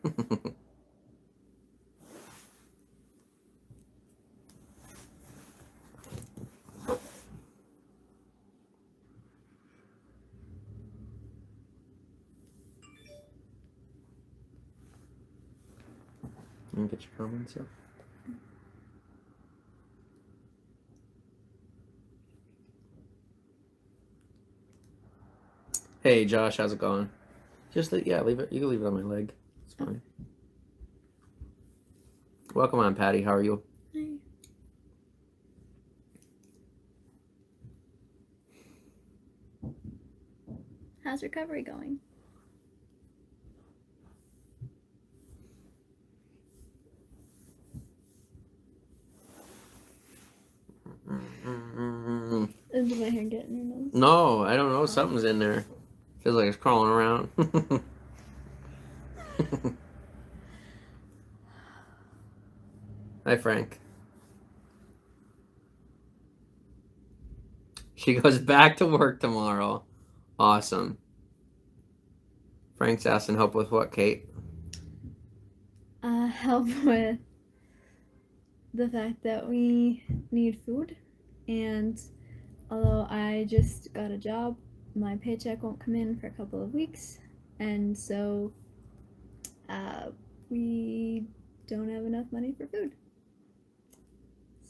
You get your comments up. Hey Josh, how's it going? Just leave it. You can leave it on my leg. It's fine. Welcome on, Patty. How are you? Hi. How's recovery going? Is my hair getting in your nose? No, I don't know. Something's in there. Feels like it's crawling around. Hi, Frank. She goes back to work tomorrow. Awesome. Frank's asking help with what, Kate? Help with the fact that we need food, and although I just got a job, my paycheck won't come in for a couple of weeks, and so we don't have enough money for food.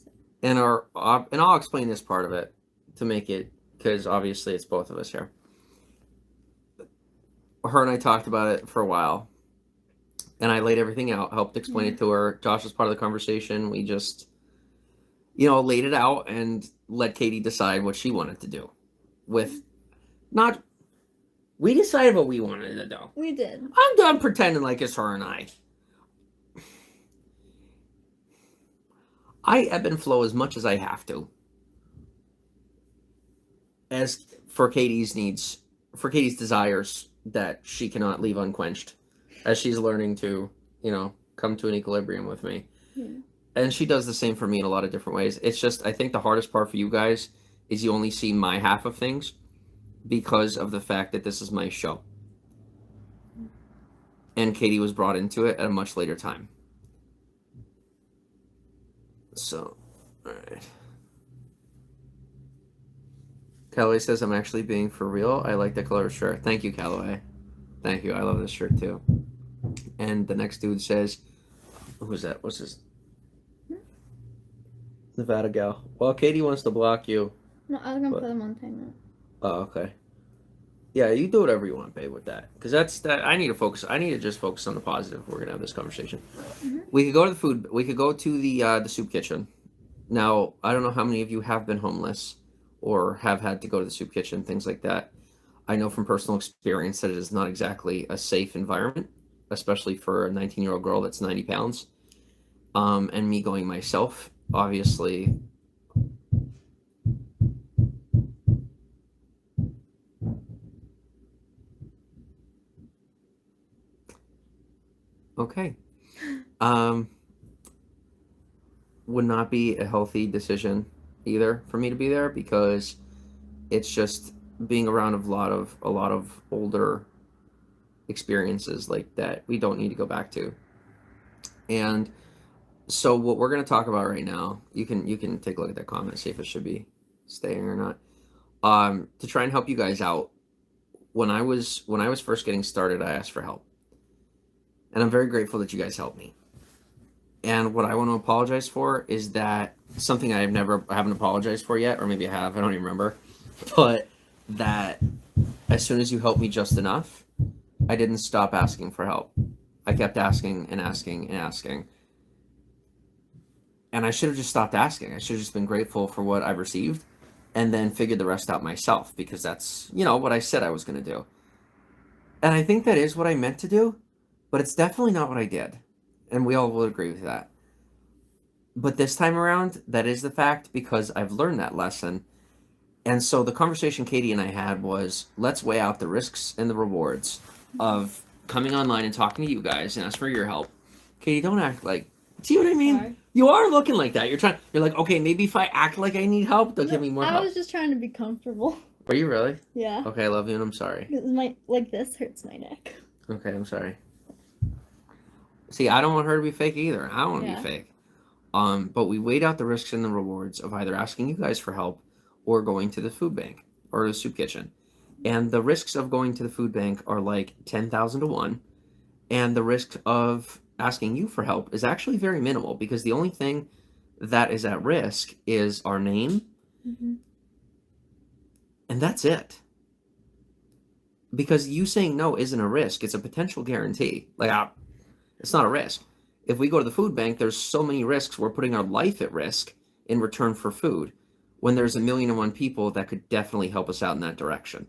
So. And I'll explain this part of it to make it, because obviously it's both of us here. Her and I talked about it for a while, and I laid everything out, helped explain it to her. Josh was part of the conversation. We just, laid it out and let Katie decide what she wanted to do. We decided what we wanted to do. We did. I'm done pretending like it's her and I. I ebb and flow as much as I have to. As for Katie's needs, for Katie's desires that she cannot leave unquenched, as she's learning to, come to an equilibrium with me. Yeah. And she does the same for me in a lot of different ways. It's just, I think the hardest part for you guys is you only see my half of things because of the fact that this is my show. And Katie was brought into it at a much later time. So, all right. Callaway says, I'm actually being for real. I like the color of shirt. Thank you, Callaway. Thank you. I love this shirt too. And the next dude says, who's that? What's his? Nevada gal. Well, Katie wants to block you. No, I was going to put them on timeout. Oh, okay. Yeah, you do whatever you want, babe, with that. Because that's that. I need to focus. I need to just focus on the positive. We're gonna have this conversation. Mm-hmm. We could go to the food. We could go to the soup kitchen. Now, I don't know how many of you have been homeless or have had to go to the soup kitchen, things like that. I know from personal experience that it is not exactly a safe environment, especially for a 19-year-old girl that's 90 pounds. And me going myself, obviously. Okay. Would not be a healthy decision either for me to be there, because it's just being around a lot of older experiences like that we don't need to go back to. And so what we're going to talk about right now, you can take a look at that comment, see if it should be staying or not. To try and help you guys out. When I was first getting started, I asked for help. And I'm very grateful that you guys helped me. And what I want to apologize for is that something I haven't apologized for yet, or maybe I have, I don't even remember. But that as soon as you helped me just enough, I didn't stop asking for help. I kept asking and asking and asking. And I should have just stopped asking. I should have just been grateful for what I've received and then figured the rest out myself, because that's, what I said I was going to do. And I think that is what I meant to do. But it's definitely not what I did. And we all will agree with that. But this time around, that is the fact, because I've learned that lesson. And so the conversation Katie and I had was, let's weigh out the risks and the rewards of coming online and talking to you guys and ask for your help. Katie, don't act like... See what I mean? Sorry. You are looking like that. You're like, okay, maybe if I act like I need help, they'll give me more help. I was just trying to be comfortable. Are you really? Yeah. Okay, I love you and I'm sorry. Like this hurts my neck. Okay, I'm sorry. See, I don't want her to be fake either. I don't want to Yeah. be fake. But we weighed out the risks and the rewards of either asking you guys for help or going to the food bank or the soup kitchen. And the risks of going to the food bank are like 10,000 to 1. And the risk of asking you for help is actually very minimal, because the only thing that is at risk is our name, Mm-hmm. and that's it. Because you saying no isn't a risk, it's a potential guarantee. Like, it's not a risk. If we go to the food bank, there's so many risks. We're putting our life at risk in return for food, when there's 1,000,001 people that could definitely help us out in that direction.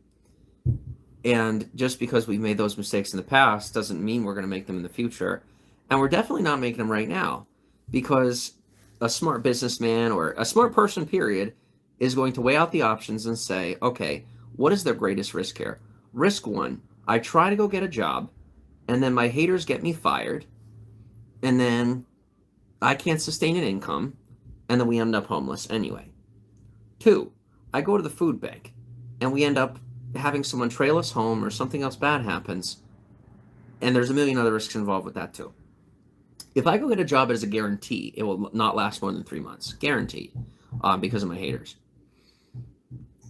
And just because we've made those mistakes in the past doesn't mean we're going to make them in the future. And we're definitely not making them right now, because a smart businessman, or a smart person, period, is going to weigh out the options and say, okay, what is the greatest risk here? Risk 1, I try to go get a job, and then my haters get me fired, and then I can't sustain an income, and then we end up homeless anyway. 2, I go to the food bank, and we end up having someone trail us home, or something else bad happens, and there's a million other risks involved with that too. If I go get a job as a guarantee, it will not last more than 3 months, guaranteed, because of my haters.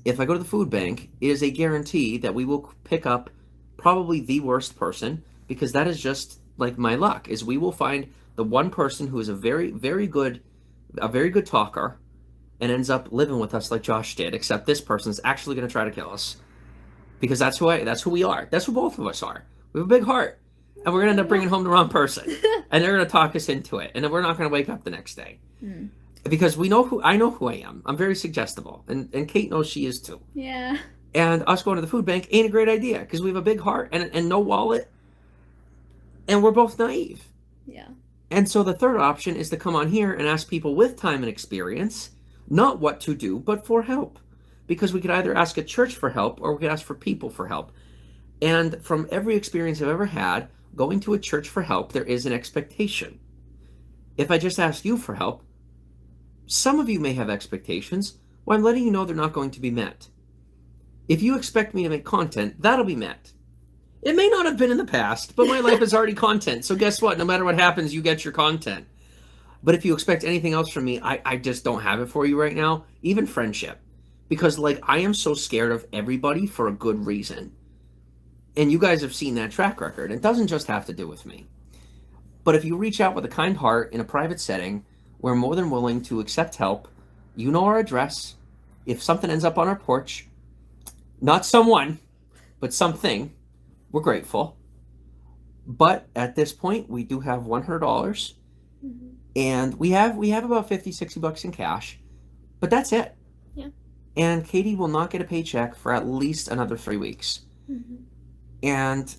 If I go to the food bank, it is a guarantee that we will pick up probably the worst person, because that is just like my luck, is we will find the one person who is a very good talker, and ends up living with us like Josh did, except this person is actually going to try to kill us. Because that's who we are. That's who both of us are. We have a big heart, and we're gonna end up bringing home the wrong person, and they're gonna talk us into it, and then we're not gonna wake up the next day. Because I know who I am. I'm very suggestible, and Kate knows she is too. Yeah. And us going to the food bank ain't a great idea, because we have a big heart and no wallet, and we're both naive. Yeah. And so the third option is to come on here and ask people with time and experience, not what to do, but for help. Because we could either ask a church for help, or we could ask for people for help. And from every experience I've ever had, going to a church for help, there is an expectation. If I just ask you for help, some of you may have expectations. Well, I'm letting you know they're not going to be met. If you expect me to make content, that'll be met. It may not have been in the past, but my life is already content. So guess what? No matter what happens, you get your content. But if you expect anything else from me, I just don't have it for you right now, even friendship. Because, like, I am so scared of everybody for a good reason. And you guys have seen that track record. It doesn't just have to do with me. But if you reach out with a kind heart in a private setting, we're more than willing to accept help. You know our address. If something ends up on our porch, not someone, but something, we're grateful. But at this point, we do have $100. Mm-hmm. And we have about $50-$60 in cash. But that's it. Yeah. And Katie will not get a paycheck for at least another 3 weeks. Mm-hmm. And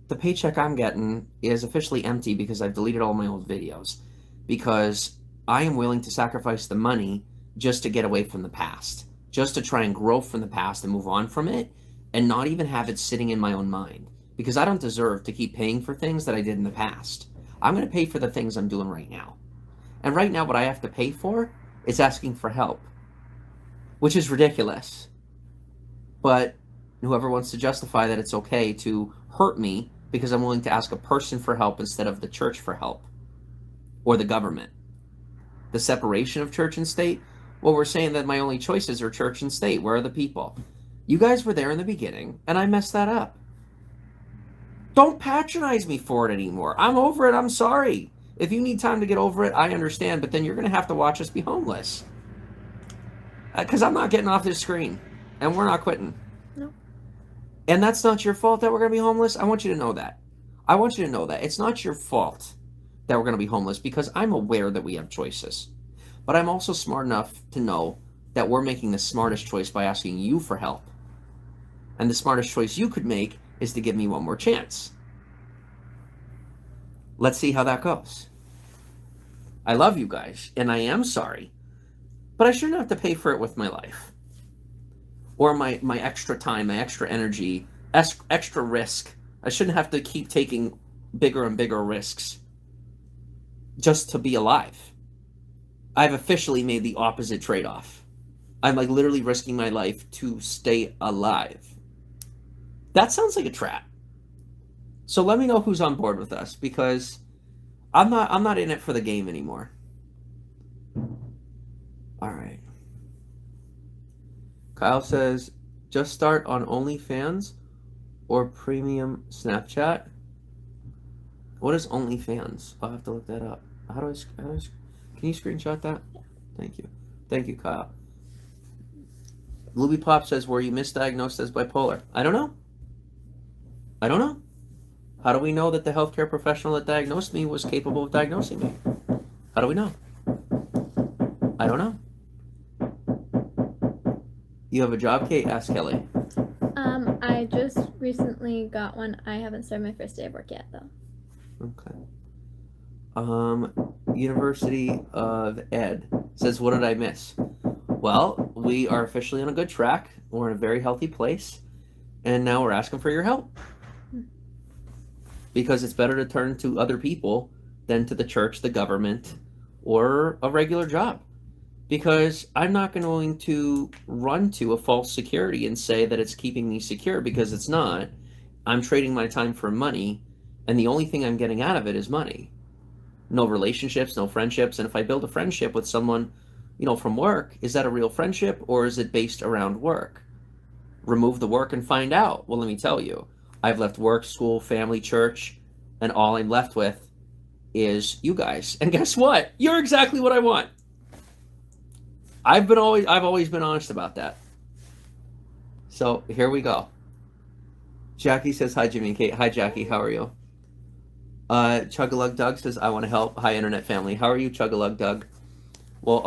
the paycheck I'm getting is officially empty, because I've deleted all my old videos. Because I am willing to sacrifice the money just to get away from the past. Just to try and grow from the past and move on from it, and not even have it sitting in my own mind. Because I don't deserve to keep paying for things that I did in the past. I'm going to pay for the things I'm doing right now. And right now, what I have to pay for is asking for help. Which is ridiculous. But whoever wants to justify that it's okay to hurt me because I'm willing to ask a person for help instead of the church for help, or the government. The separation of church and state, well, we're saying that my only choices are church and state. Where are the people? You guys were there in the beginning, and I messed that up. Don't patronize me for it anymore. I'm over it. I'm sorry. If you need time to get over it, I understand, but then you're going to have to watch us be homeless. Because I'm not getting off this screen, and we're not quitting. No. And that's not your fault that we're going to be homeless. I want you to know that. I want you to know that. It's not your fault that we're going to be homeless, because I'm aware that we have choices. But I'm also smart enough to know that we're making the smartest choice by asking you for help. And the smartest choice you could make is to give me one more chance. Let's see how that goes. I love you guys, and I am sorry. But I shouldn't have to pay for it with my life. Or my extra time, my extra energy, extra risk. I shouldn't have to keep taking bigger and bigger risks just to be alive. I've officially made the opposite trade-off. I'm like literally risking my life to stay alive. That sounds like a trap. So let me know who's on board with us, because I'm not in it for the game anymore. All right. Kyle says, just start on OnlyFans or premium Snapchat. What is OnlyFans? I'll have to look that up. Can you screenshot that? Thank you. Thank you, Kyle. Luby Pop says, were you misdiagnosed as bipolar? I don't know. How do we know that the healthcare professional that diagnosed me was capable of diagnosing me? How do we know? I don't know. You have a job, Kate? Ask Kelly. I just recently got one. I haven't started my first day of work yet, though. Okay. University of Ed says, what did I miss? Well, we are officially on a good track. We're in a very healthy place. And now we're asking for your help. Because it's better to turn to other people than to the church, the government, or a regular job. Because I'm not going to run to a false security and say that it's keeping me secure, because it's not. I'm trading my time for money, and the only thing I'm getting out of it is money. No relationships, no friendships. And if I build a friendship with someone, from work, is that a real friendship, or is it based around work? Remove the work and find out. Well, let me tell you, I've left work, school, family, church, and all I'm left with is you guys. And guess what? You're exactly what I want. I've always been honest about that. So here we go. Jackie says, hi, Jimmy and Kate. Hi, Jackie. How are you? Chug-a-lug Doug says, I want to help. Hi, internet family. How are you, Chug-a-lug Doug? Well,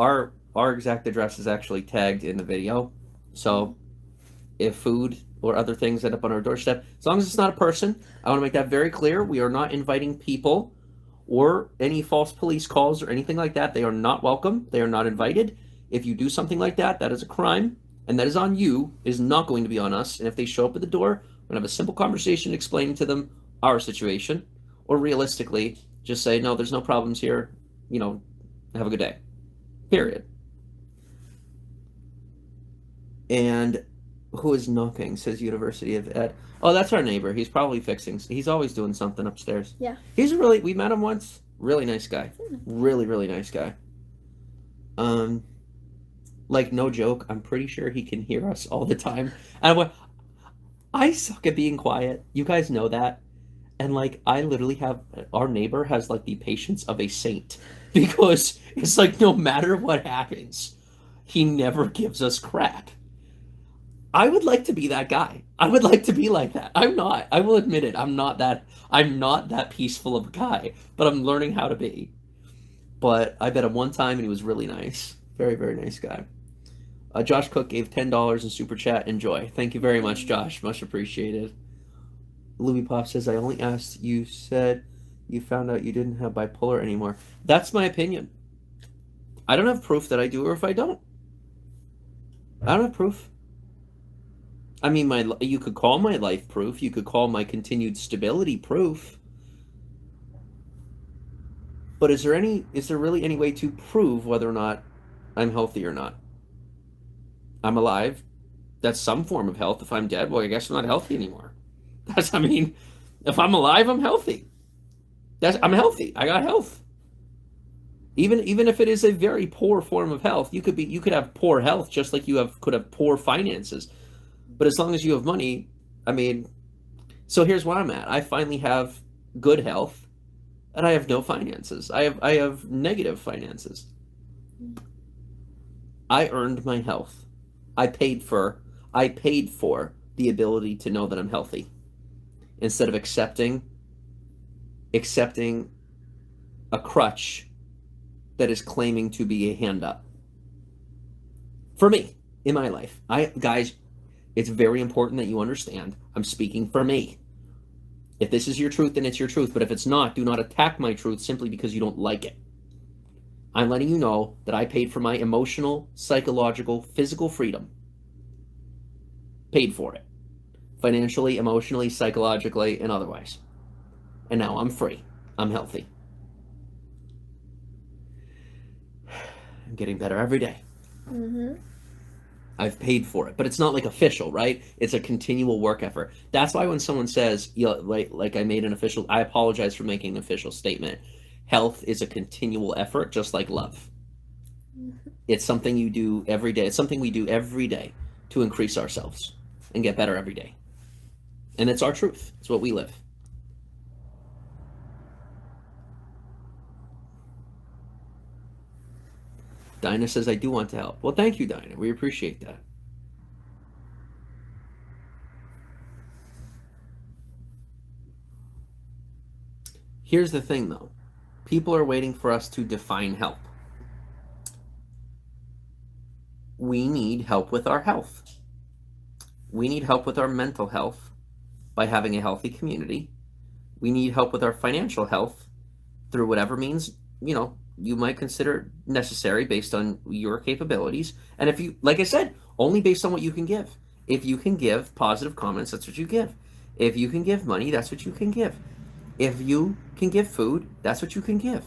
our exact address is actually tagged in the video. So if food or other things end up on our doorstep, as long as it's not a person, I want to make that very clear. We are not inviting people or any false police calls or anything like that. They are not welcome. They are not invited. If you do something like that, that is a crime, and that is on you. It is not going to be on us. And if they show up at the door, we're going to have a simple conversation explaining to them our situation, or realistically, just say, no, there's no problems here. Have a good day. Period. And who is knocking, says University of Ed. Oh, that's our neighbor. He's probably fixing. He's always doing something upstairs. Yeah. We met him once. Really nice guy. Really, really nice guy. Like, no joke, I'm pretty sure he can hear us all the time. And I suck at being quiet. You guys know that. And I literally our neighbor has the patience of a saint, because it's no matter what happens, he never gives us crap. I would like to be that guy. I would like to be like that. I'm not. I will admit it. I'm not that peaceful of a guy, but I'm learning how to be. But I met him one time and he was really nice. Very, very nice guy. Josh Cook gave $10 in super chat. Enjoy. Thank you very much, Josh. Much appreciated. Louis Pop says, I only asked, you said you found out you didn't have bipolar anymore. That's my opinion. I don't have proof that I do or if I don't. I don't have proof. I mean, you could call my life proof. You could call my continued stability proof. But is there really any way to prove whether or not I'm healthy or not? I'm alive. That's some form of health. If I'm dead, well, I guess I'm not healthy anymore. If I'm alive, I'm healthy. I'm healthy. I got health. Even if it is a very poor form of health, you could have poor health just like you could have poor finances. But as long as you have money, so here's where I'm at. I finally have good health, and I have no finances. I have negative finances. I earned my health. I paid for the ability to know that I'm healthy, instead of accepting a crutch that is claiming to be a hand up. For me, in my life, guys, it's very important that you understand I'm speaking for me. If this is your truth, then it's your truth. But if it's not, do not attack my truth simply because you don't like it. I'm letting you know that I paid for my emotional, psychological, physical freedom. Paid for it. Financially, emotionally, psychologically, and otherwise. And now I'm free. I'm healthy. I'm getting better every day. Mm-hmm. I've paid for it, but it's not official, right? It's a continual work effort. That's why when someone says, like I made an official, I apologize for making an official statement. health is a continual effort, just like love. It's something you do every day. It's something we do every day to increase ourselves and get better every day. And it's our truth. It's what we live. Dinah says, I do want to help. Well, thank you, Dinah. We appreciate that. Here's the thing, though. People are waiting for us to define help. We need help with our health. We need help with our mental health by having a healthy community. We need help with our financial health through whatever means, you might consider necessary based on your capabilities. And if you, like I said, only based on what you can give. If you can give positive comments, that's what you give. If you can give money, that's what you can give. If you can give food, that's what you can give.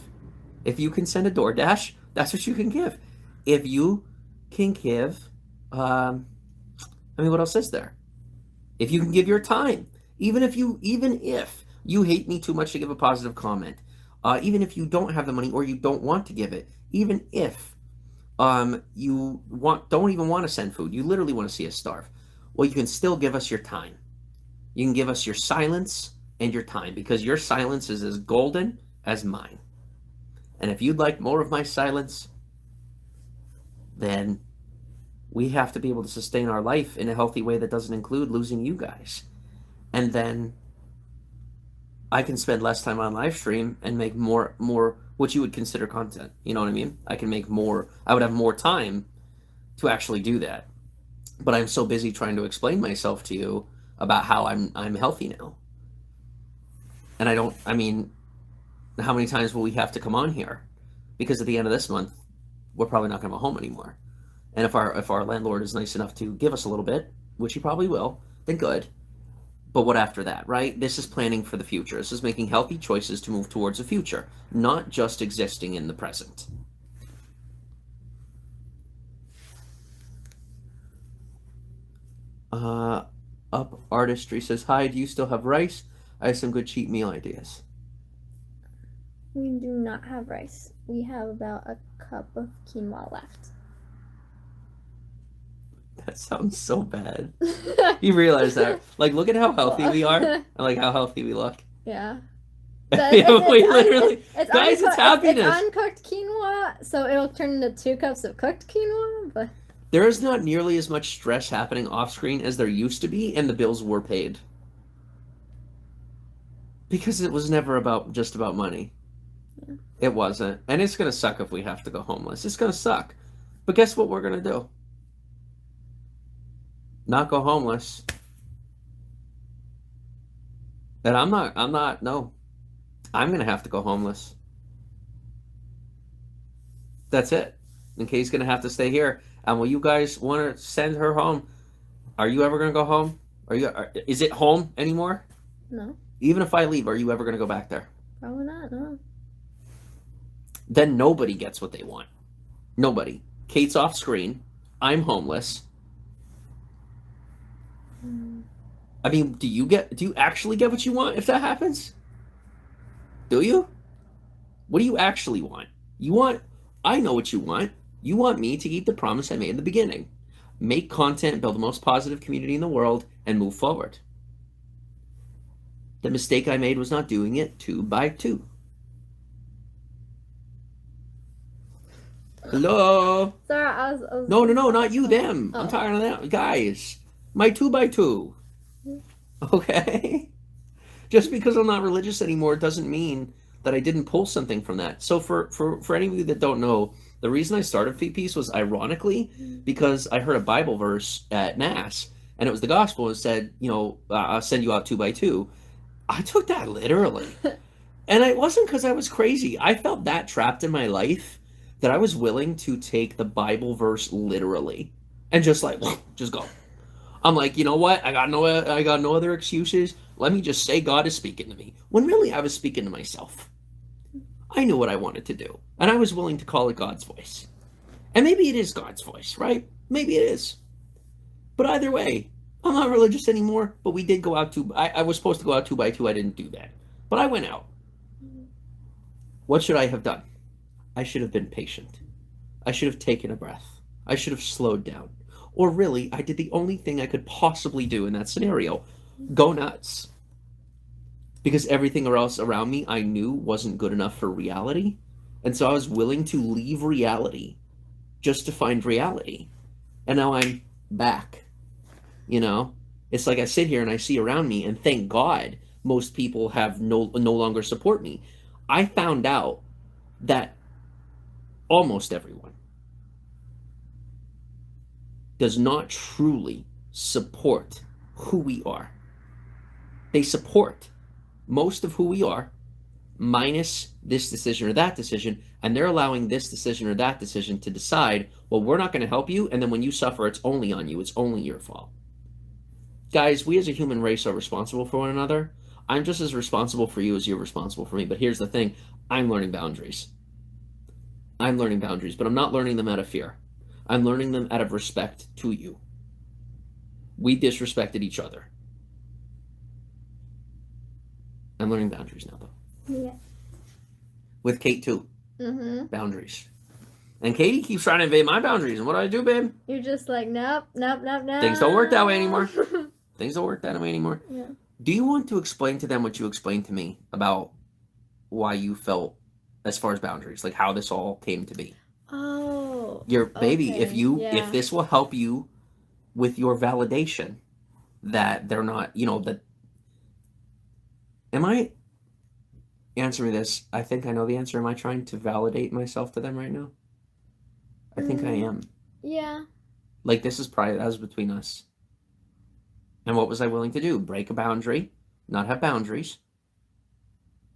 If you can send a DoorDash, that's what you can give. If you can give, what else is there? If you can give your time, even if you hate me too much to give a positive comment, even if you don't have the money or you don't want to give it, even if you don't even want to send food, you literally want to see us starve, well, you can still give us your time. You can give us your silence and your time, because your silence is as golden as mine. And if you'd like more of my silence, then we have to be able to sustain our life in a healthy way that doesn't include losing you guys. And then I can spend less time on live stream and make more what you would consider content. You know what I mean? I can make more. I would have more time to actually do that. But I'm so busy trying to explain myself to you about how I'm healthy now. And how many times will we have to come on here? Because at the end of this month, we're probably not going to go home anymore. And if our landlord is nice enough to give us a little bit, which he probably will, then good. But what after that, right? This is planning for the future. This is making healthy choices to move towards the future, not just existing in the present. Up Artistry says, hi, do you still have rice? I have some good cheap meal ideas. We do not have rice. We have about a cup of quinoa left. That sounds so bad. You realize that? Like, look at how healthy we are, and like how healthy we look. Yeah. It's happiness. It's uncooked quinoa, so it'll turn into 2 cups of cooked quinoa. But there is not nearly as much stress happening off screen as there used to be, and the bills were paid. Because it was never just about money. Yeah. It wasn't, and it's gonna suck if we have to go homeless. It's gonna suck, but guess what we're gonna do? Not go homeless. And I'm not, no. I'm going to have to go homeless. That's it. And Kay's going to have to stay here. And will you guys want to send her home? Are you ever going to go home? Is it home anymore? No. Even if I leave, are you ever going to go back there? Probably not, no. Then nobody gets what they want. Nobody. Kate's off screen. I'm homeless. I mean, do you actually get what you want if that happens? Do you? What do you actually want? I know what you want. You want me to keep the promise I made in the beginning. Make content, build the most positive community in the world, and move forward. The mistake I made was not doing it 2 by 2. Hello? Sorry, I was No, not you, them. Oh. I'm talking to them. Guys, my 2 by 2. Okay? Just because I'm not religious anymore doesn't mean that I didn't pull something from that. So for any of you that don't know, the reason I started Feet Piece was ironically because I heard a Bible verse at Mass, and it was the gospel, and it said, I'll send you out 2 by 2. I took that literally. And it wasn't because I was crazy. I felt that trapped in my life that I was willing to take the Bible verse literally and just go. I'm like, you know what? I got no other excuses. Let me just say God is speaking to me. When really I was speaking to myself. I knew what I wanted to do, and I was willing to call it God's voice. And maybe it is God's voice, right? Maybe it is. But either way, I'm not religious anymore, but we did go out I was supposed to go out 2 by 2. I didn't do that. But I went out. What should I have done? I should have been patient. I should have taken a breath. I should have slowed down. Or really, I did the only thing I could possibly do in that scenario: go nuts. Because everything else around me I knew wasn't good enough for reality. And so I was willing to leave reality just to find reality. And now I'm back. You know? It's like I sit here and I see around me, and thank God most people have no longer support me. I found out that almost everyone does not truly support who we are. They support most of who we are, minus this decision or that decision, and they're allowing this decision or that decision to decide, well, we're not going to help you, and then when you suffer, it's only on you, it's only your fault. Guys, we as a human race are responsible for one another. I'm just as responsible for you as you're responsible for me, but here's the thing: I'm learning boundaries. I'm learning boundaries, but I'm not learning them out of fear. I'm learning them out of respect to you. We disrespected each other. I'm learning boundaries now, though. Yeah. With Kate, too. Boundaries. And Katie keeps trying to invade my boundaries. And what do I do, babe? You're just like, nope. Things don't work that way anymore. Things don't work that way anymore. Yeah. Do you want to explain to them what you explained to me about why you felt as far as boundaries? Like how this all came to be? Oh. Your baby, okay. if this will help you with your validation that they're not, that... Am I... Answer me this. I think I know the answer. Am I trying to validate myself to them right now? I think I am. Yeah. Like, this is private. That was between us. And what was I willing to do? Break a boundary, not have boundaries,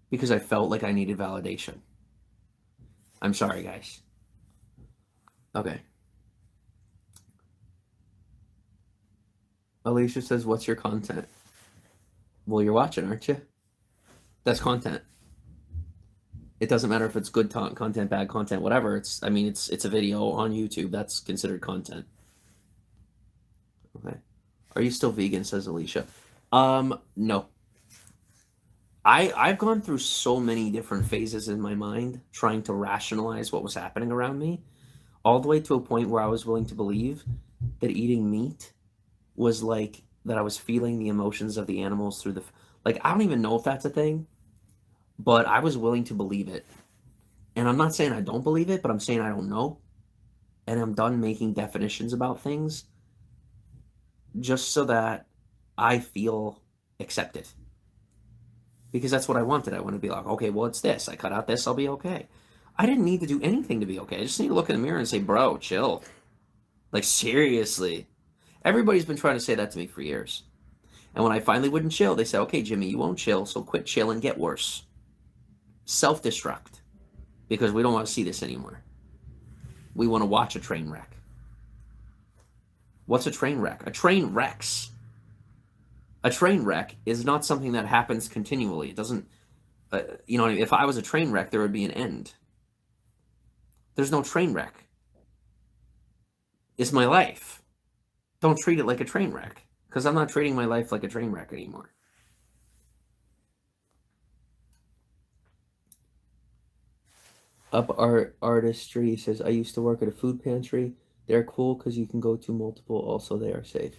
because I felt like I needed validation. I'm sorry, guys. Okay. Alicia says, what's your content? Well, you're watching, aren't you? That's content. It doesn't matter if it's good content, bad content, whatever. It's a video on YouTube. That's considered content. Okay. Are you still vegan? Says Alicia. No. I've gone through so many different phases in my mind trying to rationalize what was happening around me, all the way to a point where I was willing to believe that eating meat was like that I was feeling the emotions of the animals through like, I don't even know if that's a thing, but I was willing to believe it. And I'm not saying I don't believe it, but I'm saying I don't know. And I'm done making definitions about things just so that I feel accepted. Because that's what I wanted. I want to be like, okay, well, it's this. I cut out this, I'll be okay. I didn't need to do anything to be okay. I just need to look in the mirror and say, bro, chill. Like, seriously. Everybody's been trying to say that to me for years. And when I finally wouldn't chill, they said, okay, Jimmy, you won't chill, so quit chill and get worse. Self-destruct. Because we don't want to see this anymore. We want to watch a train wreck. What's a train wreck? A train wrecks. A train wreck is not something that happens continually. It doesn't, if I was a train wreck, there would be an end. There's no train wreck. It's my life. Don't treat it like a train wreck. Because I'm not treating my life like a train wreck anymore. Artistry says, I used to work at a food pantry. They're cool because you can go to multiple. Also, they are safe.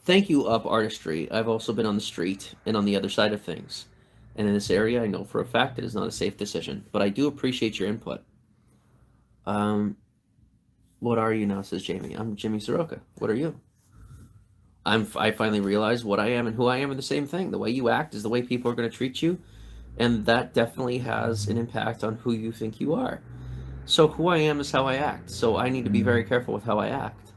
Thank you, Artistry. I've also been on the street and on the other side of things. And in this area, I know for a fact it is not a safe decision. But I do appreciate your input. What are you now, says Jamie. I'm Jimmy Soroka. What are you? I finally realized what I am and who I am are the same thing. The way you act is the way people are going to treat you. And that definitely has an impact on who you think you are. So who I am is how I act. So I need to be very careful with how I act.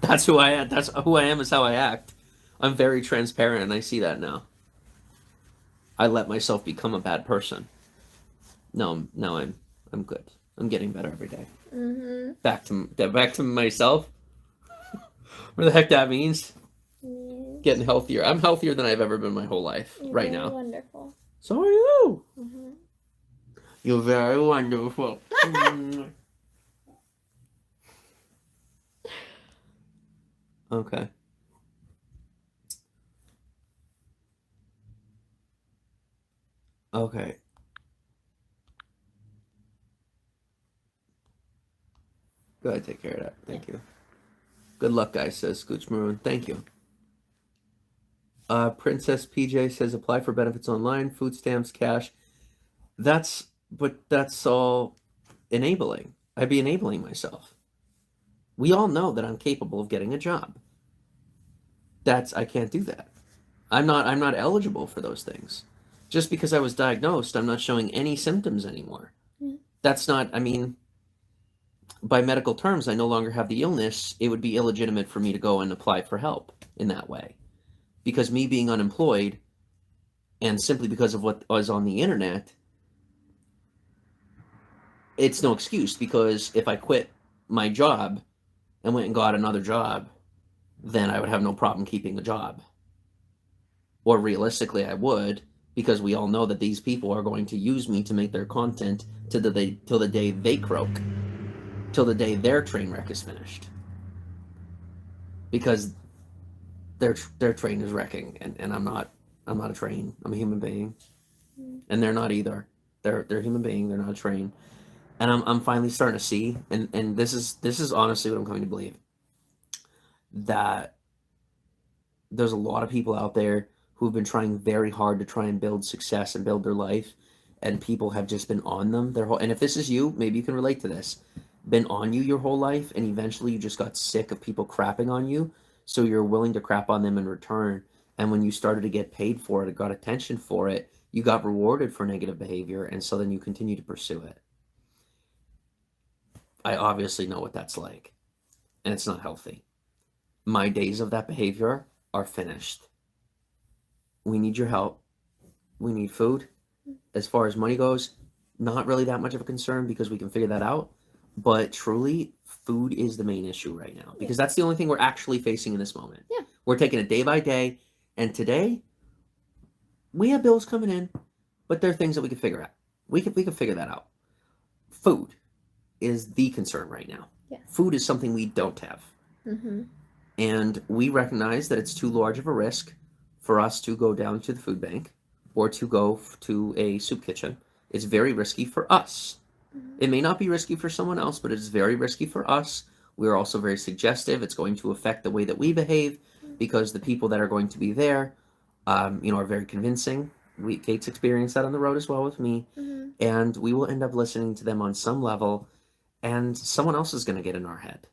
That's who I am. That's who I am is how I act. I'm very transparent, and I see that now. I let myself become a bad person. No, I'm good. I'm getting better every day. Mm-hmm. Back to myself. What the heck that means? Yes. Getting healthier. I'm healthier than I've ever been my whole life. You're right very now. Wonderful. So are you. Mm-hmm. You're very wonderful. Okay. Okay. Go ahead, take care of that. Thank you. Good luck, guys, says Scooch Maroon. Thank you. Princess PJ says apply for benefits online, food stamps, cash. That's all enabling. I'd be enabling myself. We all know that I'm capable of getting a job. I can't do that. I'm not eligible for those things. Just because I was diagnosed, I'm not showing any symptoms anymore. That's not, I mean, by medical terms, I no longer have the illness. It would be illegitimate for me to go and apply for help in that way. Because me being unemployed, and simply because of what was on the internet, it's no excuse, because if I quit my job and went and got another job, then I would have no problem keeping a job. Or realistically, I would, because we all know that these people are going to use me to make their content till the day they croak, till the day their train wreck is finished. Because their train is wrecking, and I'm not a train. I'm a human being, and they're not either. They're a human being. They're not a train. And I'm finally starting to see, and this is honestly what I'm coming to believe, that there's a lot of people out there who've been trying very hard to try and build success and build their life, and people have just been on them their whole. And if this is you, maybe you can relate to this. Been on you your whole life, and eventually you just got sick of people crapping on you, so you're willing to crap on them in return. And when you started to get paid for it, got attention for it, you got rewarded for negative behavior, and so then you continue to pursue it. I obviously know what that's like, and it's not healthy. My days of that behavior are finished. We need your help. We need food. As far as money goes, not really that much of a concern, because we can figure that out. But truly, food is the main issue right now, because that's the only thing we're actually facing in this moment. Yeah. We're taking it day by day, and today we have bills coming in, but there are things that we can figure out. We can figure that out. Food is the concern right now. Yes. Food is something we don't have. Mm-hmm. And we recognize that it's too large of a risk for us to go down to the food bank or to go to a soup kitchen. It's very risky for us. Mm-hmm. It may not be risky for someone else, but it's very risky for us. We're also very suggestive. It's going to affect the way that we behave, because the people that are going to be there, are very convincing. Kate's experienced that on the road as well with me. Mm-hmm. And we will end up listening to them on some level, and someone else is going to get in our head.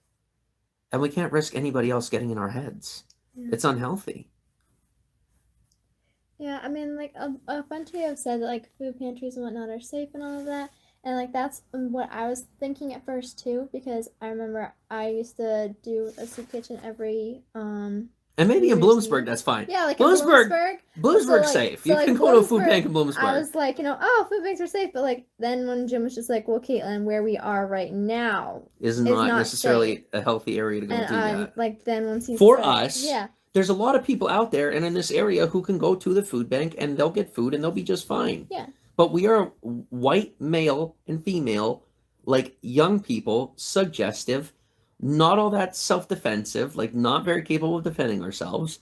And we can't risk anybody else getting in our heads. Yeah. It's unhealthy. Yeah, I mean, like, a bunch of you have said that, like, food pantries and whatnot are safe and all of that. And, like, that's what I was thinking at first, too, because I remember I used to do a soup kitchen every, and maybe in Bloomsburg, that's fine. Yeah, like Bloomsburg's so, safe. So, you like, can go to a food bank in Bloomsburg. I was like, food banks are safe. But, like, then when Jim was just like, well, Caitlin, where we are right now is not necessarily safe. A healthy area to go do that. Like, then once he For us, yeah. There's a lot of people out there and in this area who can go to the food bank, and they'll get food and they'll be just fine. Yeah. But we are white, male, and female, like young people, suggestive, not all that self-defensive, like not very capable of defending ourselves.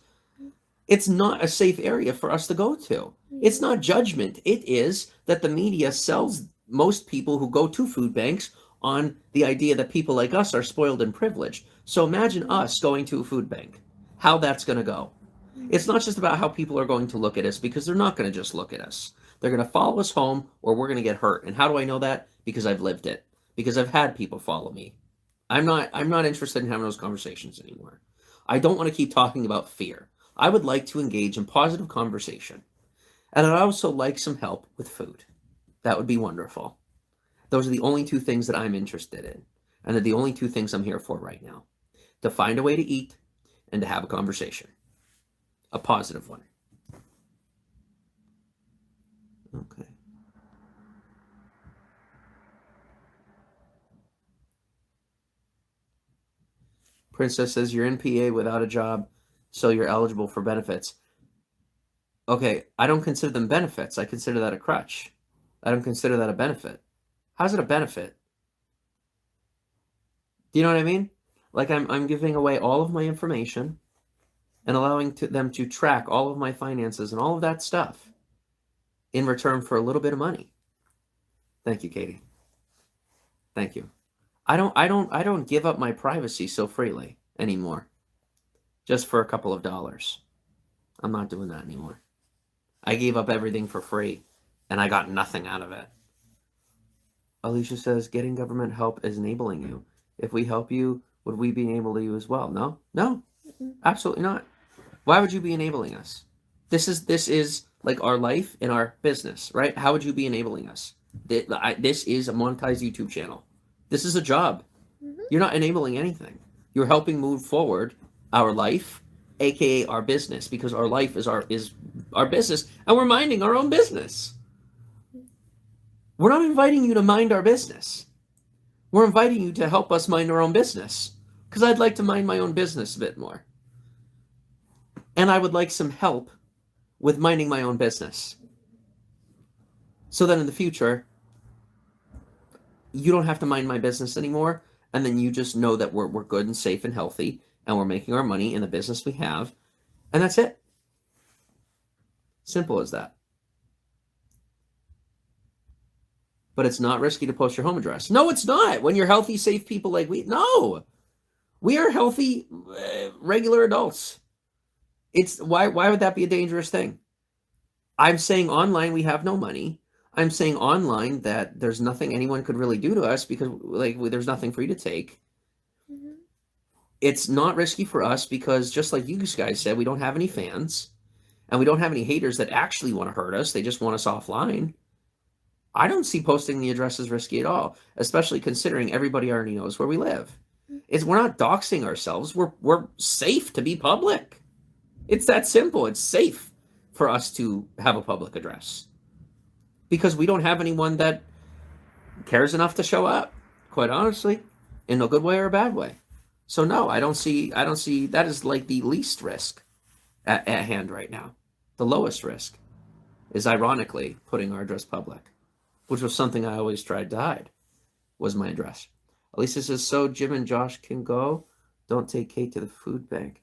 It's not a safe area for us to go to. It's not judgment. It is that the media sells most people who go to food banks on the idea that people like us are spoiled and privileged. So imagine us going to a food bank, how that's going to go. It's not just about how people are going to look at us, because they're not going to just look at us. They're going to follow us home, or we're going to get hurt. And how do I know that? Because I've lived it. Because I've had people follow me. I'm not interested in having those conversations anymore. I don't want to keep talking about fear. I would like to engage in positive conversation. And I'd also like some help with food. That would be wonderful. Those are the only two things that I'm interested in. And they're the only two things I'm here for right now. To find a way to eat and to have a conversation. A positive one. Okay. Princess says you're in PA without a job, so you're eligible for benefits. Okay, I don't consider them benefits. I consider that a crutch. I don't consider that a benefit. How's it a benefit? Do you know what I mean? Like I'm giving away all of my information and allowing them to track all of my finances and all of that stuff in return for a little bit of money. Thank you, Katie. Thank you. I don't give up my privacy so freely anymore. Just for a couple of dollars. I'm not doing that anymore. I gave up everything for free, and I got nothing out of it. Alicia says, getting government help is enabling you. If we help you, would we be enable you as well? No, absolutely not. Why would you be enabling us? This is like our life and our business, right? How would you be enabling us? This is a monetized YouTube channel. This is a job. You're not enabling anything. You're helping move forward our life, aka our business, because our life is our business, and we're minding our own business. We're not inviting you to mind our business. We're inviting you to help us mind our own business, because I'd like to mind my own business a bit more. And I would like some help with minding my own business. So that in the future, you don't have to mind my business anymore, and then you just know that we're good and safe and healthy, and we're making our money in the business we have, and that's it. Simple as that. But it's not risky to post your home address. No, it's not. When you're healthy, safe people like we, no. We are healthy, regular adults. It's why would that be a dangerous thing? I'm saying online we have no money. I'm saying online that there's nothing anyone could really do to us because there's nothing for you to take. It's not risky for us because just like you guys said, we don't have any fans and we don't have any haters that actually want to hurt us. They just want us offline. I don't see posting the address as risky at all, especially considering everybody already knows where we live. We're not doxing ourselves. We're safe to be public. It's that simple. It's safe for us to have a public address because we don't have anyone that cares enough to show up, quite honestly, in a good way or a bad way. So no, I don't see that as like the least risk at hand right now. The lowest risk is ironically putting our address public, which was something I always tried to hide, was my address. Alicia says, so Jim and Josh can go. Don't take Kate to the food bank.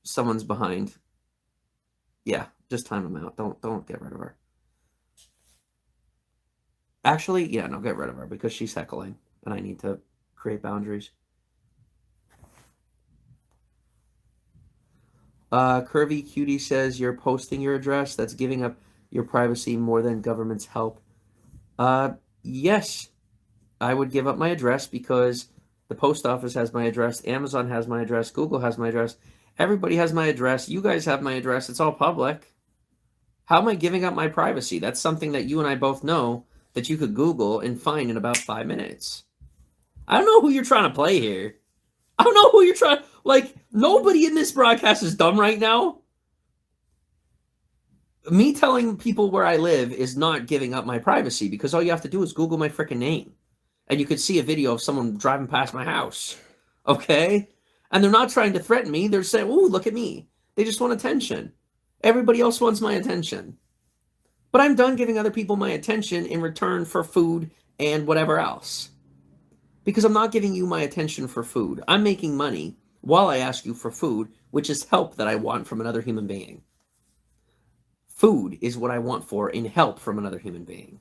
Someone's behind. Yeah, just time them out. Don't get rid of her. Actually, yeah, no, get rid of her because she's heckling and I need to create boundaries. Curvy Cutie says you're posting your address. That's giving up your privacy more than government's help. Yes, I would give up my address because the post office has my address. Amazon has my address. Google has my address. Everybody has my address. You guys have my address. It's all public. How am I giving up my privacy? That's something that you and I both know that you could Google and find in about 5 minutes. I don't know who you're trying to play here. I don't know who you're trying... Like, nobody in this broadcast is dumb right now. Me telling people where I live is not giving up my privacy because all you have to do is Google my freaking name. And you could see a video of someone driving past my house. Okay? And they're not trying to threaten me. They're saying, ooh, look at me. They just want attention. Everybody else wants my attention. But I'm done giving other people my attention in return for food and whatever else. Because I'm not giving you my attention for food. I'm making money while I ask you for food, which is help that I want from another human being. Food is what I want for in help from another human being.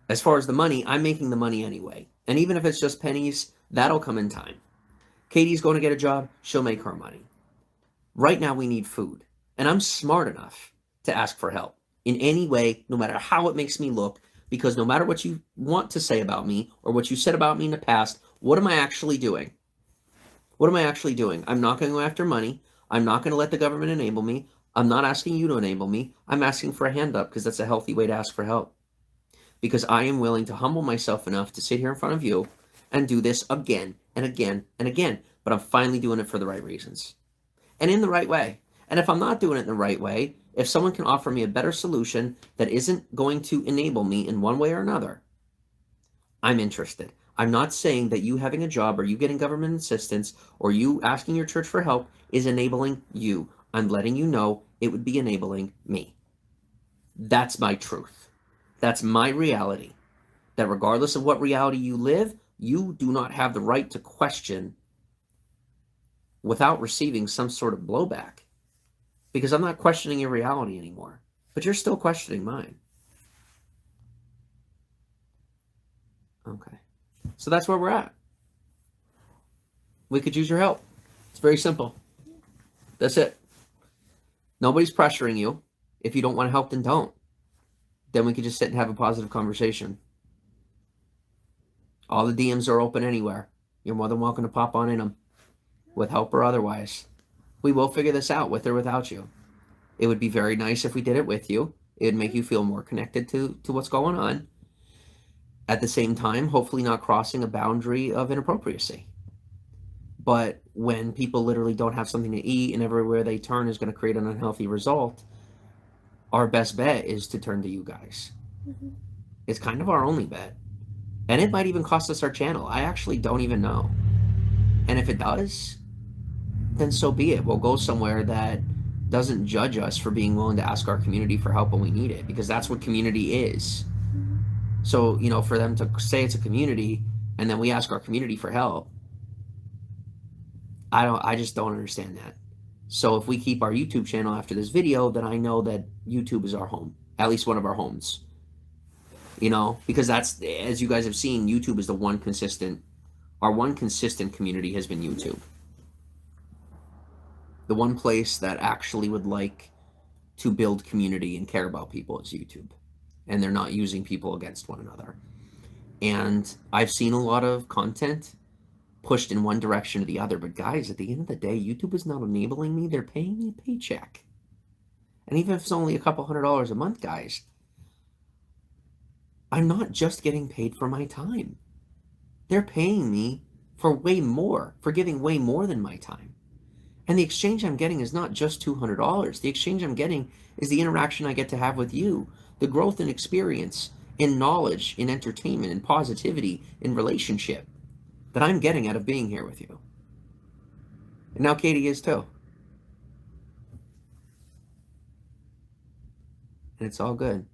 As far as the money, I'm making the money anyway. And even if it's just pennies, that'll come in time. Katie's going to get a job. She'll make her money. Right now we need food. And I'm smart enough to ask for help in any way, no matter how it makes me look, because no matter what you want to say about me or what you said about me in the past, what am I actually doing? What am I actually doing? I'm not going to go after money. I'm not going to let the government enable me. I'm not asking you to enable me. I'm asking for a hand up because that's a healthy way to ask for help. Because I am willing to humble myself enough to sit here in front of you and do this again and again and again. But I'm finally doing it for the right reasons and in the right way. And if I'm not doing it in the right way, if someone can offer me a better solution that isn't going to enable me in one way or another, I'm interested. I'm not saying that you having a job or you getting government assistance or you asking your church for help is enabling you. I'm letting you know it would be enabling me. That's my truth. That's my reality. That regardless of what reality you live, you do not have the right to question without receiving some sort of blowback. Because I'm not questioning your reality anymore. But you're still questioning mine. Okay. So that's where we're at. We could use your help. It's very simple. That's it. Nobody's pressuring you. If you don't want to help, then don't. Then we could just sit and have a positive conversation. All the DMs are open anywhere. You're more than welcome to pop on in them, with help or otherwise. We will figure this out with or without you. It would be very nice if we did it with you. It would make you feel more connected to what's going on. At the same time, hopefully not crossing a boundary of inappropriacy. But when people literally don't have something to eat and everywhere they turn is going to create an unhealthy result, our best bet is to turn to you guys. Mm-hmm. It's kind of our only bet. And it might even cost us our channel. I actually don't even know. And if it does, then so be it. We'll go somewhere that doesn't judge us for being willing to ask our community for help when we need it, because that's what community is. Mm-hmm. So, for them to say it's a community and then we ask our community for help, I just don't understand that. So if we keep our YouTube channel after this video, then I know that YouTube is our home, at least one of our homes. Because that's, as you guys have seen, YouTube is our one consistent community has been YouTube. The one place that actually would like to build community and care about people is YouTube. And they're not using people against one another. And I've seen a lot of content pushed in one direction or the other, but guys, at the end of the day, YouTube is not enabling me. They're paying me a paycheck. And even if it's only a couple $100 a month, guys, I'm not just getting paid for my time. They're paying me for way more, for giving way more than my time. And the exchange I'm getting is not just $200. The exchange I'm getting is the interaction I get to have with you, the growth in experience, in knowledge, in entertainment, in positivity, in relationship that I'm getting out of being here with you. And now Katie is too. And it's all good.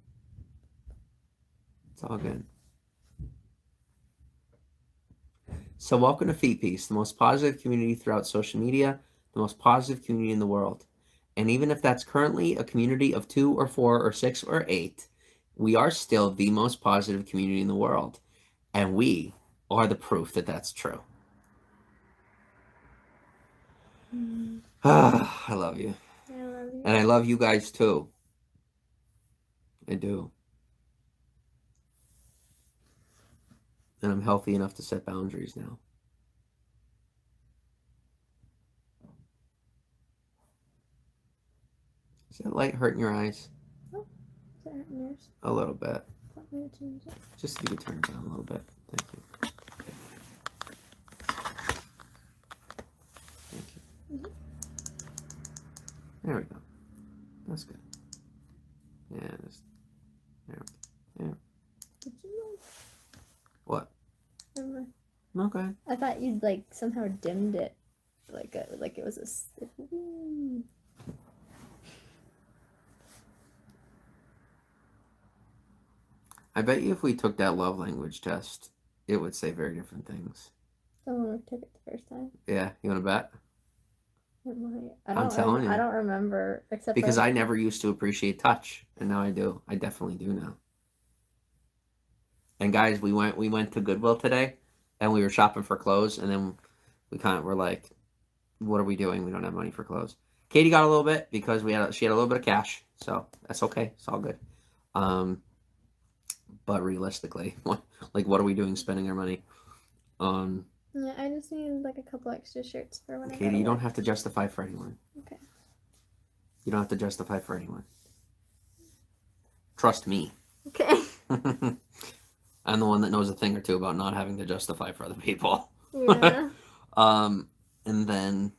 It's all good. So welcome to Feet Piece, the most positive community throughout social media, the most positive community in the world. And even if that's currently a community of 2 or 4 or 6 or 8, we are still the most positive community in the world. And we are the proof that that's true. I love you. I love you. And I love you guys too. I do. And I'm healthy enough to set boundaries now. Is that light hurting your eyes? Oh, is that hurting yours? A little bit. Want me to change it? Just if you could turn it down a little bit. Thank you. Thank you. Mm-hmm. There we go. That's good. Yeah, there. Did you What? remember? Okay. I thought you'd somehow dimmed it, like it was a. I bet you if we took that love language test, it would say very different things. Someone took it the first time. Yeah, you want to bet? It might. I'm telling you. I don't remember except Because for, I never used to appreciate touch, and now I do. I definitely do now. And guys, we went to Goodwill today, and we were shopping for clothes, and then we kind of were like, "What are we doing? We don't have money for clothes." Katie got a little bit because she had a little bit of cash, so that's okay. It's all good. But realistically, what are we doing spending our money? Yeah, I just need a couple extra shirts for when I Katie, you don't have to justify for anyone. Okay. You don't have to justify for anyone. Trust me. Okay. I'm the one that knows a thing or two about not having to justify for other people. Yeah. And then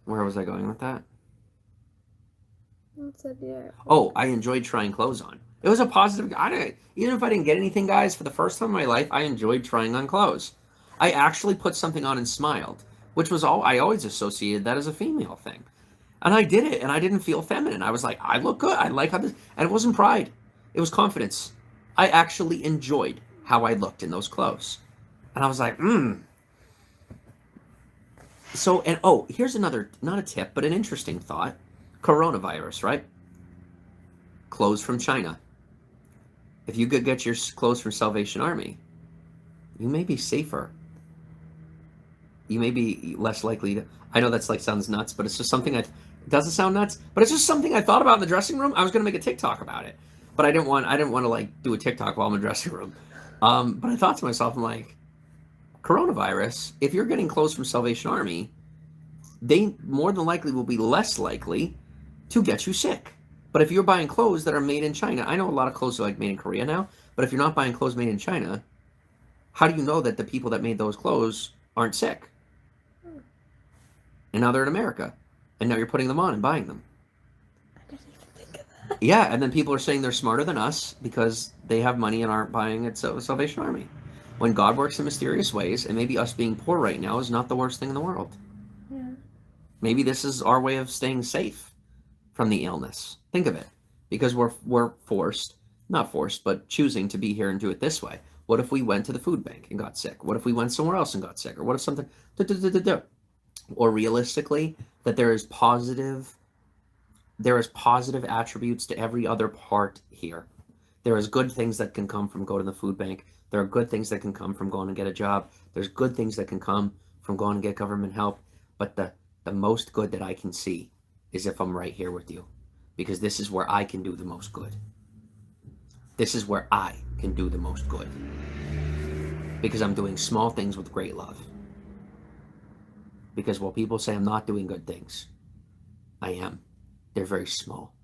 where was I going with that? What's up here? Oh, I enjoyed trying clothes on. It was a positive. Even if I didn't get anything, guys, for the first time in my life, I enjoyed trying on clothes. I actually put something on and smiled, which was all I always associated that as a female thing. And I did it, and I didn't feel feminine. I was like, I look good. I like how this, and it wasn't pride. It was confidence. I actually enjoyed how I looked in those clothes. And I was like, So, and here's another, not a tip, but an interesting thought. Coronavirus, right? Clothes from China. If you could get your clothes from Salvation Army, you may be safer. You may be less likely to. I know that's like sounds nuts, but it's just something it doesn't sound nuts, but it's just something I thought about in the dressing room. I was gonna make a TikTok about it, but I didn't want to like do a TikTok while I'm in the dressing room. But I thought to myself, I'm like, coronavirus. If you're getting clothes from Salvation Army, they more than likely will be less likely to get you sick. But if you're buying clothes that are made in China, I know a lot of clothes are like made in Korea now, but if you're not buying clothes made in China, how do you know that the people that made those clothes aren't sick? And now they're in America, and now you're putting them on and buying them. I didn't even think of that. Yeah, and then people are saying they're smarter than us because they have money and aren't buying at Salvation Army. When God works in mysterious ways, and maybe us being poor right now is not the worst thing in the world. Yeah. Maybe this is our way of staying safe from the illness. Think of it, because we're forced, not forced, but choosing to be here and do it this way. What if we went to the food bank and got sick? What if we went somewhere else and got sick? Or what if something, or realistically, that there is positive attributes to every other part here. There is good things that can come from going to the food bank. There are good things that can come from going and get a job. There's good things that can come from going and get government help. But the most good that I can see is if I'm right here with you, because this is where I can do the most good. This is where I can do the most good, because I'm doing small things with great love. Because while people say I'm not doing good things, I am. They're very small,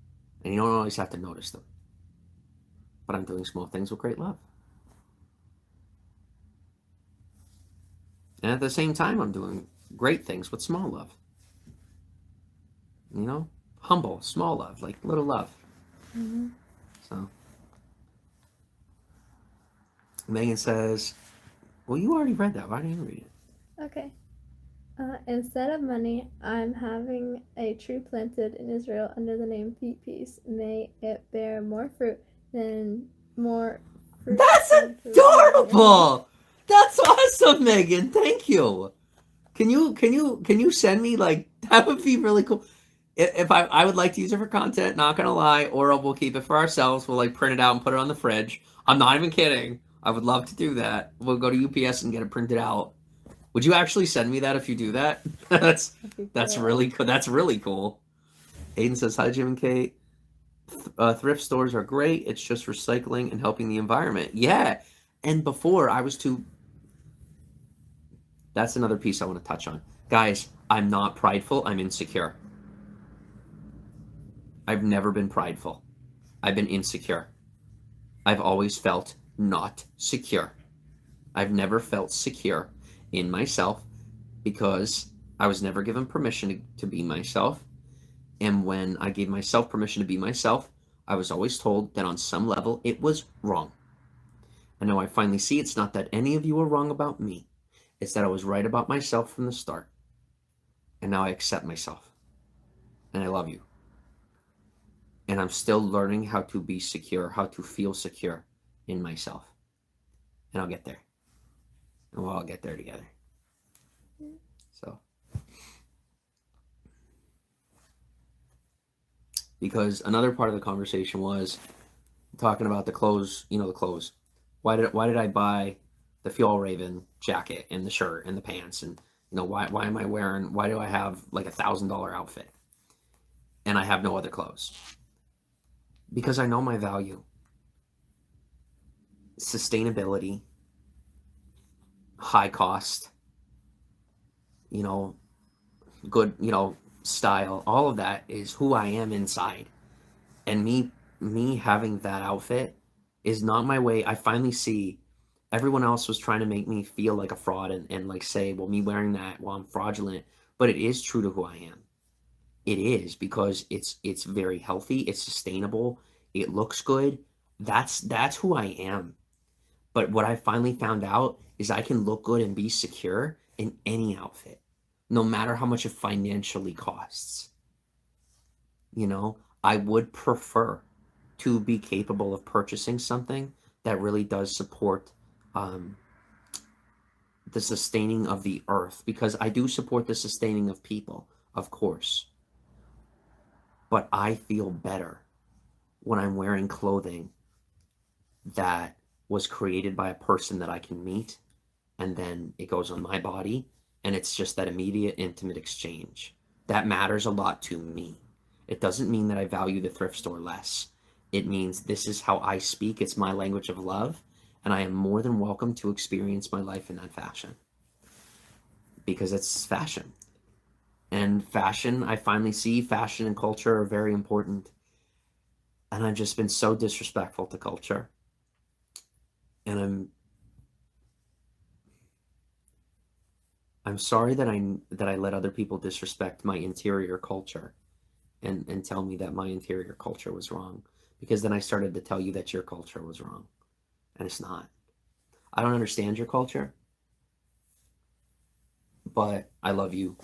and you don't always have to notice them. But I'm doing small things with great love. And at the same time, I'm doing great things with small love. You know? Humble, small love, like little love. Mm-hmm. So, Megan says, well, you already read that. Why didn't you read it? Okay. Instead of money, I'm having a tree planted in Israel under the name Peace. May it bear more fruit than more fruit. That's adorable! That's awesome, Megan. Thank you. Can you send me, like, that would be really cool. If I would like to use it for content, not gonna lie, or we'll keep it for ourselves. We'll like print it out and put it on the fridge. I'm not even kidding. I would love to do that. We'll go to UPS and get it printed out. Would you actually send me that if you do that? that's really cool. That's really cool. Aiden says, hi, Jim and Kate. Thrift stores are great. It's just recycling and helping the environment. Yeah. And before I was too. That's another piece I want to touch on. Guys, I'm not prideful. I'm insecure. I've never been prideful. I've been insecure. I've always felt not secure. I've never felt secure in myself because I was never given permission to be myself. And when I gave myself permission to be myself, I was always told that on some level it was wrong. And now I finally see it's not that any of you are wrong about me. It's that I was right about myself from the start. And now I accept myself. And I love you. And I'm still learning how to be secure, how to feel secure in myself. And I'll get there. And we'll all get there together. So. Because another part of the conversation was talking about the clothes, the clothes. Why did I buy the Fjallraven jacket and the shirt and the pants? And, why do I have like $1,000 outfit? And I have no other clothes. Because I know my value. Sustainability, high cost, good, style, all of that is who I am inside. And me having that outfit is not my way. I finally see everyone else was trying to make me feel like a fraud and like say, well, me wearing that, well, I'm fraudulent. But it is true to who I am. It is, because it's very healthy, it's sustainable, it looks good. That's who I am. But what I finally found out is I can look good and be secure in any outfit, no matter how much it financially costs. I would prefer to be capable of purchasing something that really does support the sustaining of the earth, because I do support the sustaining of people, of course. But I feel better when I'm wearing clothing that was created by a person that I can meet, and then it goes on my body, and it's just that immediate, intimate exchange. That matters a lot to me. It doesn't mean that I value the thrift store less. It means this is how I speak. It's my language of love, and I am more than welcome to experience my life in that fashion. Because it's fashion. And fashion, I finally see fashion and culture are very important. And I've just been so disrespectful to culture. And I'm sorry that I let other people disrespect my interior culture and tell me that my interior culture was wrong. Because then I started to tell you that your culture was wrong. And it's not. I don't understand your culture, but I love you.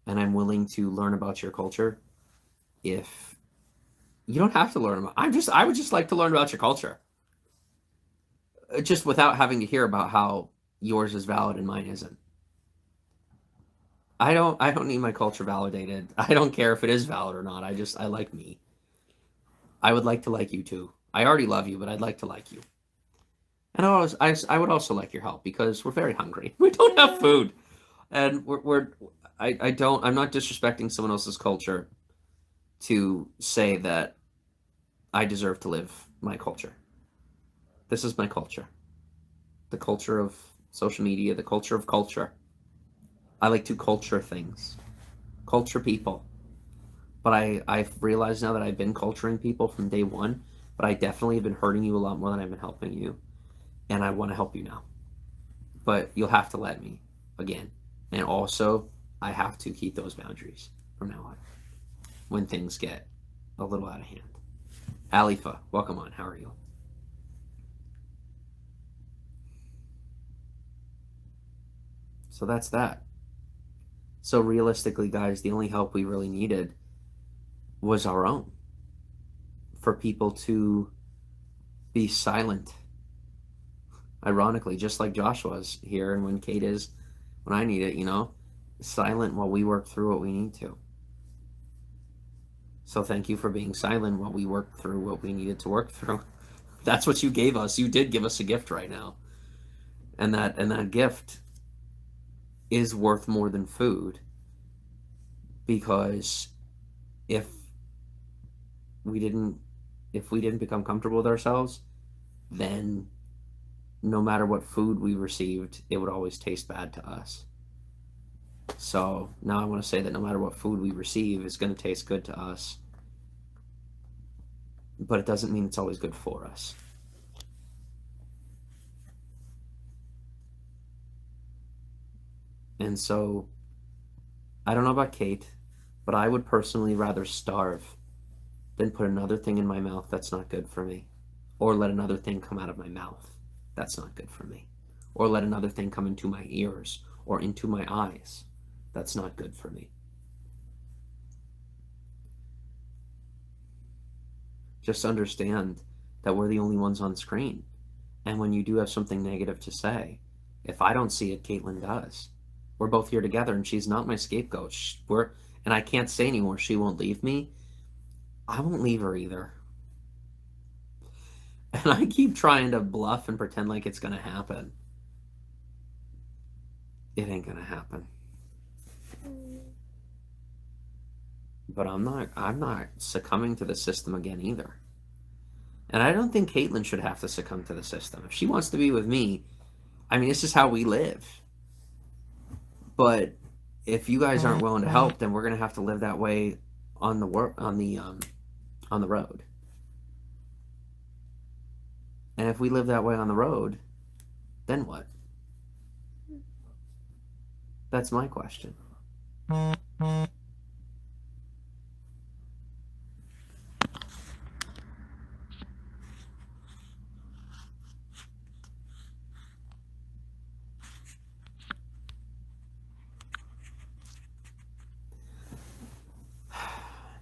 And I'm willing to learn about your culture. If you don't have to learn about, I would just like to learn about your culture. Just without having to hear about how yours is valid and mine isn't. I don't need my culture validated. I don't care if it is valid or not. I like me. I would like to like you too. I already love you, but I'd like to like you. And I would also like your help because we're very hungry. We don't have food. And I'm not disrespecting someone else's culture to say that I deserve to live my culture. This is my culture. The culture of social media, the culture of culture. I like to culture things, culture people. But I've realized now that I've been culturing people from day one, but I definitely have been hurting you a lot more than I've been helping you. And I want to help you now. But you'll have to let me again. And also, I have to keep those boundaries from now on when things get a little out of hand. Alicia, welcome on. How are you? So that's that. So realistically, guys, the only help we really needed was our own. For people to be silent. Ironically, just like Josh was here and when Kate is, when I need it, silent while we work through what we need to. So thank you for being silent while we work through what we needed to work through. That's what you gave us. You did give us a gift right now. And that gift is worth more than food, because if we didn't become comfortable with ourselves, then no matter what food we received, it would always taste bad to us. So now I want to say that no matter what food we receive, it's going to taste good to us, but it doesn't mean it's always good for us. And so, I don't know about Kate, but I would personally rather starve than put another thing in my mouth that's not good for me, or let another thing come out of my mouth that's not good for me, or let another thing come into my ears or into my eyes that's not good for me. Just understand that we're the only ones on screen. And when you do have something negative to say, if I don't see it, Caitlin does. We're both here together, and she's not my scapegoat. And I can't say anymore, she won't leave me. I won't leave her either. And I keep trying to bluff and pretend like it's going to happen. It ain't going to happen. But I'm not succumbing to the system again either. And I don't think Caitlin should have to succumb to the system. If she wants to be with me, this is how we live. But if you guys aren't willing to help, then we're going to have to live that way on the road. And if we live that way on the road, then what? That's my question.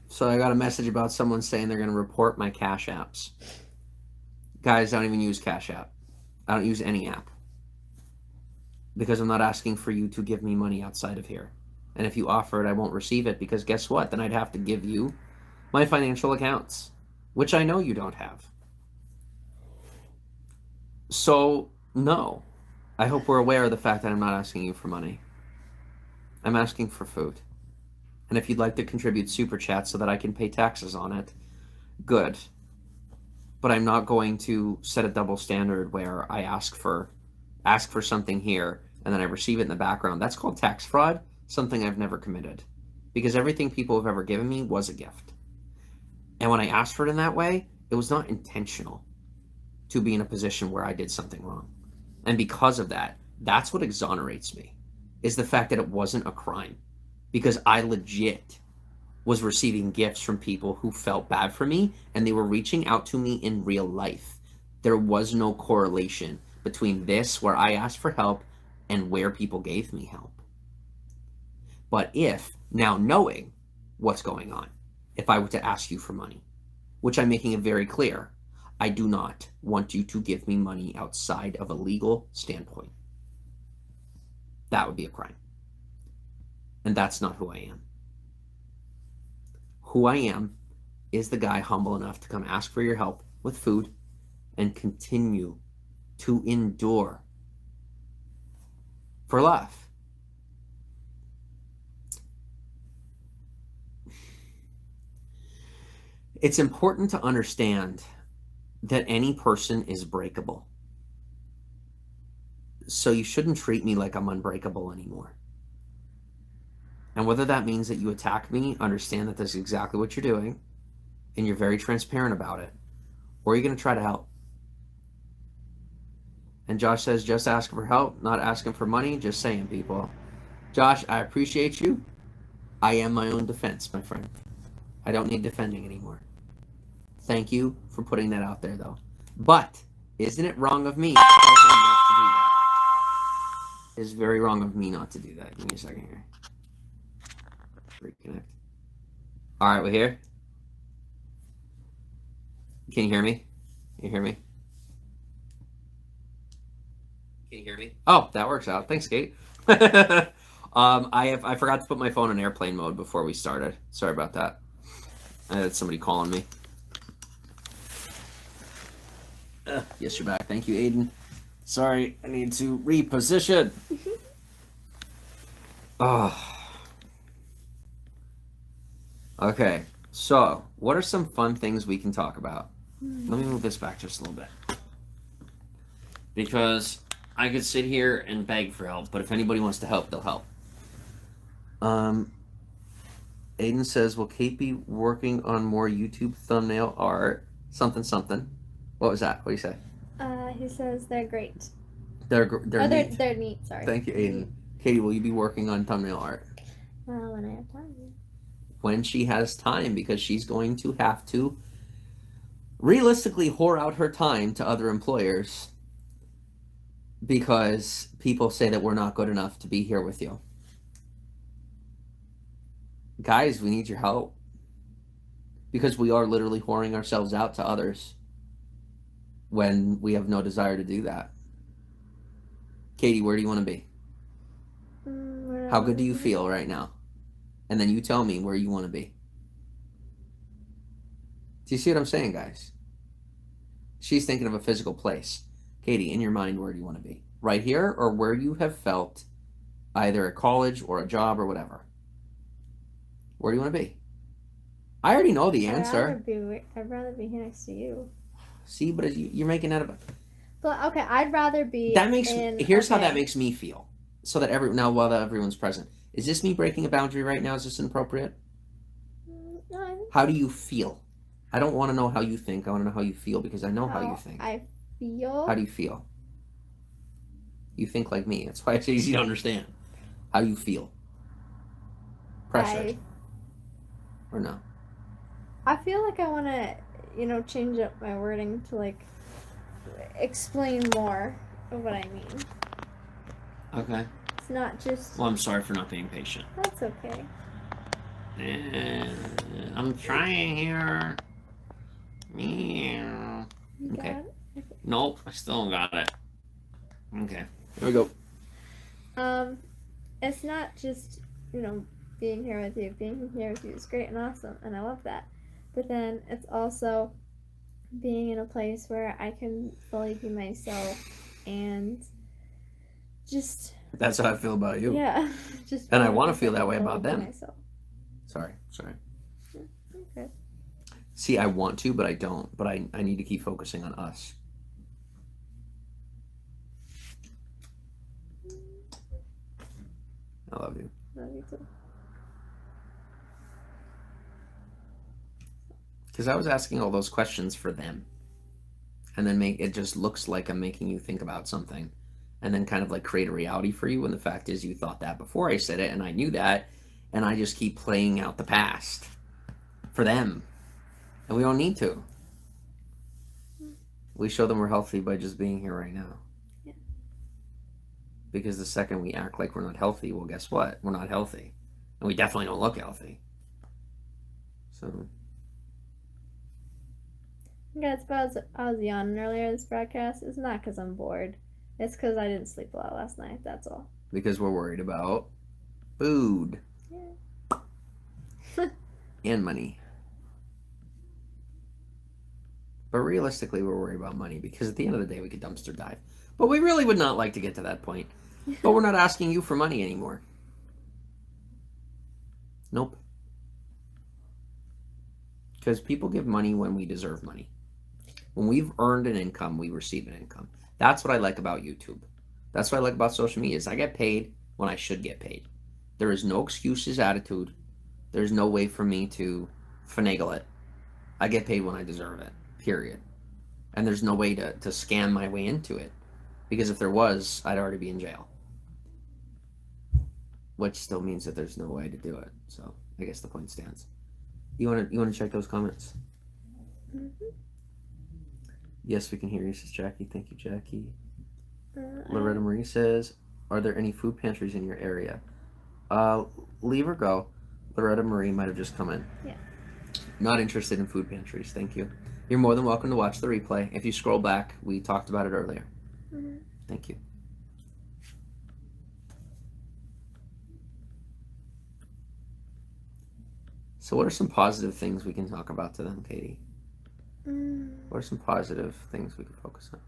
So I got a message about someone saying they're going to report my Cash Apps. Guys, I don't even use Cash App. I don't use any app. Because I'm not asking for you to give me money outside of here. And if you offer it, I won't receive it, because guess what? Then I'd have to give you my financial accounts, which I know you don't have. So, no. I hope we're aware of the fact that I'm not asking you for money. I'm asking for food. And if you'd like to contribute super chat so that I can pay taxes on it, good. But I'm not going to set a double standard where I ask for something here and then I receive it in the background. That's called tax fraud, something I've never committed. Because everything people have ever given me was a gift. And when I asked for it in that way, it was not intentional to be in a position where I did something wrong. And because of that, that's what exonerates me, is the fact that it wasn't a crime. Because I legit was receiving gifts from people who felt bad for me, and they were reaching out to me in real life. There was no correlation between this, where I asked for help, and where people gave me help. But if, now knowing what's going on, if I were to ask you for money, which I'm making it very clear, I do not want you to give me money outside of a legal standpoint. That would be a crime. And that's not who I am. Who I am is the guy humble enough to come ask for your help with food and continue to endure for love. It's important to understand that any person is breakable. So you shouldn't treat me like I'm unbreakable anymore. And whether that means that you attack me, understand that this is exactly what you're doing, and you're very transparent about it, or you're going to try to help. And Josh says, just asking for help, not asking for money, just saying, people. Josh, I appreciate you. I am my own defense, my friend. I don't need defending anymore. Thank you for putting that out there, though. But isn't it wrong of me to tell him not to do that? It's very wrong of me not to do that. Give me a second here. Reconnect. All right, we're here. Can you hear me? Can you hear me? Can you hear me? Oh, that works out. Thanks, Kate. I forgot to put my phone in airplane mode before we started. Sorry about that. I had somebody calling me. Yes, you're back. Thank you, Aiden. Sorry, I need to reposition. Oh. Okay, so what are some fun things we can talk about? Let me move this back just a little bit. Because I could sit here and beg for help, but if anybody wants to help, they'll help. Aiden says, will Kate be working on more YouTube thumbnail art? Something, something. What was that? What do you say? He says they're great. They're neat. They're neat, sorry. Thank you, Aiden. Katie, will you be working on thumbnail art? When I have time. When she has time, because she's going to have to realistically whore out her time to other employers because people say that we're not good enough to be here with you. Guys, we need your help. Because we are literally whoring ourselves out to others when we have no desire to do that. Katie, where do you want to be? How good do you feel right now? And then you tell me where you want to be. Do you see what I'm saying, guys? She's thinking of a physical place. Katie, in your mind, where do you want to be? Right here, or where you have felt either a college or a job or whatever? Where do you want to be? I already know the answer. I'd rather be here next to you. See, but you're making that of a... But okay, I'd rather be. Here's how that makes me feel. So that while everyone's present, is this me breaking a boundary right now? Is this inappropriate? No. How do you feel? I don't want to know how you think. I want to know how you feel because I know how you think. I feel. How do you feel? You think like me. That's why it's easy to understand. How do you feel? Pressured. Or no? I feel like I want to, change up my wording to explain more of what I mean. Okay. It's not just... Well, I'm sorry for not being patient. That's okay. I'm trying here. Yeah. Okay. Nope, I still don't got it. Okay. Here we go. It's not just, being here with you. Being here with you is great and awesome, and I love that. But then it's also being in a place where I can fully be myself and just That's how I feel about you. yeah, just And I being a want to place feel I that can way fully about be them. myself. Sorry. Okay. See, I want to, but I don't. But I need to keep focusing on us. I love you. Love you too. Because I was asking all those questions for them. And then it just looks like I'm making you think about something. And then kind of like create a reality for you. And the fact is you thought that before I said it, and I knew that. And I just keep playing out the past for them. And we don't need to. We show them we're healthy by just being here right now. Yeah. Because the second we act like we're not healthy, well, guess what? We're not healthy. And we definitely don't look healthy. So. Yeah, it's because I was yawning earlier this broadcast. It's not because I'm bored. It's because I didn't sleep a lot last night. That's all. Because we're worried about food. Yeah. And money. But realistically, we're worried about money because at the end of the day, we could dumpster dive. But we really would not like to get to that point. But we're not asking you for money anymore. Nope. Because people give money when we deserve money. When we've earned an income, we receive an income. That's what I like about YouTube. That's what I like about social media is I get paid when I should get paid. There is no excuses attitude. There's no way for me to finagle it. I get paid when I deserve it, period. And there's no way to scam my way into it. Because if there was, I'd already be in jail. Which still means that there's no way to do it. So I guess the point stands. You wanna check those comments? Mm-hmm. Yes, we can hear you, says Jackie. Thank you, Jackie. Loretta Marie says, are there any food pantries in your area? Leave or go. Loretta Marie might have just come in. Yeah. Not interested in food pantries, thank you. You're more than welcome to watch the replay. If you scroll back, we talked about it earlier. Mm-hmm. Thank you. So what are some positive things we can talk about to them, Katie? What are some positive things we can focus on?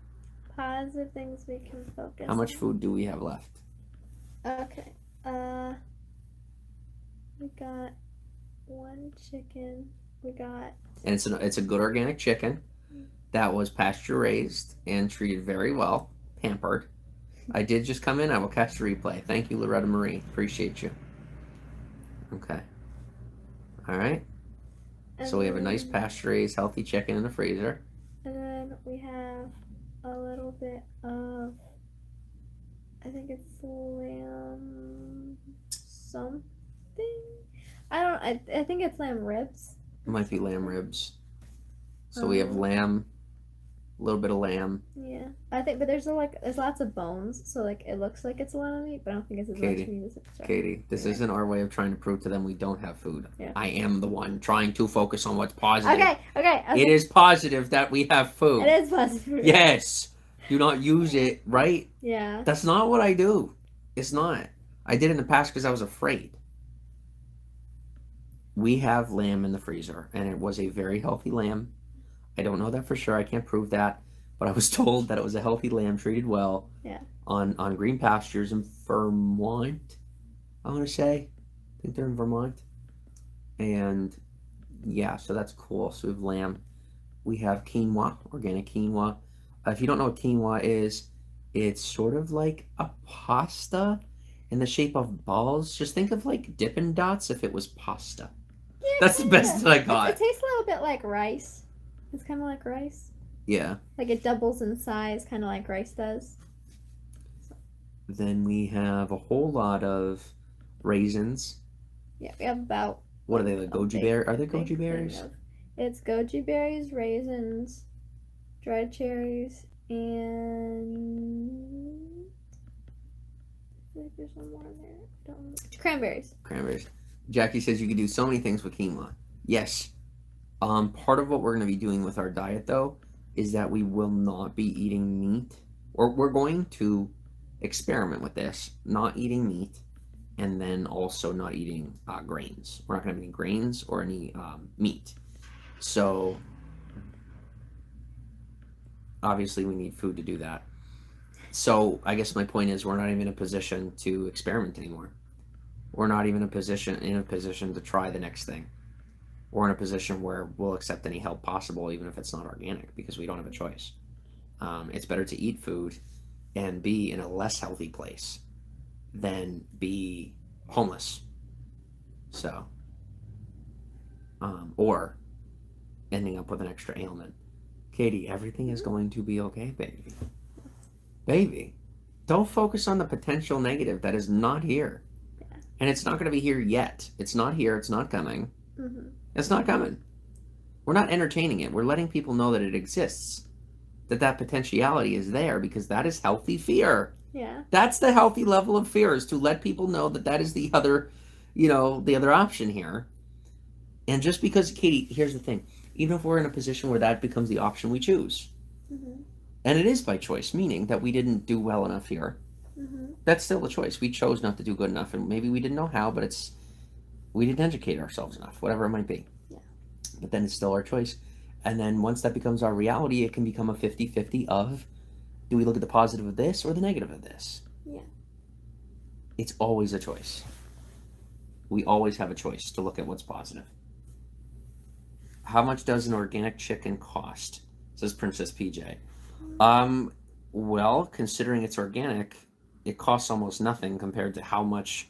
Positive things we can focus on. How much food do we have left? Okay. We got one chicken. We got... And it's a good organic chicken that was pasture raised and treated very well, pampered. I did just come in. I will catch the replay. Thank you, Loretta Marie. Appreciate you. Okay. All right. So we have a nice pasture raised, healthy chicken in the freezer. And then we have a little bit of, I think it's lamb something. I think it's lamb ribs. It might be lamb ribs. So we have lamb, a little bit of lamb. Yeah, I think, but there's lots of bones, so like it looks like it's a lot of meat, but I don't think it's as much meat as it's. Katie, this isn't our way of trying to prove to them we don't have food. Yeah. I am the one trying to focus on what's positive. Okay. It is positive that we have food. It is positive. Yes. Do not use it, right? Yeah. That's not what I do. It's not. I did it in the past because I was afraid. We have lamb in the freezer, and it was a very healthy lamb. I don't know that for sure. I can't prove that. But I was told that it was a healthy lamb treated well. Yeah. On green pastures in Vermont, I want to say. I think they're in Vermont. And yeah, so that's cool. So we have lamb. We have quinoa, organic quinoa. If you don't know what quinoa is, it's sort of like a pasta in the shape of balls. Just think of like Dippin' Dots if it was pasta. Yeah, that's the best that I got. It tastes a little bit like rice. It's kind of like rice. Yeah. Like it doubles in size, kind of like rice does. Then we have a whole lot of raisins. Yeah, we have about... What are they, like goji berries? Are they goji berries? It's goji berries, raisins, dried cherries, and... I think there's one more in there. Cranberries. Cranberries. Jackie says you can do so many things with quinoa. Yes. Part of what we're going to be doing with our diet, though, is that we will not be eating meat. Or we're going to experiment with this. Not eating meat. And then also not eating grains. We're not going to have any grains or any meat. So obviously we need food to do that. So I guess my point is we're not even in a position to experiment anymore. We're not even in a position to try the next thing. We're in a position where we'll accept any help possible, even if it's not organic, because we don't have a choice. It's better to eat food and be in a less healthy place than be homeless. So, or ending up with an extra ailment. Katie, everything is going to be okay, baby. Baby, don't focus on the potential negative that is not here. Yeah. And it's not going to be here yet. It's not here. It's not coming. Mm-hmm. It's not coming. We're not entertaining it. We're letting people know that it exists, that potentiality is there, because that is healthy fear. Yeah. That's the healthy level of fear, is to let people know that is the other, the other option here. And just because, Katie, here's the thing. Even if we're in a position where that becomes the option we choose, Mm-hmm. and it is by choice, meaning that we didn't do well enough here, Mm-hmm. that's still a choice. We chose not to do good enough, and maybe we didn't know how, but we didn't educate ourselves enough, whatever it might be. Yeah. But then it's still our choice. And then once that becomes our reality, it can become a 50-50 of, do we look at the positive of this or the negative of this? Yeah. It's always a choice. We always have a choice to look at what's positive. How much does an organic chicken cost? Says Princess PJ. Well, considering it's organic, it costs almost nothing compared to how much,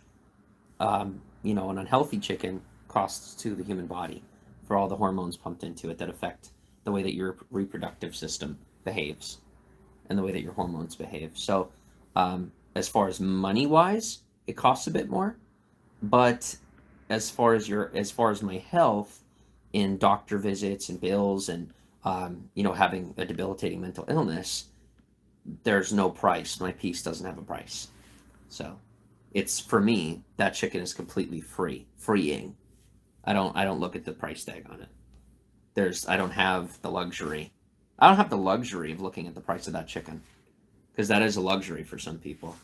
an unhealthy chicken costs to the human body for all the hormones pumped into it that affect the way that your reproductive system behaves and the way that your hormones behave. So, as far as money-wise, it costs a bit more, but as far as my health in doctor visits and bills and having a debilitating mental illness, there's no price. My peace doesn't have a price. So it's, for me, that chicken is completely freeing. I don't look at the price tag on it. I don't have the luxury of looking at the price of that chicken, because that is a luxury for some people.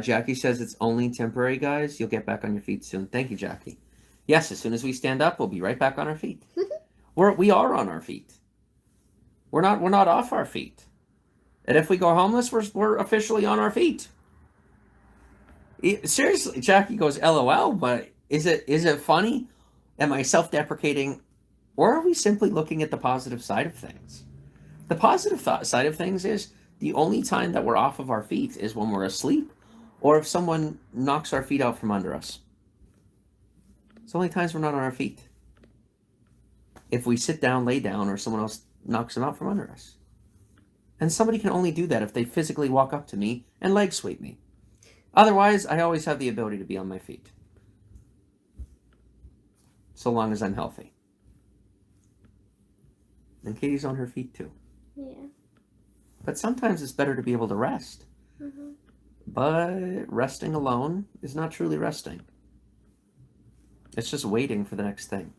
Jackie says it's only temporary, guys. You'll get back on your feet soon. Thank you, Jackie. Yes, as soon as we stand up, we'll be right back on our feet. We are on our feet. We're not off our feet. And if we go homeless, we're officially on our feet. Seriously, Jackie goes, LOL, but is it funny? Am I self-deprecating? Or are we simply looking at the positive side of things? The positive side of things is the only time that we're off of our feet is when we're asleep, or if someone knocks our feet out from under us. It's the only times we're not on our feet. If we sit down, lay down, or someone else knocks them out from under us. And somebody can only do that if they physically walk up to me and leg sweep me. Otherwise, I always have the ability to be on my feet. So long as I'm healthy. And Katie's on her feet too. Yeah. But sometimes it's better to be able to rest. Mm-hmm. But resting alone is not truly resting. It's just waiting for the next thing.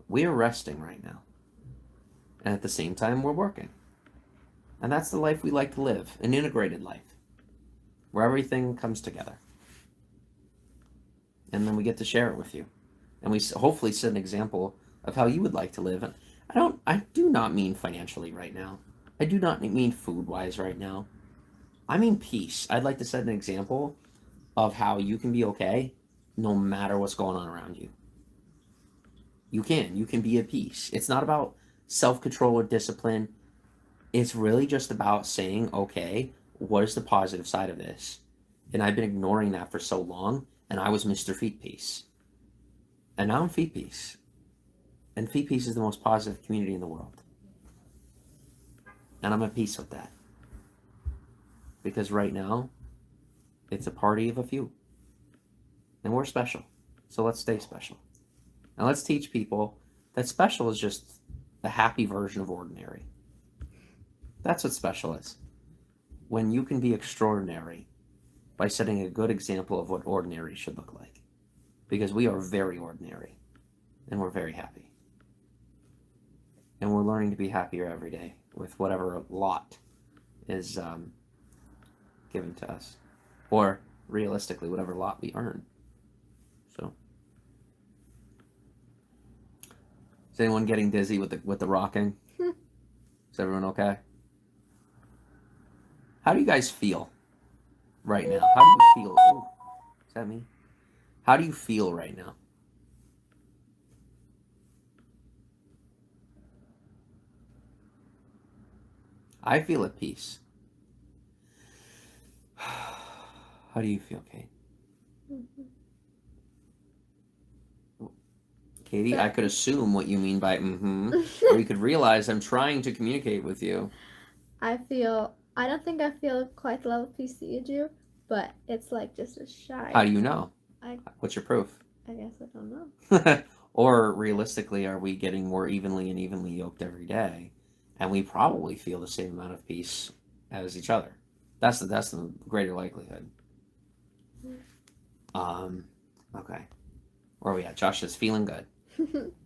We are resting right now. And at the same time, we're working. And that's the life we like to live, an integrated life, where everything comes together. And then we get to share it with you. And we hopefully set an example of how you would like to live. And I do not mean financially right now. I do not mean food-wise right now. I mean peace. I'd like to set an example of how you can be okay no matter what's going on around you. You can be at peace. It's not about self-control or discipline. It's really just about saying, okay, what is the positive side of this? And I've been ignoring that for so long, and I was Mr. Feet Peace. And now I'm Feet Peace. And Feet Peace is the most positive community in the world. And I'm at peace with that. Because right now, it's a party of a few. And we're special. So let's stay special. And let's teach people that special is just a happy version of ordinary. That's what special is. When you can be extraordinary by setting a good example of what ordinary should look like. Because we are very ordinary. And we're very happy. And we're learning to be happier every day with whatever lot is given to us. Or, realistically, whatever lot we earn. So. Is anyone getting dizzy with the rocking? Is Is everyone okay? How do you guys feel right now? How do you feel? Ooh, is that me? How do you feel right now? I feel at peace. How do you feel, Kate? Katie, I could assume what you mean by or you could realize I'm trying to communicate with you. I don't think I feel quite the level of peace that you do, but it's like just a shy. How do you know? I What's your proof? I guess I don't know. Or realistically, are we getting more evenly and evenly yoked every day? And we probably feel the same amount of peace as each other. That's the greater likelihood. Okay. Where are we at? Josh is feeling good.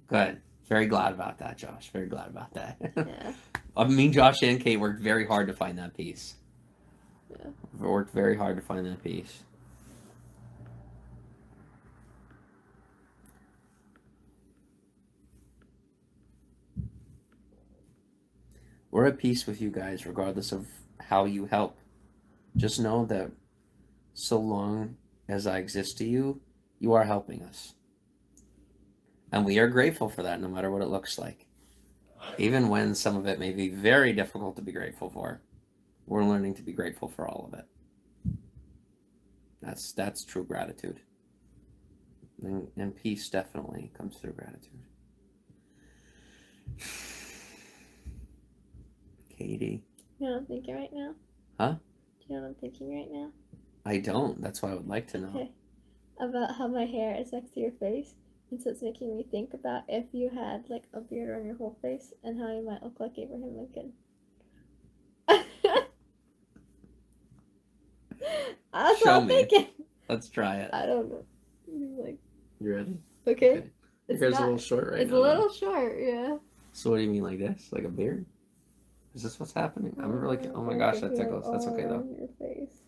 Good. Very glad about that, Josh. Very glad about that. Yeah. Me, Josh, and Kate worked very hard to find that peace. Yeah. We worked very hard to find that peace. We're at peace with you guys, regardless of how you help. Just know that so long as I exist to you, you are helping us. And we are grateful for that, no matter what it looks like. Even when some of it may be very difficult to be grateful for, we're learning to be grateful for all of it. That's true gratitude. And peace definitely comes through gratitude. Katie. You know what I'm thinking right now? Huh? Do you know what I'm thinking right now? I don't. That's why I would like to know. Okay. About how my hair is next to your face. And so it's making me think about if you had like a beard on your whole face and how you might look like Abraham Lincoln. That's Show what I'm me. thinking. Let's try it. I don't know. Like, You ready? okay. Your hair's a little short right now. It's a little short, yeah. So what do you mean, like this? Like a beard? Is this what's happening? I'm really... Oh my gosh, that tickles. That's okay, though. Your face.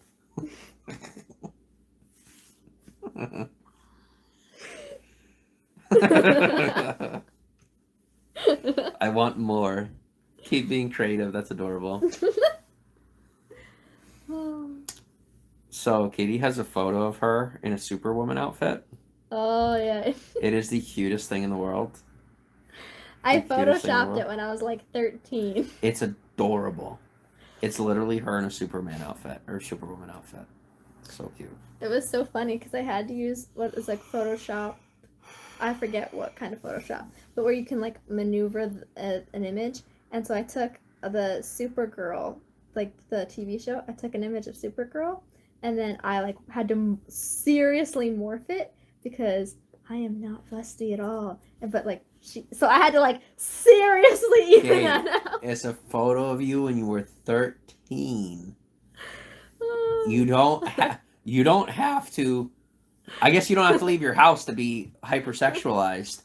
I want more. Keep being creative. That's adorable. So Katie has a photo of her in a Superwoman outfit. Oh, yeah. It is the cutest thing in the world. I photoshopped it when I was like 13. It's adorable. It's literally her in a Superman outfit or Superwoman outfit. So cute. It was so funny because I had to use what is like Photoshop. I forget what kind of Photoshop, but where you can like maneuver an image. And so I took the Supergirl, like the TV show. I took an image of Supergirl, and then I like had to seriously morph it because I am not fusty at all. But like so I had to like seriously even that out. It's a photo of you when you were 13. You don't have to. I guess you don't have to leave your house to be hypersexualized.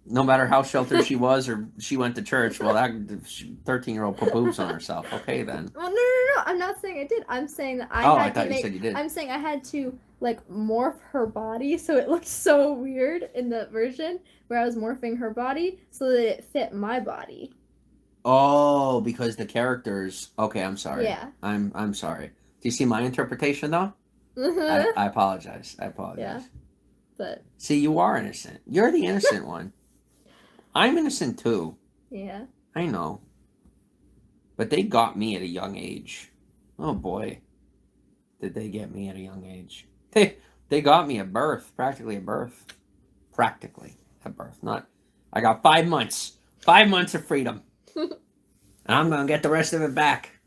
No matter how sheltered she was or she went to church, well, that 13-year-old put boobs on herself. Okay, then. Well, no. I'm not saying I did. I'm saying that I thought you said you did. I'm saying I had to like morph her body so it looked so weird in the version where I was morphing her body so that it fit my body. Oh, because the characters. Okay, I'm sorry. Yeah. I'm sorry. Do you see my interpretation though? I apologize. Yeah. But see, you are innocent. You're the innocent one. I'm innocent too. Yeah. I know. But they got me at a young age. Oh boy. Did they get me at a young age. They got me at birth. Practically at birth. Practically at birth. Not I got 5 months. 5 months of freedom. And I'm gonna get the rest of it back.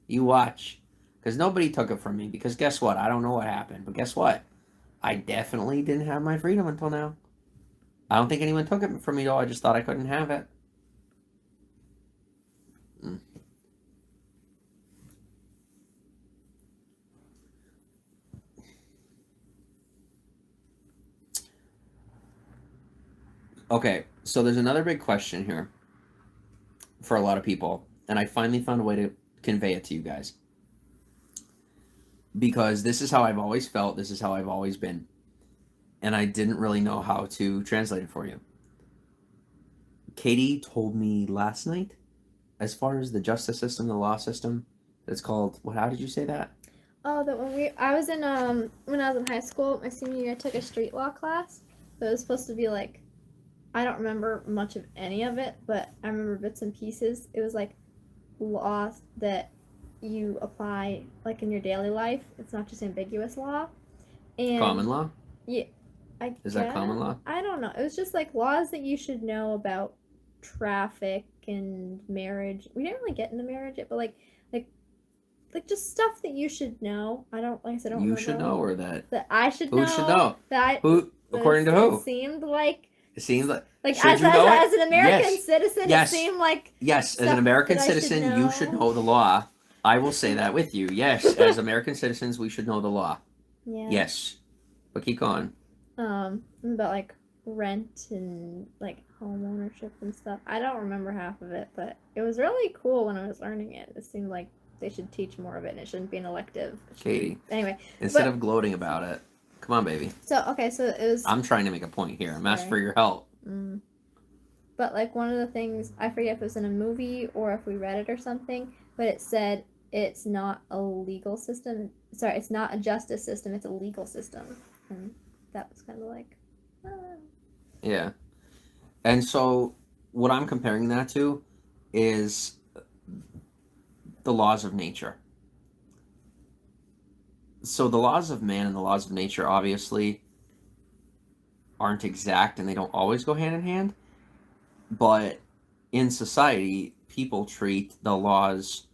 You watch. Because nobody took it from me. Because guess what? I don't know what happened. But guess what? I definitely didn't have my freedom until now. I don't think anyone took it from me, though. I just thought I couldn't have it. Okay, so there's another big question here for a lot of people. And I finally found a way to convey it to you guys. Because this is how I've always felt. This is how I've always been. And I didn't really know how to translate it for you. Katie told me last night as far as the justice system, the law system, it's called what? How did you say that? Oh, that I was in when I was in high school, my senior year, I took a street law class. So it was supposed to be like, I don't remember much of any of it, but I remember bits and pieces. It was like laws that you apply like in your daily life. It's not just ambiguous law. And Common law? yeah, Is that common law? I don't know. It was just like laws that you should know about traffic and marriage. We didn't really get into marriage yet, but like like just stuff that you should know. I don't like I said I don't You remember should know, or that that I should who know. should know? That Who, according to who? It seemed like It seems like as, you know as an American yes. citizen, Yes. it seemed like yes, as an American citizen, you should know the law. I will say that with you. Yes, as American citizens, we should know the law. Yeah. Yes, but keep going. About like rent and like home ownership and stuff. I don't remember half of it, but it was really cool when I was learning it. It seemed like they should teach more of it, and it shouldn't be an elective. Katie. Anyway, instead of gloating about it, come on, baby. So it was. I'm trying to make a point here. I'm asking for your help. But like one of the things, I forget if it was in a movie or if we read it or something, but it said it's not a legal system. Sorry, it's not a justice system. It's a legal system, and that was kind of like. Yeah, and so what I'm comparing that to is the laws of nature. So the laws of man and the laws of nature obviously aren't exact, and they don't always go hand in hand. But in society, people treat the laws,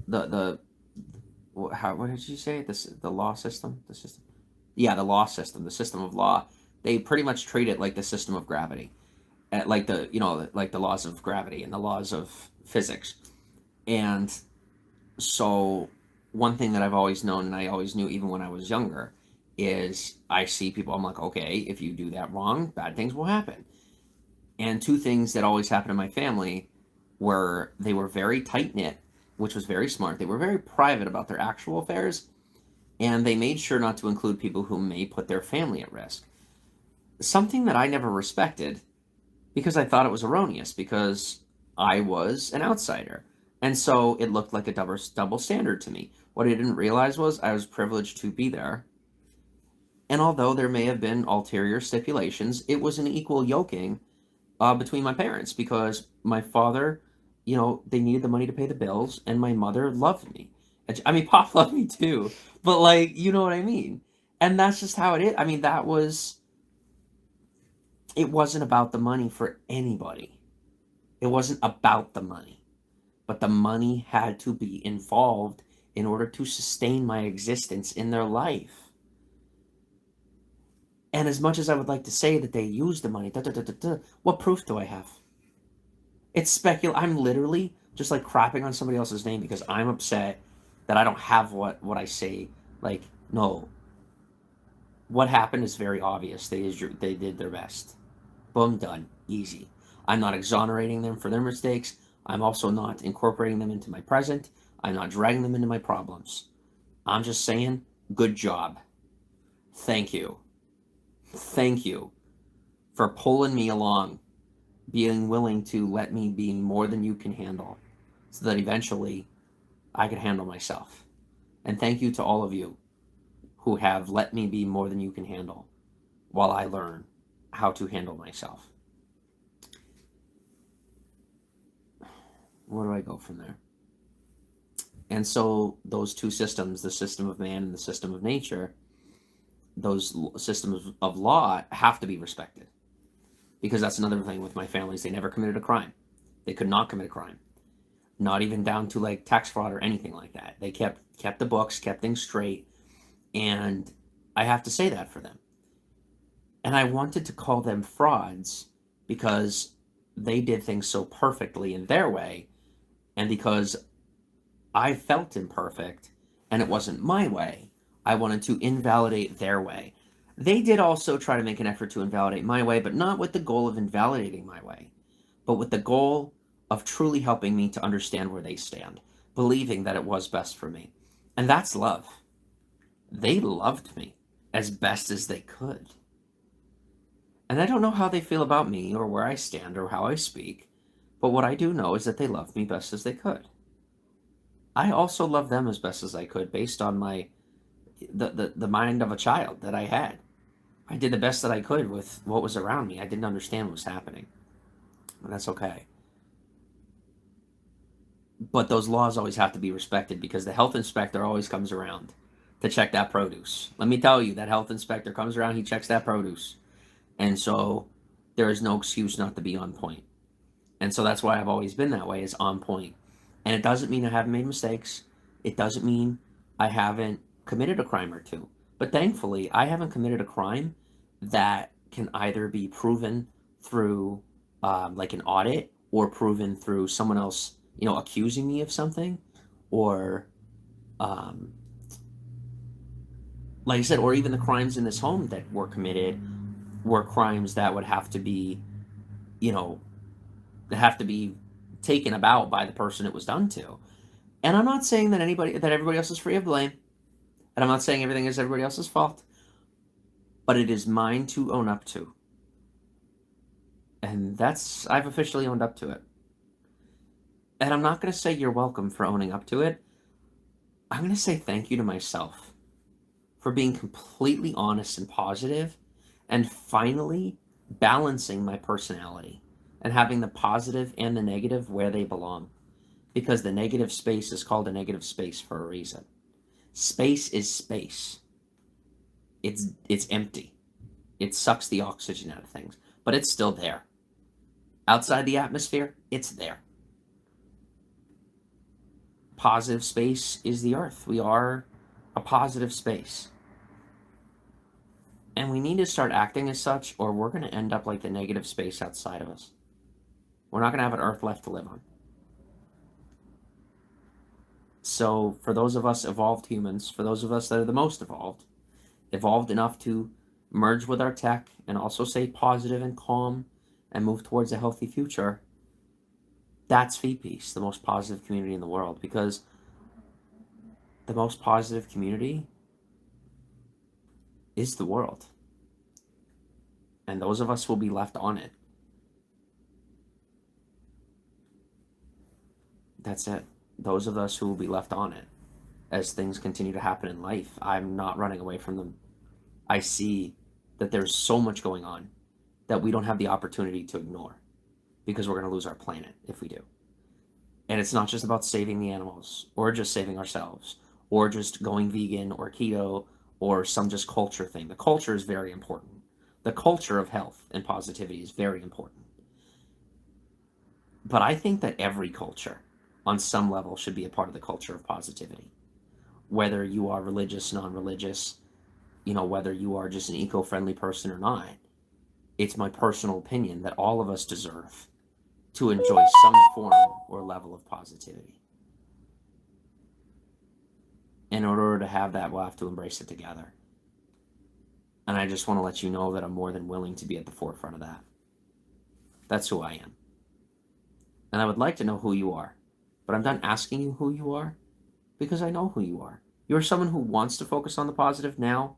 the what did you say? The law system, the system. Yeah, the law system, the system of law. They pretty much treat it like the system of gravity, like like the laws of gravity and the laws of physics. And so one thing that I've always known, and I always knew even when I was younger, is I see people, I'm like, okay, if you do that wrong, bad things will happen. And two things that always happened in my family were they were very tight-knit, which was very smart. They were very private about their actual affairs, and they made sure not to include people who may put their family at risk. Something that I never respected because I thought it was erroneous because I was an outsider. And so it looked like a double standard to me. What I didn't realize was I was privileged to be there. And although there may have been ulterior stipulations, it was an equal yoking between my parents because my father, they needed the money to pay the bills, and my mother loved me. I mean, Pop loved me too, but like, you know what I mean? And that's just how it is. I mean, it wasn't about the money for anybody. It wasn't about the money, but the money had to be involved in order to sustain my existence in their life. And as much as I would like to say that they used the money, what proof do I have? It's I'm literally just like crapping on somebody else's name because I'm upset that I don't have what I say. Like, no. What happened is very obvious. They did their best. Boom, done. Easy. I'm not exonerating them for their mistakes. I'm also not incorporating them into my present. I'm not dragging them into my problems. I'm just saying, good job. Thank you. Thank you for pulling me along, being willing to let me be more than you can handle so that eventually I could handle myself. And thank you to all of you who have let me be more than you can handle while I learn how to handle myself. Where do I go from there? And so those two systems, the system of man and the system of nature, those systems of law have to be respected. Because that's another thing with my families. They never committed a crime. They could not commit a crime. Not even down to like tax fraud or anything like that. They kept the books, kept things straight. And I have to say that for them. And I wanted to call them frauds because they did things so perfectly in their way. And because I felt imperfect and it wasn't my way, I wanted to invalidate their way. They did also try to make an effort to invalidate my way, but not with the goal of invalidating my way, but with the goal of truly helping me to understand where they stand, believing that it was best for me. And that's love. They loved me as best as they could. And I don't know how they feel about me or where I stand or how I speak, But what I do know is that they loved me best as they could. I also loved them as best as I could based on the mind of a child that I had. I did the best that I could with what was around me. I didn't understand what was happening. And that's okay. But those laws always have to be respected because the health inspector always comes around to check that produce. Let me tell you, that health inspector comes around, he checks that produce. And so there is no excuse not to be on point. And so that's why I've always been that way, is on point. And it doesn't mean I haven't made mistakes. It doesn't mean I haven't committed a crime or two. But thankfully, I haven't committed a crime that can either be proven through like an audit, or proven through someone else, accusing me of something, or like I said, or even the crimes in this home that were committed were crimes that would have to be, have to be taken about by the person it was done to. And I'm not saying that everybody else is free of blame, and I'm not saying everything is everybody else's fault, but it is mine to own up to. And I've officially owned up to it. And I'm not going to say you're welcome for owning up to it. I'm going to say thank you to myself for being completely honest and positive, and finally balancing my personality and having the positive and the negative where they belong. Because the negative space is called a negative space for a reason. Space is space. It's empty. It sucks the oxygen out of things, but it's still there. Outside the atmosphere, it's there. Positive space is the earth. We are a positive space. And we need to start acting as such, or we're going to end up like the negative space outside of us. We're not going to have an earth left to live on. So for those of us evolved humans, for those of us that are the most evolved enough to merge with our tech and also stay positive and calm and move towards a healthy future, that's Feed-Peace, the most positive community in the world. Because the most positive community is the world. And those of us will be left on it. That's it. Those of us who will be left on it as things continue to happen in life. I'm not running away from them. I see that there's so much going on that we don't have the opportunity to ignore, because we're going to lose our planet if we do. And it's not just about saving the animals, or just saving ourselves, or just going vegan or keto, or some just culture thing. The culture is very important. The culture of health and positivity is very important. But I think that every culture, on some level, should be a part of the culture of positivity. Whether you are religious, non-religious, whether you are just an eco-friendly person or not, it's my personal opinion that all of us deserve to enjoy some form or level of positivity. In order to have that, we'll have to embrace it together. And I just want to let you know that I'm more than willing to be at the forefront of that. That's who I am. And I would like to know who you are. But I'm done asking you who you are, because I know who you are. You're someone who wants to focus on the positive now,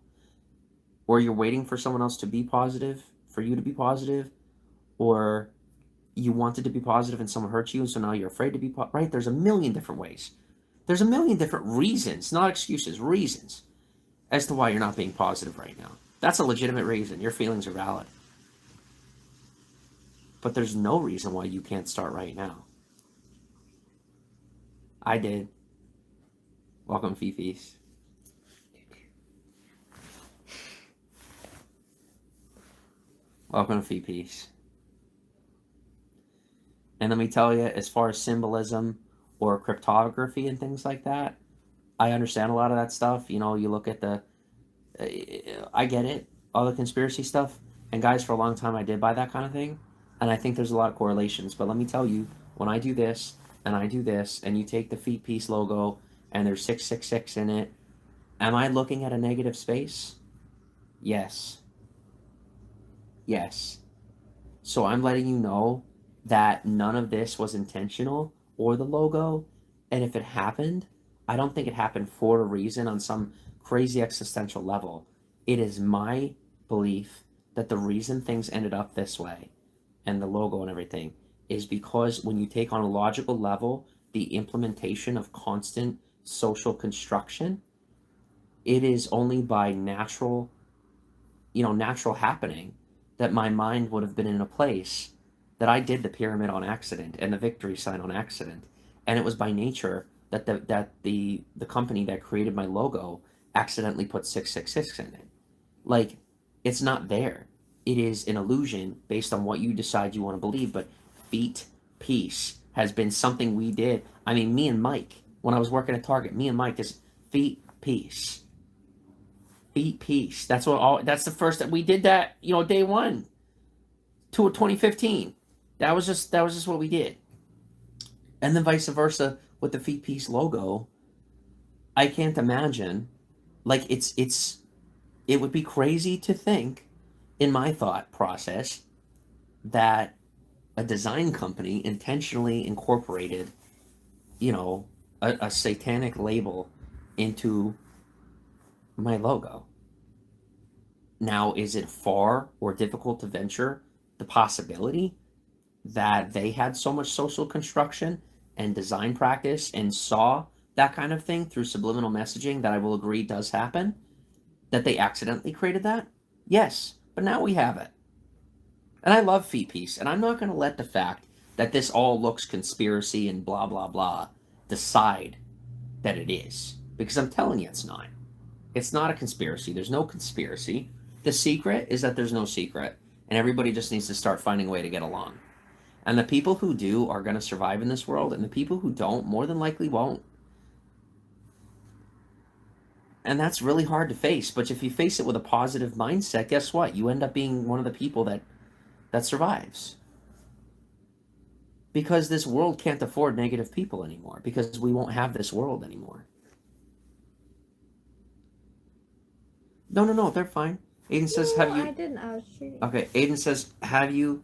or you're waiting for someone else to be positive, for you to be positive, or you wanted to be positive and someone hurt you, and so now you're afraid to be right? There's a million different ways. There's a million different reasons, not excuses, reasons, as to why you're not being positive right now. That's a legitimate reason. Your feelings are valid. But there's no reason why you can't start right now. I did. Welcome, Feed-Peace. Welcome to Feed-Peace. And let me tell you, as far as symbolism or cryptography and things like that, I understand a lot of that stuff. You look at I get it, all the conspiracy stuff. And guys, for a long time, I did buy that kind of thing. And I think there's a lot of correlations. But let me tell you, when I do this, and I do this, and you take the Feed-Peace logo, and there's 666 in it, am I looking at a negative space? Yes. Yes. So I'm letting you know that none of this was intentional, or the logo, and if it happened, I don't think it happened for a reason on some crazy existential level. It is my belief that the reason things ended up this way, and the logo and everything, is because when you take on a logical level the implementation of constant social construction, it is only by natural, natural happening that my mind would have been in a place that I did the pyramid on accident and the victory sign on accident. And it was by nature that the company that created my logo accidentally put 666 in it. Like, it's not there. It is an illusion based on what you decide you want to believe. But feet peace has been something we did. I mean, me and Mike, when I was working at Target, me and Mike, this feet peace. Feet peace. That's the first that we did that, day one to 2015. That was just what we did. And then vice versa with the feet peace logo. I can't imagine, like, it would be crazy to think in my thought process that a design company intentionally incorporated, a satanic label into my logo. Now, is it far or difficult to venture the possibility that they had so much social construction and design practice and saw that kind of thing through subliminal messaging that I will agree does happen, that they accidentally created that? Yes, but now we have it. And I love feet peace, and I'm not going to let the fact that this all looks conspiracy and blah, blah, blah decide that it is. Because I'm telling you it's not. It's not a conspiracy. There's no conspiracy. The secret is that there's no secret, and everybody just needs to start finding a way to get along. And the people who do are going to survive in this world, and the people who don't more than likely won't. And that's really hard to face. But if you face it with a positive mindset, guess what? You end up being one of the people that survives. Because this world can't afford negative people anymore. Because we won't have this world anymore. No, they're fine. Aiden says, No, have you... I didn't. I was cheating. Okay, Aiden says, have you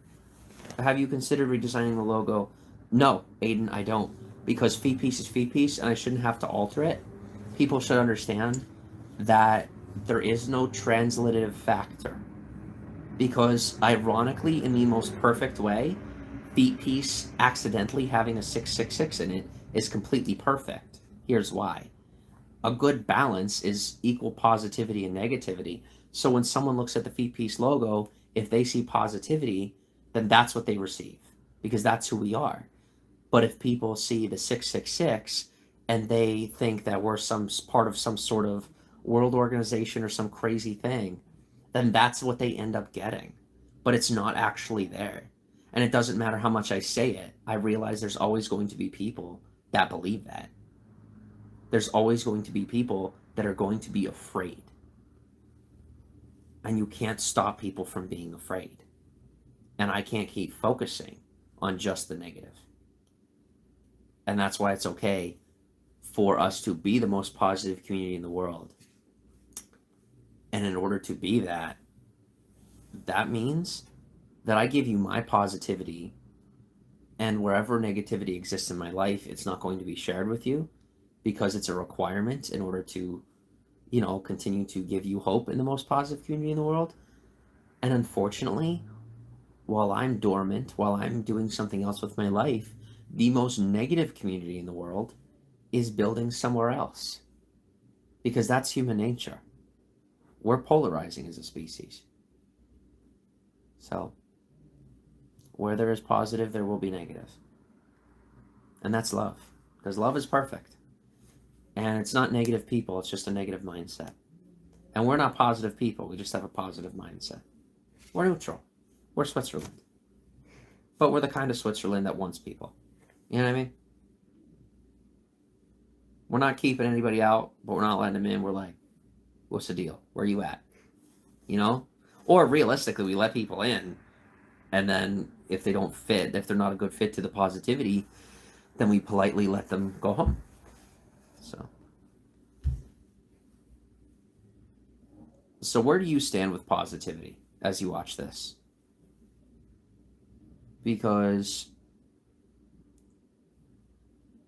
considered redesigning the logo? No, Aiden, I don't. Because feet peace is feet peace, and I shouldn't have to alter it. People should understand that there is no translative factor. Because, ironically, in the most perfect way, feet peace accidentally having a 666 in it is completely perfect. Here's why. A good balance is equal positivity and negativity. So when someone looks at the feet peace logo, if they see positivity, then that's what they receive. Because that's who we are. But if people see the 666 and they think that we're some part of some sort of world organization or some crazy thing, then that's what they end up getting. But it's not actually there. And it doesn't matter how much I say it. I realize there's always going to be people that believe that. There's always going to be people that are going to be afraid. And you can't stop people from being afraid. And I can't keep focusing on just the negative. And that's why it's okay for us to be the most positive community in the world. And in order to be that, that means that I give you my positivity, and wherever negativity exists in my life, it's not going to be shared with you because it's a requirement in order to, continue to give you hope in the most positive community in the world. And unfortunately, while I'm dormant, while I'm doing something else with my life, the most negative community in the world is building somewhere else. Because that's human nature. We're polarizing as a species. So, where there is positive, there will be negative. And that's love. Because love is perfect. And it's not negative people, it's just a negative mindset. And we're not positive people, we just have a positive mindset. We're neutral. We're Switzerland. But we're the kind of Switzerland that wants people. You know what I mean? We're not keeping anybody out, but we're not letting them in. We're like, what's the deal? Where are you at? Or realistically, we let people in, and then if they don't fit, if they're not a good fit to the positivity, then we politely let them go home. So where do you stand with positivity as you watch this? Because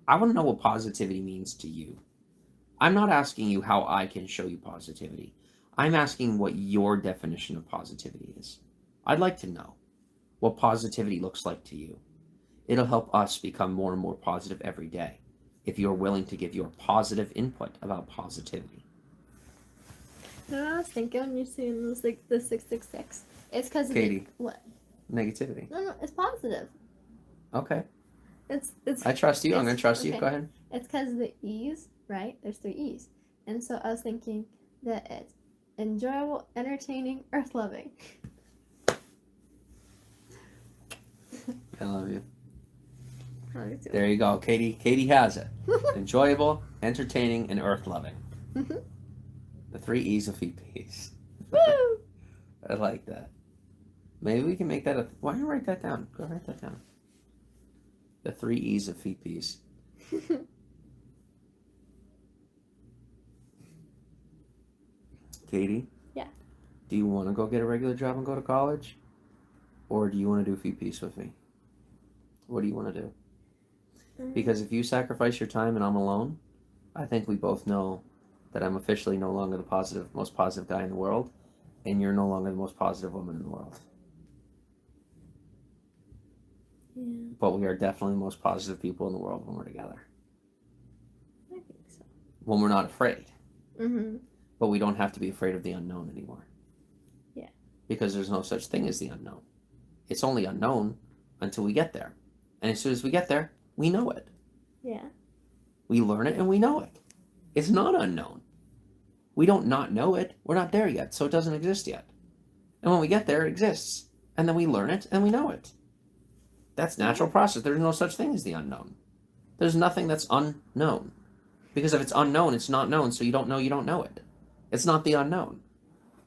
I want to know what positivity means to you. I'm not asking you how I can show you positivity. I'm asking what your definition of positivity is. I'd like to know what positivity looks like to you. It'll help us become more and more positive every day if you're willing to give your positive input about positivity. You know what I was thinking when you're seeing this, like the 666? It's because of Katie. what? Negativity. No, it's positive. Okay. It's. I trust you. I'm going to trust you. okay. Go ahead. It's because of the E's, right? There's 3 E's. And so I was thinking that it's enjoyable, entertaining, earth-loving. I love you. I like There you go. Katie has it. Enjoyable, entertaining, and earth-loving. The 3 E's of VPs. Woo! I like that. Maybe we can make that a... Why don't you write that down? Go write that down. The 3 E's of VPs. Katie? Yeah. Do you want to go get a regular job and go to college? Or do you want to do VPs with me? What do you want to do? Because if you sacrifice your time and I'm alone, I think we both know that I'm officially no longer the most positive guy in the world, and you're no longer the most positive woman in the world. Yeah. But we are definitely the most positive people in the world when we're together. I think so. When we're not afraid. Mm-hmm. But we don't have to be afraid of the unknown anymore. Yeah. Because there's no such thing as the unknown. It's only unknown until we get there. And as soon as we get there, we know it. Yeah. We learn it and we know it. It's not unknown. We don't not know it. We're not there yet, so it doesn't exist yet. And when we get there, it exists. And then we learn it and we know it. That's natural process. There's no such thing as the unknown. There's nothing that's unknown. Because if it's unknown, it's not known, so you don't know it. It's not the unknown.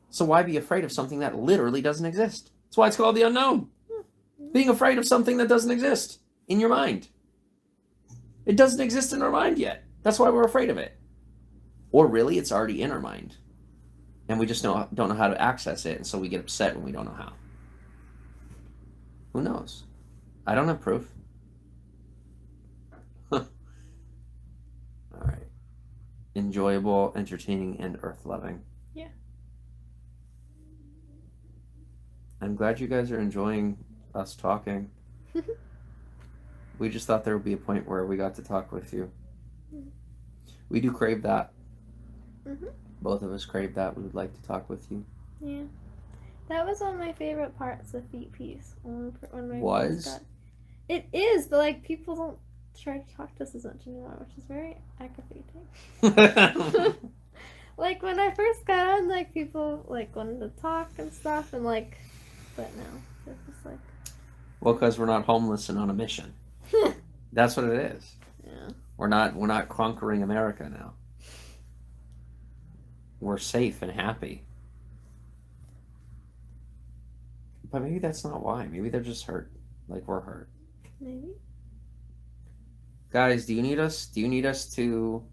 So why be afraid of something that literally doesn't exist? That's why it's called the unknown. Being afraid of something that doesn't exist in your mind. It doesn't exist in our mind yet. That's why we're afraid of it. Or really, it's already in our mind. And we just don't know how to access it, and so we get upset when we don't know how. Who knows? I don't have proof. All right. Enjoyable, entertaining, and earth-loving. Yeah. I'm glad you guys are enjoying us talking. We just thought there would be a point where we got to talk with you. We do crave that. Mm-hmm. Both of us crave that. We would like to talk with you. Yeah. That was one of my favorite parts of Feet Piece. When my Was? got... It is, but like people don't try to talk to us as much anymore, which is very aggravating. Like when I first got on, like people like wanted to talk and stuff, and like, but no, it's just like. Well, because we're not homeless and on a mission. That's what it is. Yeah. We're not conquering America now. We're safe and happy. But maybe that's not why. Maybe they're just hurt. Like we're hurt. Maybe. Guys, do you need us to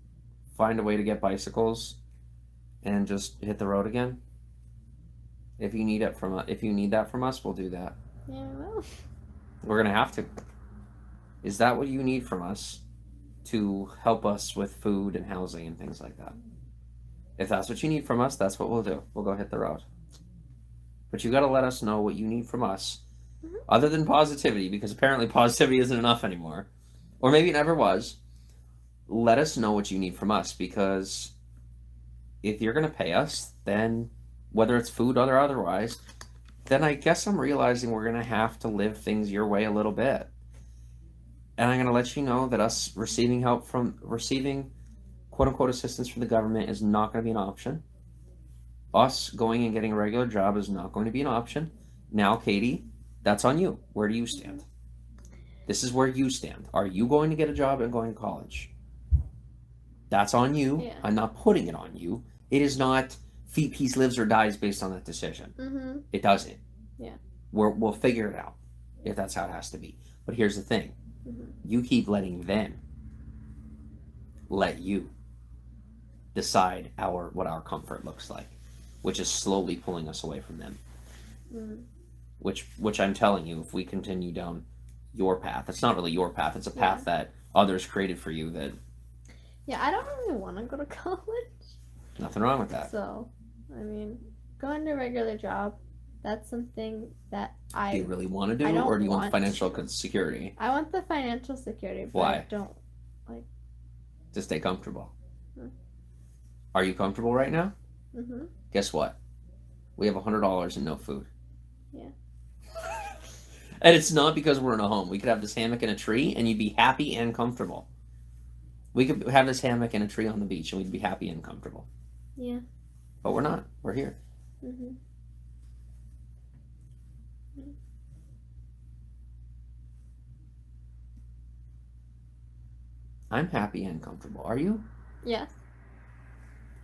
find a way to get bicycles and just hit the road again? If you need that from us, we'll do that. Yeah, well. We're gonna have to. Is that what you need from us to help us with food and housing and things like that? If that's what you need from us, that's what we'll do. We'll go hit the road. But you got to let us know what you need from us, other than positivity, because apparently positivity isn't enough anymore. Or maybe it never was. Let us know what you need from us, because if you're going to pay us, then whether it's food or otherwise, then I guess I'm realizing we're going to have to live things your way a little bit. And I'm going to let you know that us receiving quote-unquote assistance from the government is not going to be an option. Us going and getting a regular job is not going to be an option. Now, Katie, that's on you. Where do you stand? This is where you stand. Are you going to get a job and going to college? That's on you. Yeah. I'm not putting it on you. It is not Feet Piece lives or dies based on that decision. Mm-hmm. It doesn't. Yeah. We'll figure it out if that's how it has to be. But here's the thing. Mm-hmm. You keep letting them let you decide what our comfort looks like, which is slowly pulling us away from them. Mm-hmm. Which I'm telling you, if we continue down your path, it's not really your path, it's a path that others created for you that... Yeah, I don't really want to go to college. Nothing wrong with that. So, I mean, going to a regular job, That's something that Do you really want to do, I don't or do you want want financial to. security I want the financial security, but Why? I don't. to stay comfortable? Hmm. Are you comfortable right now? Mm-hmm. Guess what? We have $100 and no food. Yeah. And it's not because we're in a home. We could have this hammock in a tree, and you'd be happy and comfortable. We could have this hammock in a tree on the beach, and we'd be happy and comfortable. Yeah. But we're not. We're here. Mm-hmm. I'm happy and comfortable. Are you? Yes.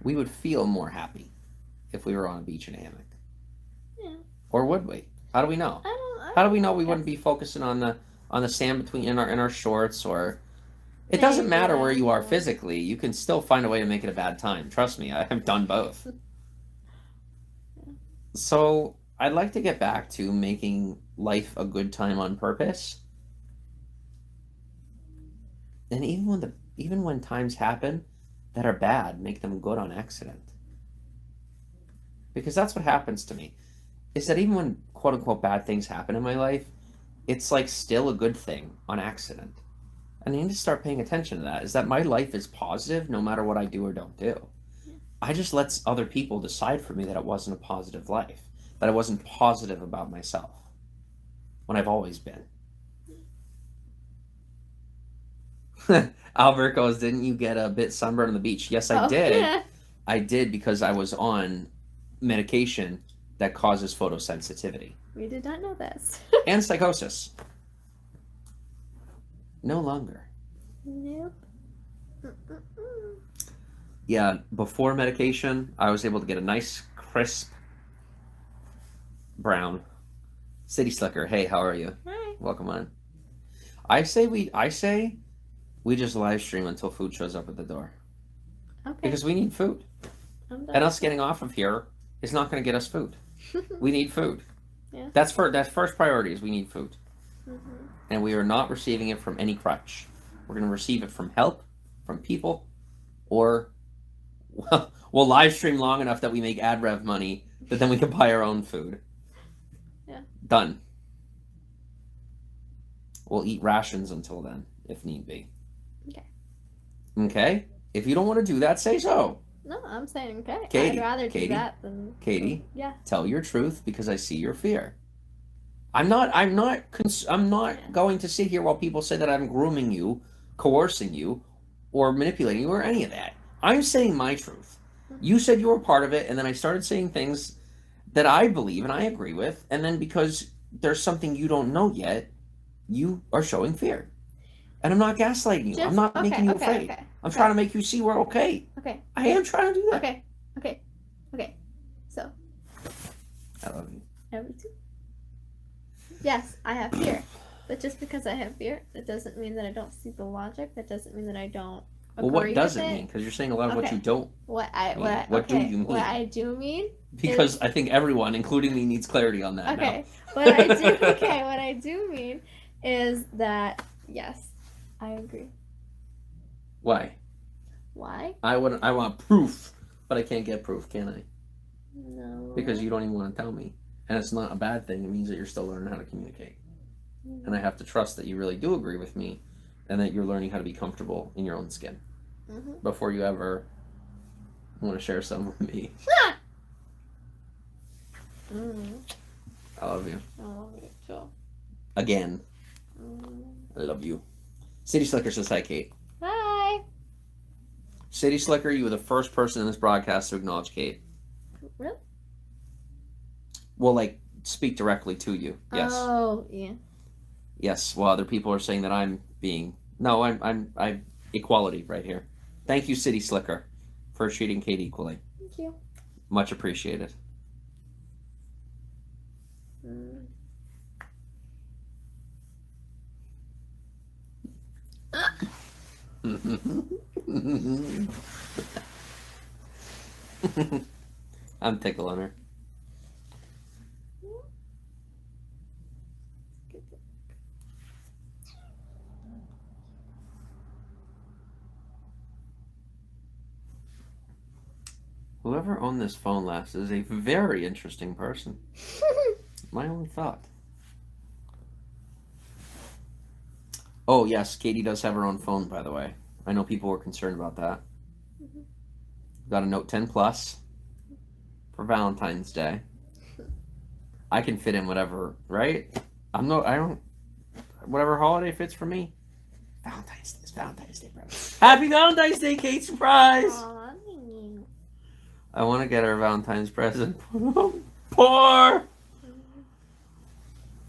We would feel more happy if we were on a beach in a hammock. Yeah. Or would we? How do we know? I How do we know we guess. wouldn't be focusing on the sand between in our shorts? Or it doesn't Maybe, matter where I you don't are know. physically. You can still find a way to make it a bad time. Trust me, I have done both. So I'd like to get back to making life a good time on purpose. And even when times happen that are bad, make them good on accident. Because that's what happens to me. Is that even when quote unquote bad things happen in my life, it's like still a good thing on accident. And I need to start paying attention to that. Is that my life is positive no matter what I do or don't do. I just let other people decide for me that it wasn't a positive life, that I wasn't positive about myself, when I've always been. Albert goes, didn't you get a bit sunburned on the beach? Yes, I did. Yeah. I did because I was on medication that causes photosensitivity. We did not know this. And psychosis. No longer. Nope. Yeah, before medication, I was able to get a nice, crisp brown. City Slicker, hey, how are you? Hi. Welcome on. I say we just live stream until food shows up at the door. Okay. Because we need food. And us getting off of here is not going to get us food. We need food. Yeah. That's first priority is we need food. Mm-hmm. And we are not receiving it from any crutch. We're going to receive it from help, from people, or we'll live stream long enough that we make ad rev money, that then we can buy our own food. Yeah. Done. We'll eat rations until then, if need be. Okay. Okay? If you don't want to do that, say so. No, I'm saying okay. Katie, I'd rather Katie, do that than Katie, yeah. tell your truth because I see your fear. I'm not going to sit here while people say that I'm grooming you, coercing you, or manipulating you, or any of that. I'm saying my truth. You said you were part of it, and then I started saying things that I believe and I agree with, and then because there's something you don't know yet, you are showing fear. And I'm not gaslighting you. I'm not making you afraid. I'm trying to make you see we're okay. Okay. I am trying to do that. Okay. So. I love you. I love you too. Yes, I have fear. But just because I have fear, that doesn't mean that I don't see the logic. That doesn't mean that I don't agree Well, what does with it mean? Because you're saying a lot of what you don't mean. What do you mean? What I do mean Because I think everyone, including me, needs clarity on that now. What I do mean is that yes, I agree. Why? Why? I want proof, but I can't get proof, can I? No. Because you don't even want to tell me. And it's not a bad thing. It means that you're still learning how to communicate. Mm-hmm. And I have to trust that you really do agree with me and that you're learning how to be comfortable in your own skin before you ever want to share some with me. I love you. I love you too. Again. I love you. City Slicker says hi, Kate. Hi. City Slicker, you were the first person in this broadcast to acknowledge Kate. Really? Well, like, speak directly to you. Yes. Oh, yeah. Yes. Well, other people are saying that I'm being... No, I'm equality right here. Thank you, City Slicker, for treating Kate equally. Thank you. Much appreciated. I'm tickling her. Whoever owned this phone last is a very interesting person. my only thought. Oh, yes, Katie does have her own phone, by the way. I know people were concerned about that. Mm-hmm. Got a Note 10 Plus for Valentine's Day. I can fit in whatever, right? Whatever holiday fits for me. Valentine's Day, bro. Happy Valentine's Day, Kate, surprise! Aw, thank you. I want to get her a Valentine's present. Poor!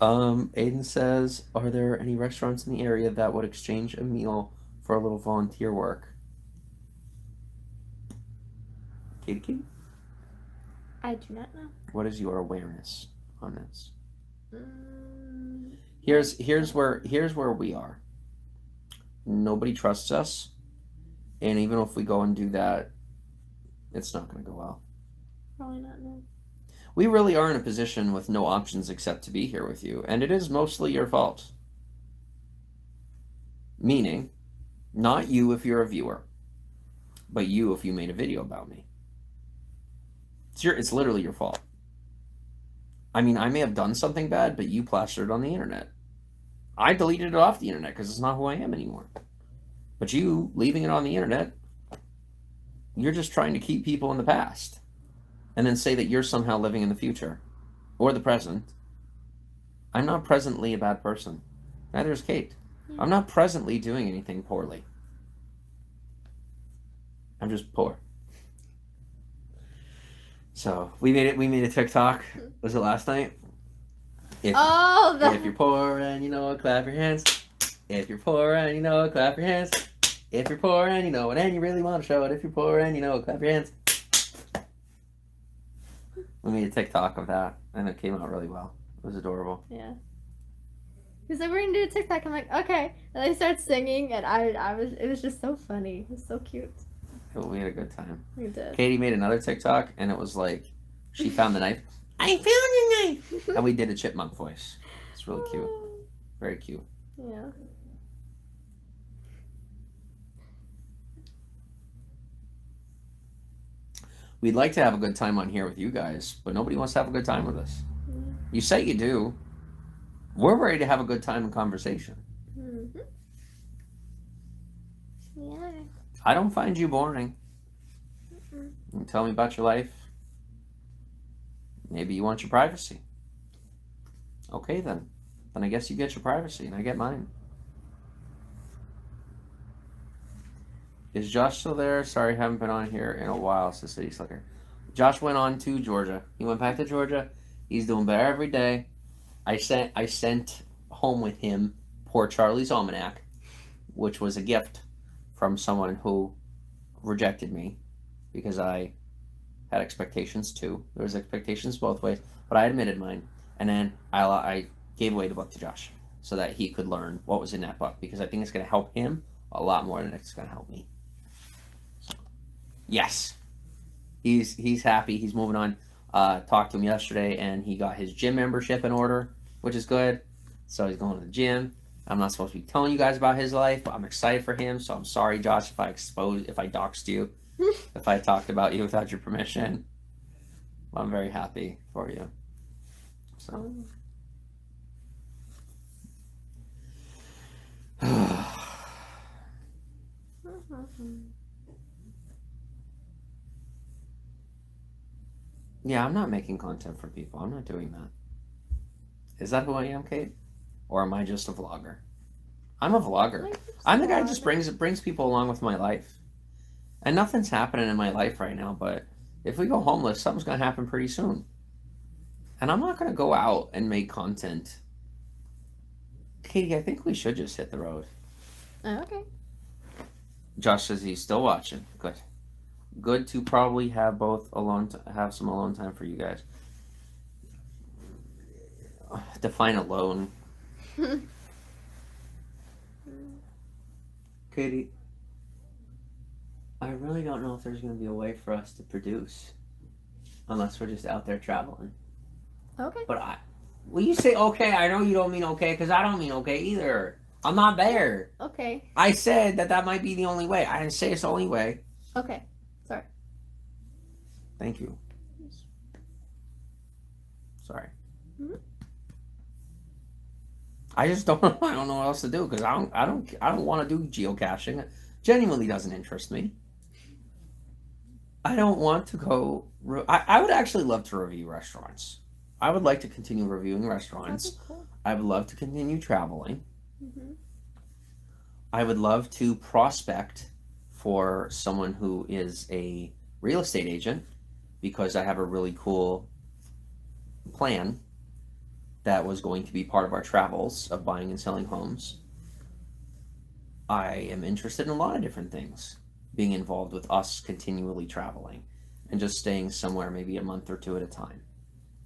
Aiden says, are there any restaurants in the area that would exchange a meal for a little volunteer work? Katie? I do not know. What is your awareness on this? Mm, Here's where we are. Nobody trusts us, and even if we go and do that, it's not going to go well. Probably not, no. We really are in a position with no options except to be here with you, and it is mostly your fault. Meaning, not you if you're a viewer, but you if you made a video about me. It's literally your fault. I mean, I may have done something bad, but you plastered it on the internet. I deleted it off the internet because it's not who I am anymore. But you leaving it on the internet, you're just trying to keep people in the past and then say that you're somehow living in the future or the present. I'm not presently a bad person. Neither is Kate. Yeah. I'm not presently doing anything poorly. I'm just poor. So we made a TikTok. Was it last night? If you're poor and you know it, clap your hands. If you're poor and you know it, clap your hands. If you're poor and you know it and you really want to show it, if you're poor and you know it, clap your hands. We made a TikTok of that, and it came out really well. It was adorable. Yeah. He's like, we're gonna do a TikTok. I'm like, okay. And they start singing, and it was just so funny. It was so cute. We had a good time. We did. Katie made another TikTok, and it was like, she found the knife. I found the knife! And we did a chipmunk voice. It's really cute. Very cute. Yeah. We'd like to have a good time on here with you guys, but nobody wants to have a good time with us. Mm-hmm. You say you do. We're ready to have a good time in conversation. Mm-hmm. Yeah. I don't find you boring. Mm-mm. You tell me about your life. Maybe you want your privacy. Okay, then. Then I guess you get your privacy and I get mine. Is Josh still there? Sorry, haven't been on here in a while, says City Slicker. Josh went on to Georgia. He went back to Georgia. He's doing better every day. I sent home with him Poor Charlie's Almanac, which was a gift from someone who rejected me because I had expectations too. There was expectations both ways, but I admitted mine. And then I gave away the book to Josh so that he could learn what was in that book because I think it's going to help him a lot more than it's going to help me. So, yes. He's happy. He's moving on. Talked to him yesterday, and he got his gym membership in order, which is good. So he's going to the gym. I'm not supposed to be telling you guys about his life, but I'm excited for him. So I'm sorry, Josh, if I doxed you, if I talked about you without your permission. I'm very happy for you. So. Yeah, I'm not making content for people. I'm not doing that. Is that who I am, Kate? Or am I just a vlogger? I'm a vlogger. I'm the guy who just brings people along with my life. And nothing's happening in my life right now, but if we go homeless, something's going to happen pretty soon. And I'm not going to go out and make content. Katie, I think we should just hit the road. Oh, okay. Josh says he's still watching. Good. Good to probably have have some alone time for you guys. Define alone. Katie, I really don't know if there's going to be a way for us to produce unless we're just out there traveling. Okay. But when you say okay, I know you don't mean okay because I don't mean okay either. I'm not there. Okay. I said that might be the only way. I didn't say it's the only way. Okay. Sorry. Thank you. Sorry. Mm-hmm. I just don't. I don't know what else to do because I don't want to do geocaching. It genuinely doesn't interest me. I don't want to go. I would actually love to review restaurants. I would like to continue reviewing That'd restaurants. be cool. I would love to continue traveling. Hmm. I would love to prospect for someone who is a real estate agent because I have a really cool plan that was going to be part of our travels of buying and selling homes. I am interested in a lot of different things, being involved with us continually traveling and just staying somewhere maybe a month or two at a time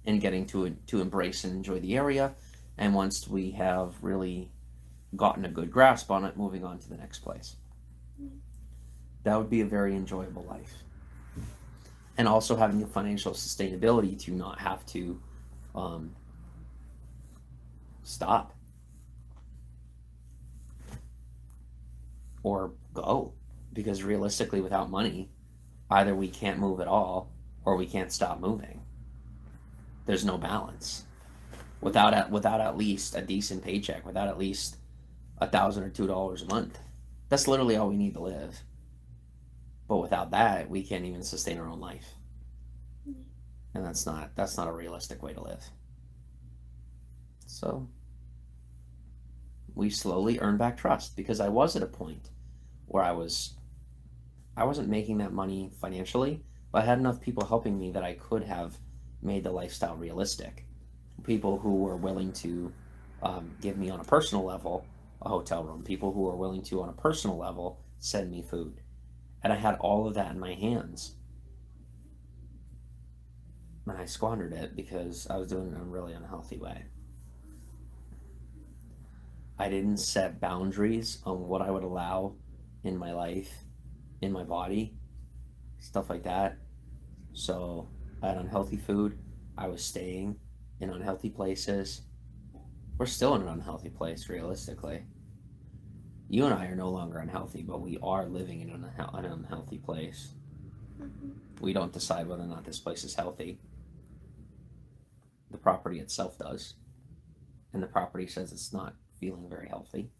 and getting to embrace and enjoy the area. And once we have really gotten a good grasp on it, moving on to the next place. That would be a very enjoyable life. And also having the financial sustainability to not have to um, stop or go. Because realistically, without money, either we can't move at all or we can't stop moving. There's no balance. Without at least a decent paycheck, without at least $1,000 or $2 a month, that's literally all we need to live. But without that, we can't even sustain our own life, and that's not a realistic way to live. So we slowly earn back trust because I was at a point where I wasn't making that money financially, but I had enough people helping me that I could have made the lifestyle realistic. People who were willing to give me on a personal level a hotel room, people who were willing to on a personal level send me food. And I had all of that in my hands. And I squandered it because I was doing it in a really unhealthy way. I didn't set boundaries on what I would allow in my life, in my body, stuff like that. So I had unhealthy food. I was staying in unhealthy places. We're still in an unhealthy place, realistically. You and I are no longer unhealthy, but we are living in an unhealthy place. Hmm. We don't decide whether or not this place is healthy. The property itself does. And the property says it's not feeling very healthy.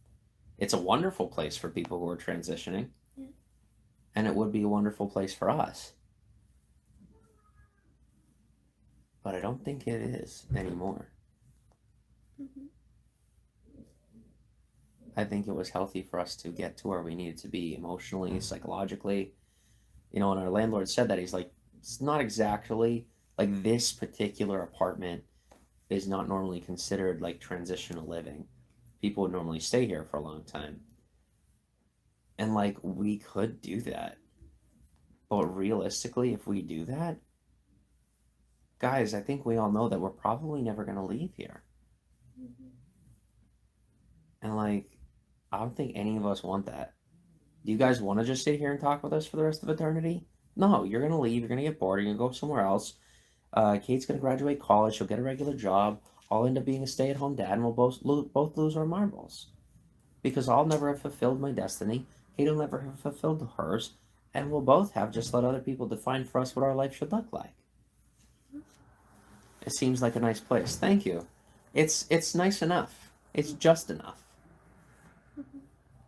It's a wonderful place for people who are transitioning. Yeah. And it would be a wonderful place for us. But I don't think it is anymore. Hmm. I think it was healthy for us to get to where we needed to be emotionally, psychologically. You know, and our landlord said that, he's like, it's not exactly like this particular apartment is not normally considered like transitional living. People would normally stay here for a long time. And like, we could do that. But realistically, if we do that, guys, I think we all know that we're probably never going to leave here. Hmm. And like, I don't think any of us want that. Do you guys want to just sit here and talk with us for the rest of eternity? No, you're going to leave. You're going to get bored. You're going to go somewhere else. Kate's going to graduate college. She'll get a regular job. I'll end up being a stay-at-home dad, and we'll both lose our marbles. Because I'll never have fulfilled my destiny. Kate will never have fulfilled hers. And we'll both have just let other people define for us what our life should look like. It seems like a nice place. Thank you. It's nice enough. It's just enough. Hmm.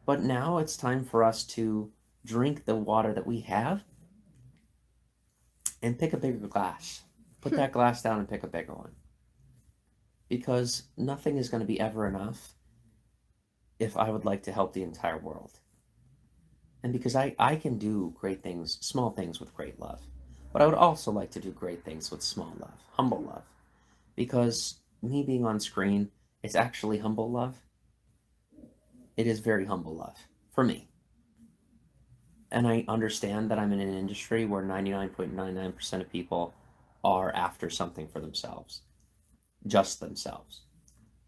But now it's time for us to drink the water that we have and pick a bigger glass. Put that glass down and pick a bigger one. Because nothing is going to be ever enough if I would like to help the entire world. And because I can do great things, small things with great love. But I would also like to do great things with small love, humble love. Because me being on screen, it's actually humble love. It is very humble love for me. And I understand that I'm in an industry where 99.99% of people are after something for themselves, just themselves.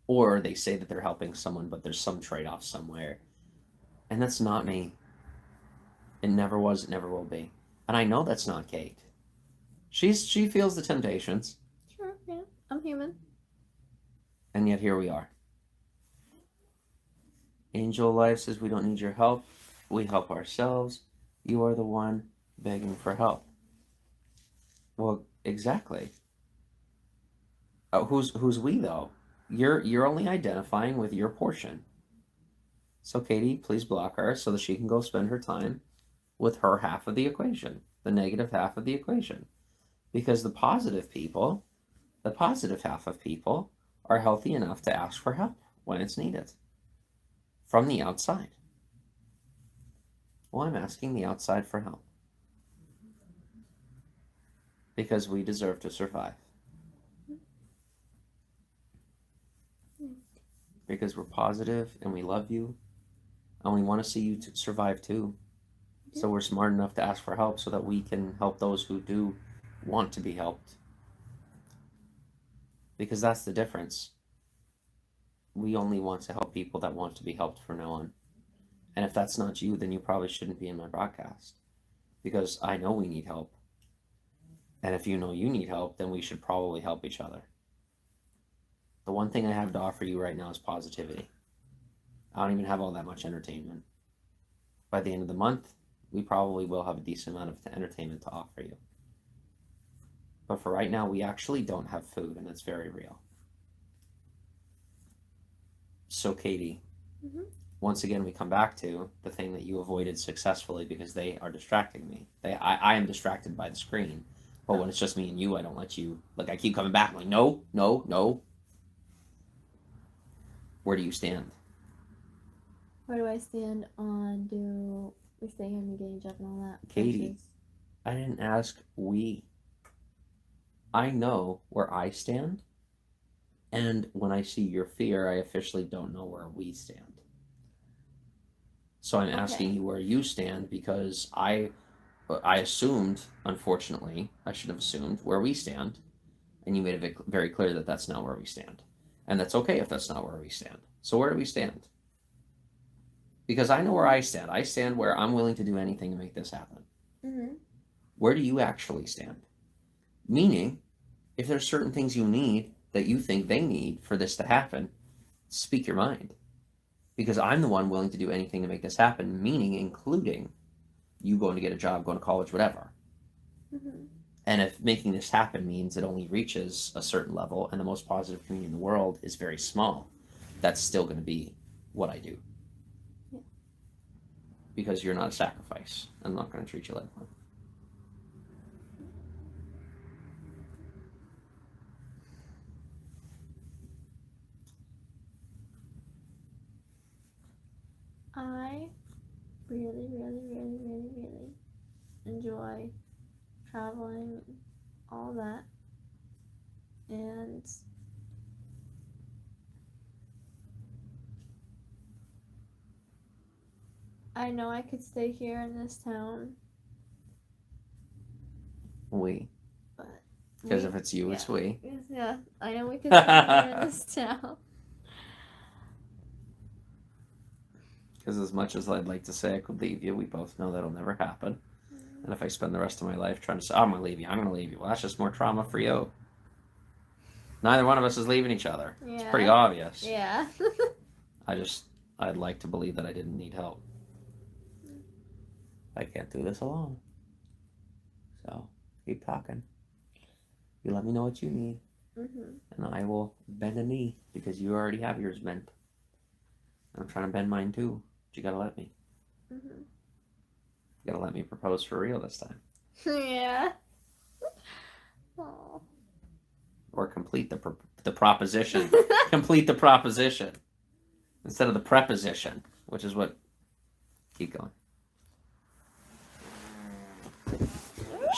Or they say that they're helping someone, but there's some trade off somewhere. And that's not me. It never was, it never will be. And I know that's not Kate. She feels the temptations, Sure, yeah. I'm human. and yet here we are. Angel Life says we don't need your help. We help ourselves. You are the one begging for help. Well, exactly. Who's we though? You're only identifying with your portion. So Katie, please block her so that she can go spend her time with her half of the equation, the negative half of the equation. Because the positive half of people are healthy enough to ask for help when it's needed from the outside. Well, I'm asking the outside for help because we deserve to survive. Because we're positive and we love you and we want to see you survive too. So we're smart enough to ask for help so that we can help those who do want to be helped. Because that's the difference. We only want to help people that want to be helped from now on. And if that's not you, then you probably shouldn't be in my broadcast. Because I know we need help. And if you know you need help, then we should probably help each other. The one thing I have to offer you right now is positivity. I don't even have all that much entertainment. By the end of the month, we probably will have a decent amount of entertainment to offer you. But for right now, we actually don't have food, and it's very real. So, Katie, once again, we come back to the thing that you avoided successfully because they are distracting me. I am distracted by the screen. But when it's just me and you, I don't let you. Like, I keep coming back. I'm like, no, no, no. Where do you stand? Where do I stand on we stay here and getting job and all that? Katie, I didn't ask we. I know where I stand. And when I see your fear, I officially don't know where we stand. So I'm asking you where you stand because I assumed, unfortunately, I should have assumed where we stand. And you made it very clear that that's not where we stand. And that's okay if that's not where we stand. So where do we stand? Because I know where I stand. I stand where I'm willing to do anything to make this happen. Mm-hmm. Where do you actually stand? Meaning, if there's certain things you need that you think they need for this to happen, speak your mind. Because I'm the one willing to do anything to make this happen, meaning including you going to get a job, going to college, whatever. Mm-hmm. And if making this happen means it only reaches a certain level and the most positive community in the world is very small, that's still going to be what I do. Yeah. Because you're not a sacrifice. I'm not going to treat you like one. I really, really, really, really, really enjoy traveling, all that, and I know I could stay here in this town. We. But because if it's you, it's we. Yeah, I know we could stay here in this town. Because as much as I'd like to say I could leave you, we both know that'll never happen. Mm-hmm. And if I spend the rest of my life trying to say, I'm going to leave you, well, that's just more trauma for you. Neither one of us is leaving each other. Yeah. It's pretty obvious. Yeah. I'd like to believe that I didn't need help. I can't do this alone. So, keep talking. You let me know what you need. Mm-hmm. And I will bend a knee because you already have yours bent. I'm trying to bend mine too. But you gotta let me. Mm-hmm. You gotta let me propose for real this time. Yeah. Aww. Or complete the proposition. Complete the proposition. Instead of the preposition, which is what... Keep going.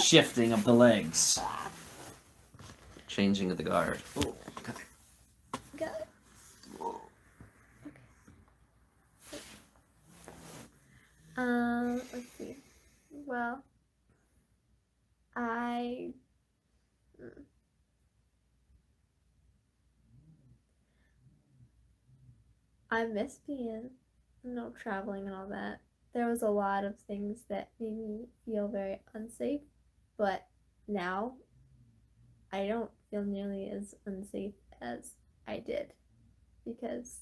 Shifting of the legs. Changing of the guard. Oh, okay. Got it. Okay. Let's see. Well, I miss being, traveling and all that. There was a lot of things that made me feel very unsafe, but now I don't feel nearly as unsafe as I did because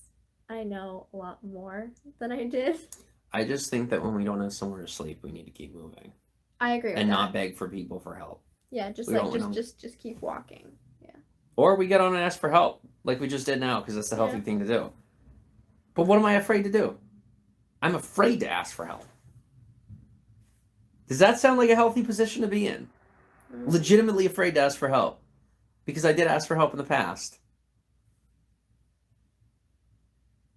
I know a lot more than I did. I just think that when we don't have somewhere to sleep, we need to keep moving. I agree with that. And not beg for people for help. Yeah, just keep walking. Yeah. Or we get on and ask for help, like we just did now, because that's the healthy thing to do. But what am I afraid to do? I'm afraid to ask for help. Does that sound like a healthy position to be in? Legitimately afraid to ask for help. Because I did ask for help in the past.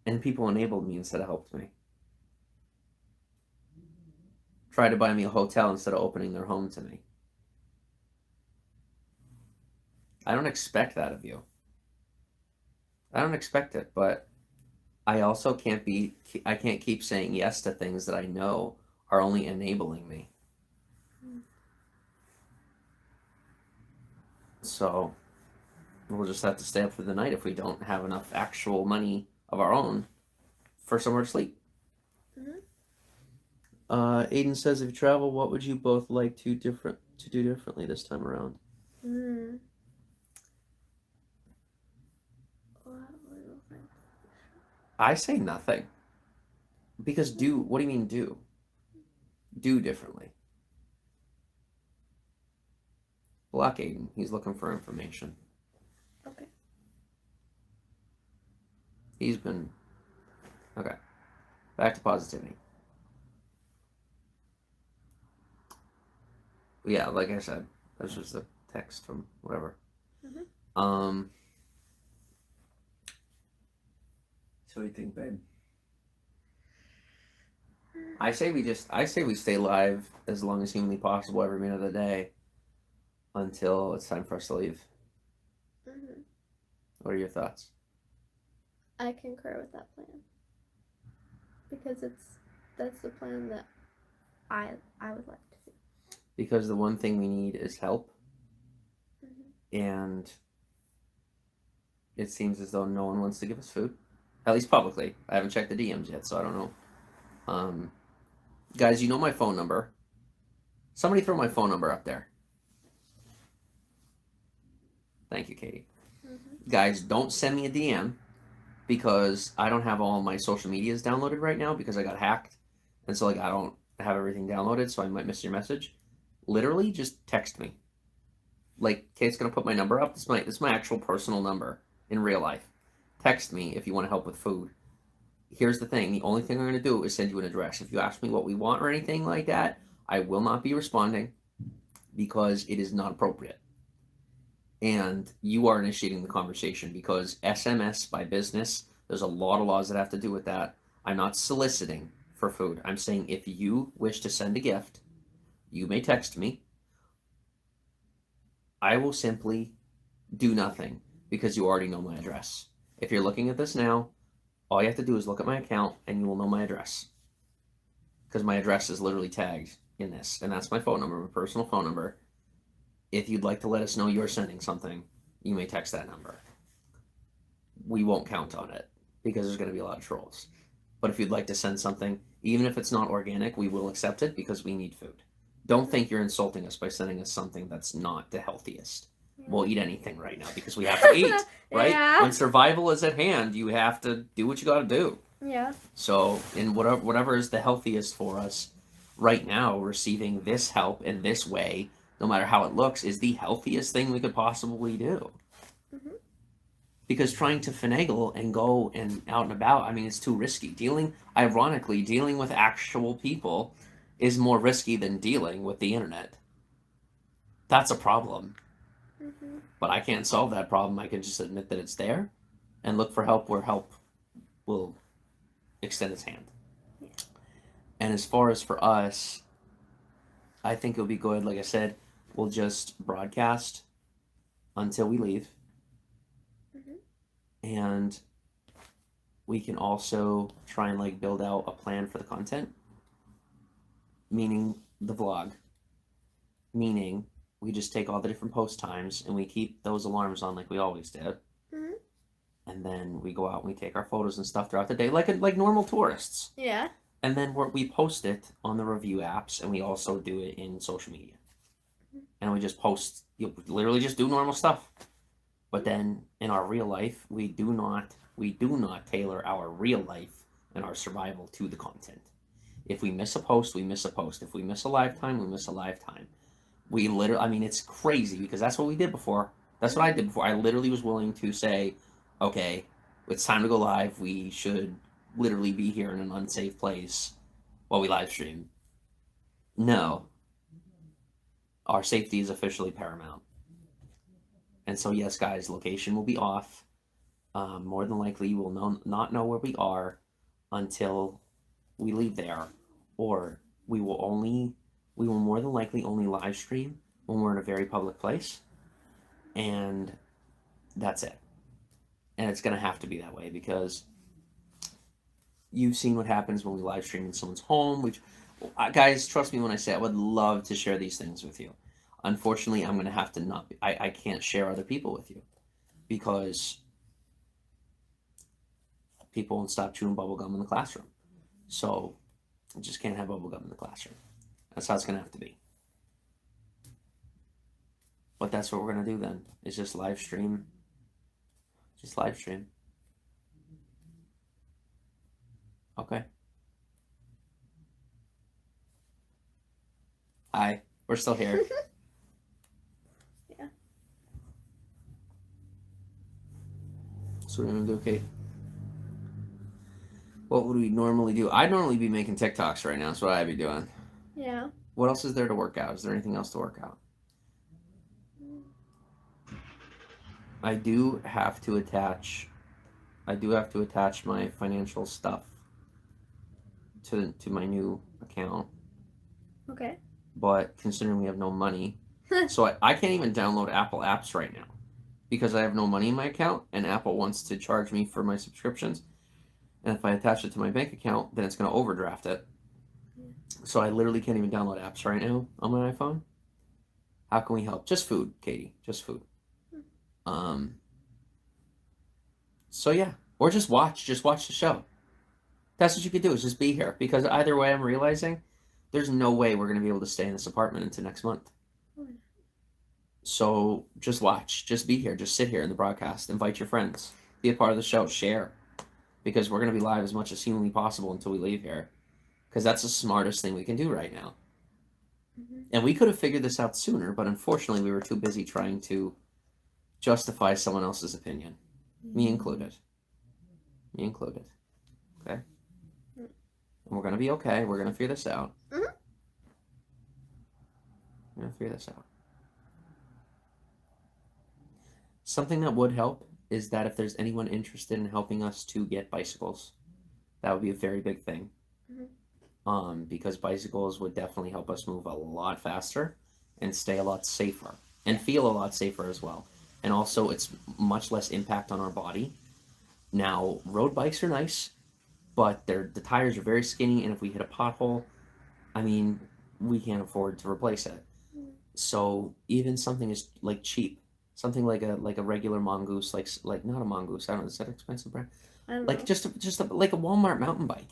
And people enabled me instead of helped me. Tried to buy me a hotel instead of opening their home to me. I don't expect that of you. I don't expect it, but I also can't keep saying yes to things that I know are only enabling me. So we'll just have to stay up for the night if we don't have enough actual money of our own for somewhere to sleep. Aiden says, if you travel, what would you both like to do differently this time around? I say nothing. Because what do you mean do? Do differently. Block Aiden. He's looking for information. Okay. He's been... Okay. Back to positivity. Yeah, like I said, that's just a text from whatever. So what do you think, babe? I say we stay live as long as humanly possible every minute of the day until it's time for us to leave. What are your thoughts? I concur with that plan. Because that's the plan that I would like to do. Because the one thing we need is help. And it seems as though no one wants to give us food. At least publicly. I haven't checked the DMs yet, so I don't know. Guys, you know my phone number. Somebody throw my phone number up there. Thank you, Katie. Guys, don't send me a DM because I don't have all my social medias downloaded right now because I got hacked. And so, like, I don't have everything downloaded, so I might miss your message. Literally, just text me. Like, Kate's going to put my number up. This is my actual personal number in real life. Text me if you want to help with food. Here's the thing. The only thing I'm going to do is send you an address. If you ask me what we want or anything like that, I will not be responding because it is not appropriate. And you are initiating the conversation because SMS by business, there's a lot of laws that have to do with that. I'm not soliciting for food. I'm saying if you wish to send a gift, you may text me. I will simply do nothing because you already know my address. If you're looking at this now, all you have to do is look at my account and you will know my address. Because my address is literally tagged in this. And that's my phone number, my personal phone number. If you'd like to let us know you're sending something, you may text that number. We won't count on it because there's going to be a lot of trolls. But if you'd like to send something, even if it's not organic, we will accept it because we need food. Don't think you're insulting us by sending us something that's not the healthiest. We'll eat anything right now because we have to eat, right? Yeah. When survival is at hand, you have to do what you got to do. Yeah. So, in whatever is the healthiest for us right now, receiving this help in this way, no matter how it looks, is the healthiest thing we could possibly do. Because trying to finagle and go and out and about, I mean, it's too risky. Ironically, dealing with actual people is more risky than dealing with the internet. That's a problem. But I can't solve that problem. I can just admit that it's there and look for help where help will extend its hand. And as far as for us, I think it'll be good. Like I said, we'll just broadcast until we leave. And we can also try and like build out a plan for the content, meaning the vlog, meaning we just take all the different post times and we keep those alarms on like we always did. And then we go out and we take our photos and stuff throughout the day like normal tourists. Yeah. And then we post it on the review apps and we also do it in social media. And we just post, literally just do normal stuff. But then in our real life, we do not tailor our real life and our survival to the content. If we miss a post, we miss a post. If we miss a lifetime, we miss a lifetime. We literally, I mean, it's crazy because that's what we did before. That's what I did before. I literally was willing to say, okay, it's time to go live. We should literally be here in an unsafe place while we live stream. No, our safety is officially paramount. And so, yes, guys, location will be off. More than likely, you will not know where we are until we leave there, or we will more than likely only live stream when we're in a very public place, and that's it. And it's going to have to be that way because you've seen what happens when we live stream in someone's home. Guys, trust me when I say I would love to share these things with you. Unfortunately, I'm going to have to not. I can't share other people with you because people won't stop chewing bubblegum in the classroom. So I just can't have bubblegum in the classroom. That's how it's going to have to be. But that's what we're going to do then, is just live stream. Just live stream. Okay. Hi, we're still here. Yeah. So what are we going to do, Kate? What would we normally do? I'd normally be making TikToks right now. That's what I'd be doing. Yeah. What else is there to work out? Is there anything else to work out? I do have to attach my financial stuff to my new account. Okay. But considering we have no money, so I can't even download Apple apps right now because I have no money in my account, and Apple wants to charge me for my subscriptions. And if I attach it to my bank account, then it's going to overdraft it. Yeah. So I literally can't even download apps right now on my iPhone. How can we help? Just food, Katie. Just food. So yeah, or just watch the show. That's what you could do, is just be here, because either way, I'm realizing there's no way we're going to be able to stay in this apartment until next month. So just watch, just be here, just sit here in the broadcast, invite your friends, be a part of the show, share, because we're going to be live as much as humanly possible until we leave here, because that's the smartest thing we can do right now. Mm-hmm. And we could have figured this out sooner, but unfortunately we were too busy trying to justify someone else's opinion. Me included. Okay? And we're going to be okay. We're going to figure this out. Mm-hmm. We're going to figure this out. Something that would help is that if there's anyone interested in helping us to get bicycles, that would be a very big thing. Mm-hmm. Because bicycles would definitely help us move a lot faster and stay a lot safer and feel a lot safer as well. And also, it's much less impact on our body. Now, road bikes are nice, but the tires are very skinny, and if we hit a pothole, I mean, we can't afford to replace it. So even something is like cheap, something like a regular mongoose, like not a mongoose. I don't know, is that expensive, brand? Like know. just like a Walmart mountain bike,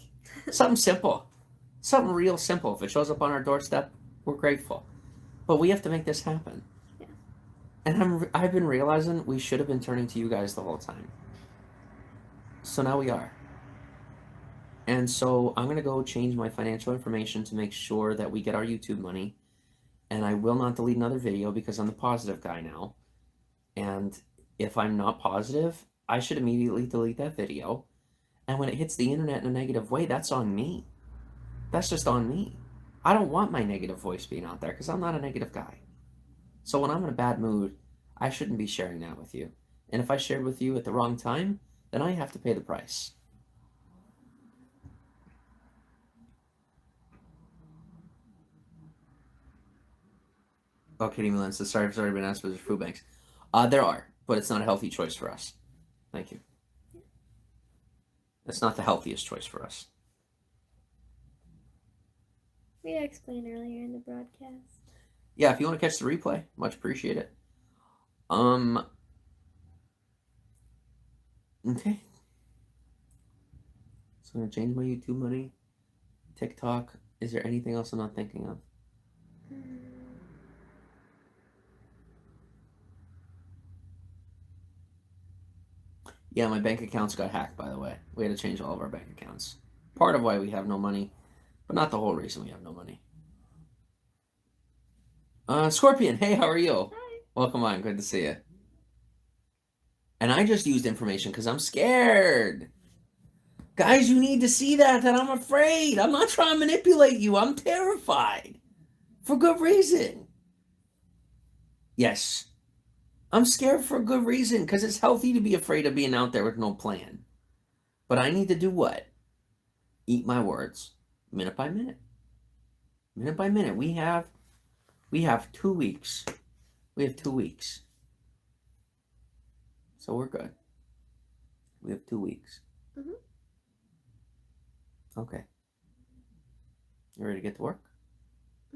something simple, something real simple. If it shows up on our doorstep, we're grateful. But we have to make this happen. And I've been realizing we should have been turning to you guys the whole time. So now we are. And so I'm going to go change my financial information to make sure that we get our YouTube money. And I will not delete another video because I'm the positive guy now. And if I'm not positive, I should immediately delete that video. And when it hits the internet in a negative way, that's on me. That's just on me. I don't want my negative voice being out there because I'm not a negative guy. So when I'm in a bad mood, I shouldn't be sharing that with you. And if I shared with you at the wrong time, then I have to pay the price. Oh, Kitty Milan says, sorry, I've already been asked for food banks. There are, but it's not a healthy choice for us. Thank you. It's not the healthiest choice for us. We explained earlier in the broadcast. Yeah, if you want to catch the replay, much appreciate it. Okay. So I'm gonna change my YouTube money. TikTok. Is there anything else I'm not thinking of? Yeah, my bank accounts got hacked, by the way. We had to change all of our bank accounts. Part of why we have no money, but not the whole reason we have no money. Scorpion, hey, how are you? Hi. Welcome on, good to see you. And I just used information because I'm scared. Guys, you need to see that I'm afraid. I'm not trying to manipulate you. I'm terrified. For good reason. Yes. I'm scared for a good reason because it's healthy to be afraid of being out there with no plan. But I need to do what? Eat my words. Minute by minute. Minute by minute. We have 2 weeks. We have 2 weeks. So we're good. We have 2 weeks. Mm-hmm. Okay. You ready to get to work?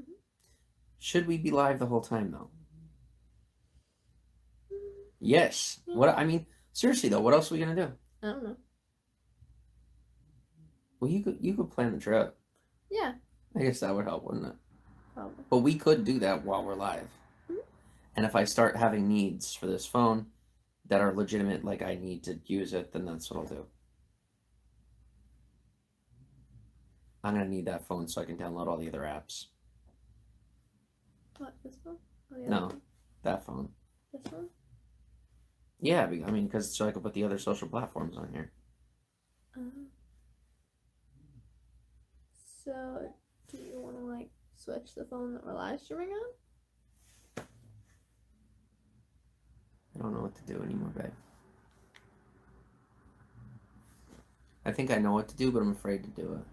Mm-hmm. Should we be live the whole time though? Mm-hmm. Yes. Yeah. What I mean, seriously though, what else are we gonna do? I don't know. Well, you could plan the trip. Yeah. I guess that would help, wouldn't it? Probably. But we could do that while we're live. Mm-hmm. And if I start having needs for this phone that are legitimate, like I need to use it, then that's what I'll do. I'm gonna need that phone so I can download all the other apps. What, this one? Oh, yeah. No, that phone. This one? Yeah, I mean, because so I can put the other social platforms on here. So, do you want to like switch the phone that we're live streaming on? I don't know what to do anymore, babe. I think I know what to do, but I'm afraid to do it.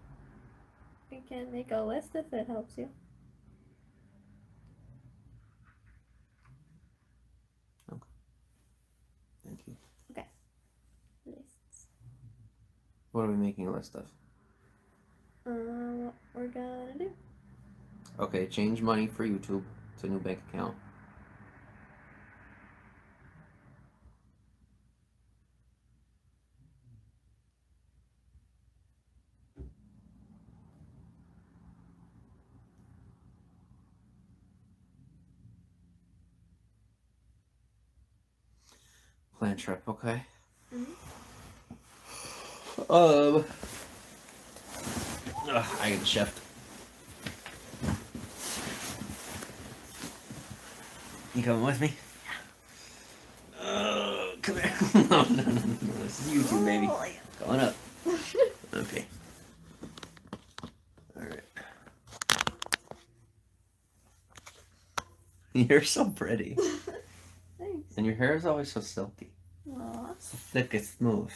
We can make a list if it helps you. Okay. Thank you. Okay. Lists. What are we making a list of? What we're gonna do. Okay, change money for YouTube to new bank account. Plan trip, okay. Mm-hmm. I get the shift. You coming with me? Yeah. Come here. No. This is YouTube, baby. Going up. Okay. All right. You're so pretty. Thanks. And your hair is always so silky. Aww. So silky smooth.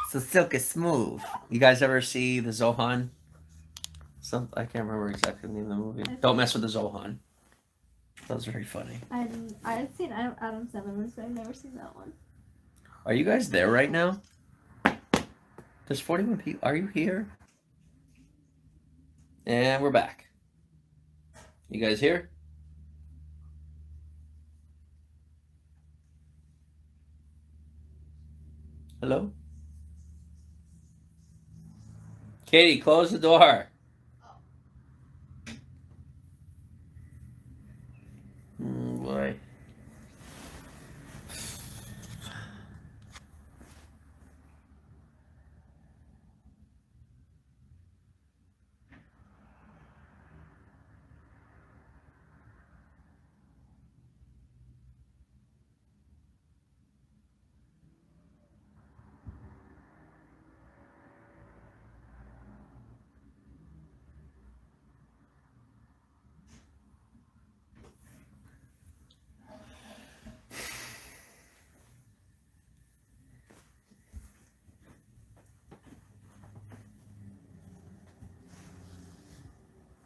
So silky smooth. You guys ever see the Zohan? I can't remember exactly the name of the movie. Don't mess with the Zohan. That was very funny. I've seen Adam Sandler's, but I've never seen that one. Are you guys there right now? There's 41 people. Are you here? And we're back. You guys here? Hello? Katie, close the door. Boy.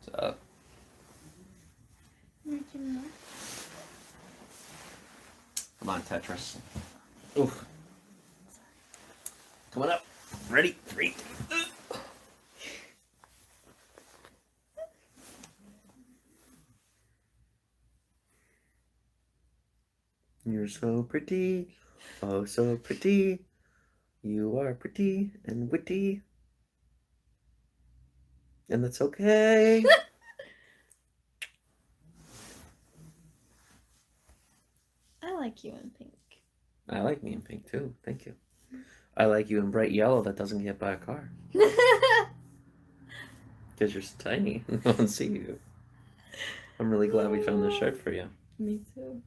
What's up? Come on, Tetris. Ooh. Coming up. Ready? 3. You're so pretty. Oh, so pretty. You are pretty and witty. And that's okay. I like you in pink. I like me in pink too. Thank you. I like you in bright yellow that doesn't get hit by a car. Because you're so tiny. No one see you. I'm really glad we found this shirt for you. Me too.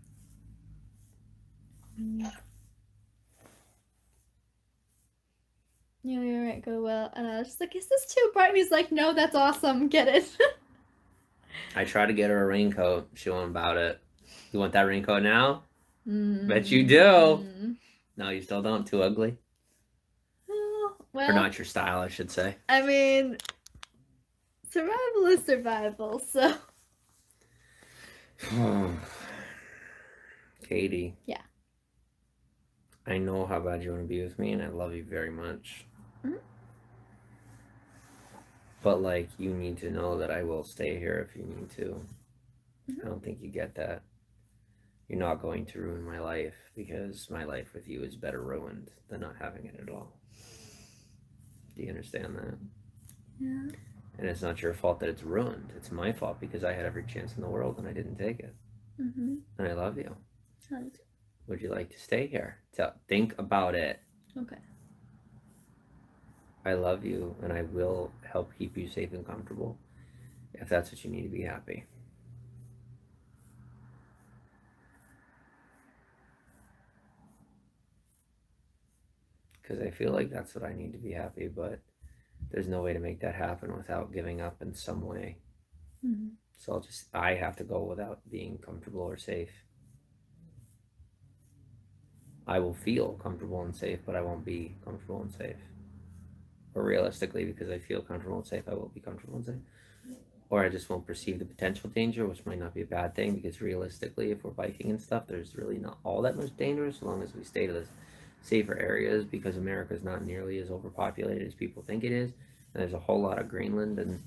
You're right, go well. And I was just like, is this too bright? And he's like, no, that's awesome. Get it. I tried to get her a raincoat. She won't about it. You want that raincoat now? Bet you do. No, you still don't. Too ugly. Well, or not your style, I should say. I mean, survival is survival, so. Katie. Yeah. I know how bad you want to be with me, and I love you very much. Mm-hmm. But, like, you need to know that I will stay here if you need to. Mm-hmm. I don't think you get that. You're not going to ruin my life, because my life with you is better ruined than not having it at all. Do you understand that? Yeah. And it's not your fault that it's ruined. It's my fault because I had every chance in the world and I didn't take it. Mm-hmm. And I love you. Sounds good. Would you like to stay here? Think about it. Okay. I love you, and I will help keep you safe and comfortable if that's what you need to be happy. Because I feel like that's what I need to be happy, but there's no way to make that happen without giving up in some way. Mm-hmm. So I have to go without being comfortable or safe. I will feel comfortable and safe, but I won't be comfortable and safe. Or realistically, because I feel comfortable and safe, I will be comfortable and safe. Or I just won't perceive the potential danger, which might not be a bad thing, because realistically, if we're biking and stuff, there's really not all that much danger as long as we stay to the safer areas, because America is not nearly as overpopulated as people think it is. And there's a whole lot of Greenland and...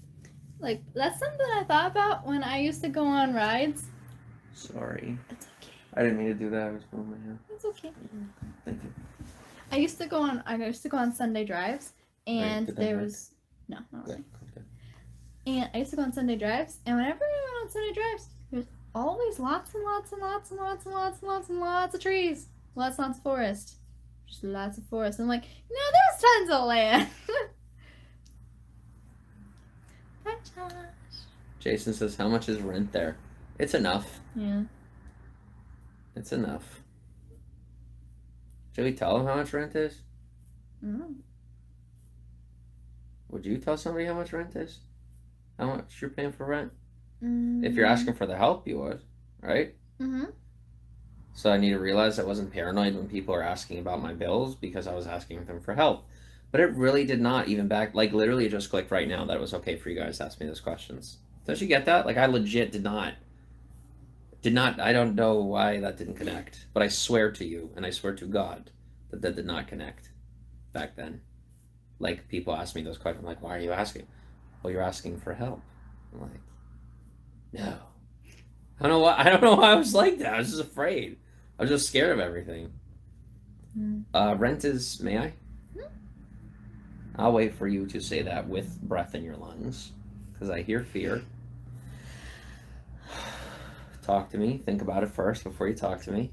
Like, that's something I thought about when I used to go on rides. Sorry. It's okay. I didn't mean to do that. I was pulling my hair. It's okay. Thank you. I used to go on Sunday drives, and there was no, not really. Okay. And I used to go on Sunday drives, and whenever I went on Sunday drives, there's always lots and lots and lots and lots and lots and lots and lots of trees, lots and lots of forest, just lots of forest. I'm like, no, there's tons of land. Hi, Josh. Jason says, how much is rent there? It's enough. Yeah. It's enough. Should we tell him how much rent is? Mm. Would you tell somebody how much rent is? How much you're paying for rent? Mm. If you're asking for the help, you would, right? Mm-hmm. So I need to realize I wasn't paranoid when people are asking about my bills because I was asking them for help. But it really did not even back, like literally it just clicked right now that it was okay for you guys to ask me those questions. Don't you get that? Like I legit did not, I don't know why that didn't connect, but I swear to you, and I swear to God, that did not connect back then. Like people ask me those questions, I'm like, why are you asking? Well, you're asking for help. I'm like, no. I don't know why I was like that. I was just afraid. I was just scared of everything. Rent is, may I? I'll wait for you to say that with breath in your lungs, because I hear fear. Talk to me. Think about it first before you talk to me.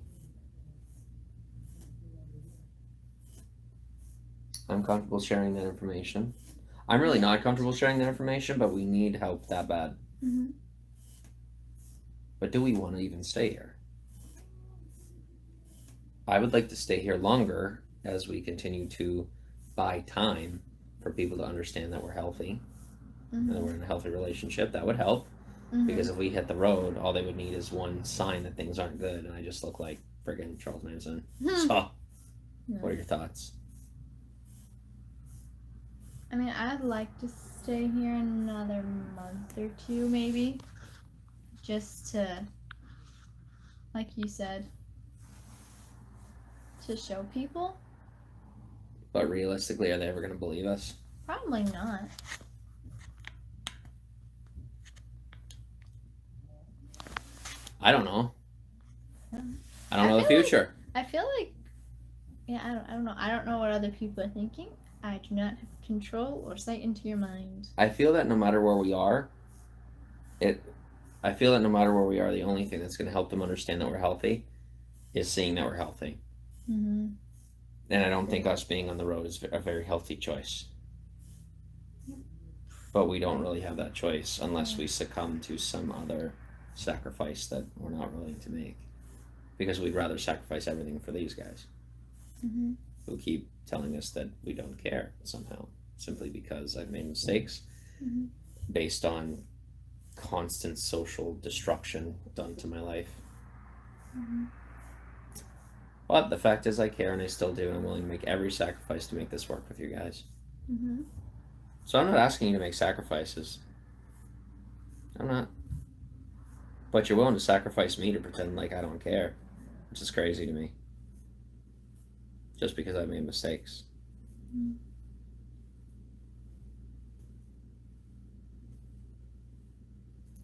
I'm comfortable sharing that information. I'm really not comfortable sharing that information, but we need help that bad. Mm-hmm. But do we want to even stay here? I would like to stay here longer as we continue to buy time for people to understand that we're healthy, and that we're in a healthy relationship. That would help. Because if we hit the road, all they would need is one sign that things aren't good, and I just look like friggin' Charles Manson. So, what are your thoughts? I mean, I'd like to stay here another month or two, maybe. Just to, like you said, to show people. But realistically, are they ever going to believe us? Probably not. I don't know. Yeah. I don't know the future. I feel like, yeah, I don't know. I don't know what other people are thinking. I do not have control or sight into your mind. I feel that no matter where we are, the only thing that's going to help them understand that we're healthy is seeing that we're healthy. Mm-hmm. And I don't think us being on the road is a very healthy choice. But we don't really have that choice unless we succumb to some other sacrifice that we're not willing to make. Because we'd rather sacrifice everything for these guys. Mm-hmm. who keep telling us that we don't care somehow, simply because I've made mistakes based on constant social destruction done to my life. But the fact is, I care and I still do, and I'm willing to make every sacrifice to make this work with you guys. So I'm not asking you to make sacrifices. I'm not. But you're willing to sacrifice me to pretend like I don't care, which is crazy to me. Just because I made mistakes.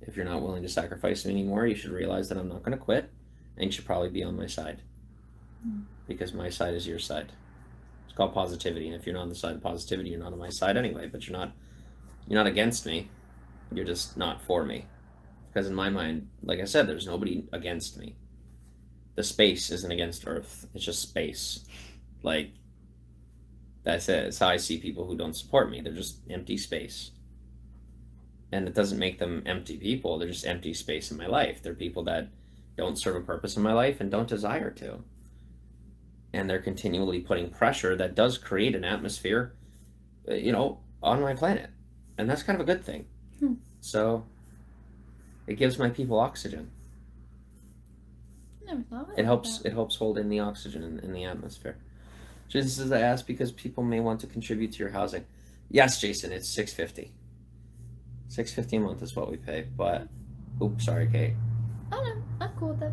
If you're not willing to sacrifice me anymore, you should realize that I'm not going to quit, and you should probably be on my side. Because my side is your side. It's called positivity, and if you're not on the side of positivity, you're not on my side anyway. But you're not against me. You're just not for me. Because in my mind, like I said, there's nobody against me. The space isn't against Earth. It's just space. Like, that's it. It's how I see people who don't support me. They're just empty space. And it doesn't make them empty people. They're just empty space in my life. They're people that don't serve a purpose in my life and don't desire to. And they're continually putting pressure that does create an atmosphere, on my planet. And that's kind of a good thing. So it gives my people oxygen. Never thought of it helps hold in the oxygen in the atmosphere. Jason says, I asked because people may want to contribute to your housing. Yes, Jason, it's $650. $650 a month is what we pay, but oops, sorry, Kate. Oh no, I'm cool with that.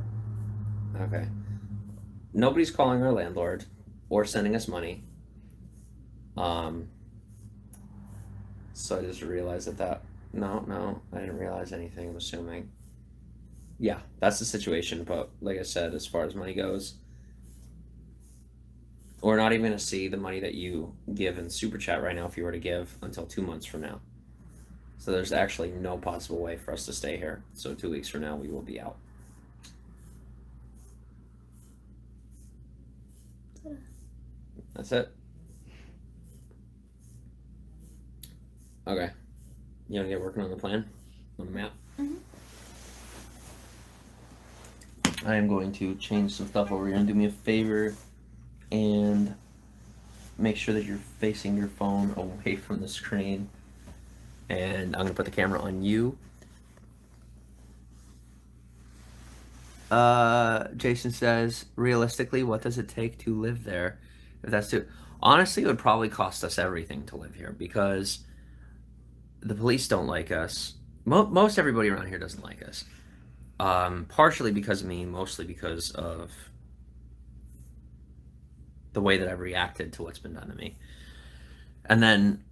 Okay. Nobody's calling our landlord or sending us money. So I just realized that no, I didn't realize anything, I'm assuming. Yeah, that's the situation, but like I said, as far as money goes, we're not even going to see the money that you give in Super Chat right now if you were to give until 2 months from now. So there's actually no possible way for us to stay here. So 2 weeks from now, we will be out. That's it. Okay. You want to get working on the plan? On the map? I am going to change some stuff over here and do me a favor and make sure that you're facing your phone away from the screen. And I'm going to put the camera on you. Jason says, realistically, what does it take to live there? If that's too... Honestly, it would probably cost us everything to live here because the police don't like us. Most everybody around here doesn't like us. Partially because of me, mostly because of the way that I've reacted to what's been done to me. And then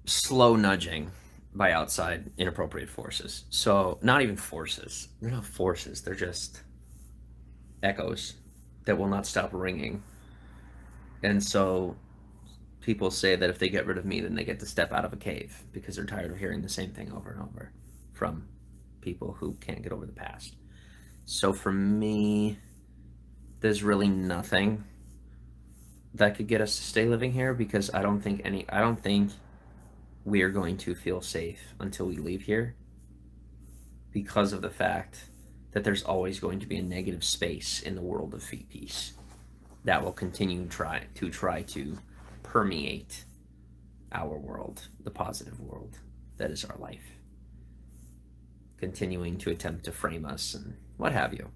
slow nudging by outside inappropriate forces. So not even forces. They're not forces. They're just echoes that will not stop ringing. And so people say that if they get rid of me, then they get to step out of a cave because they're tired of hearing the same thing over and over from people who can't get over the past. So for me, there's really nothing that could get us to stay living here because I don't think we are going to feel safe until we leave here because of the fact that there's always going to be a negative space in the world of feet peace that will continue to try to permeate our world, the positive world that is our life, continuing to attempt to frame us and what have you.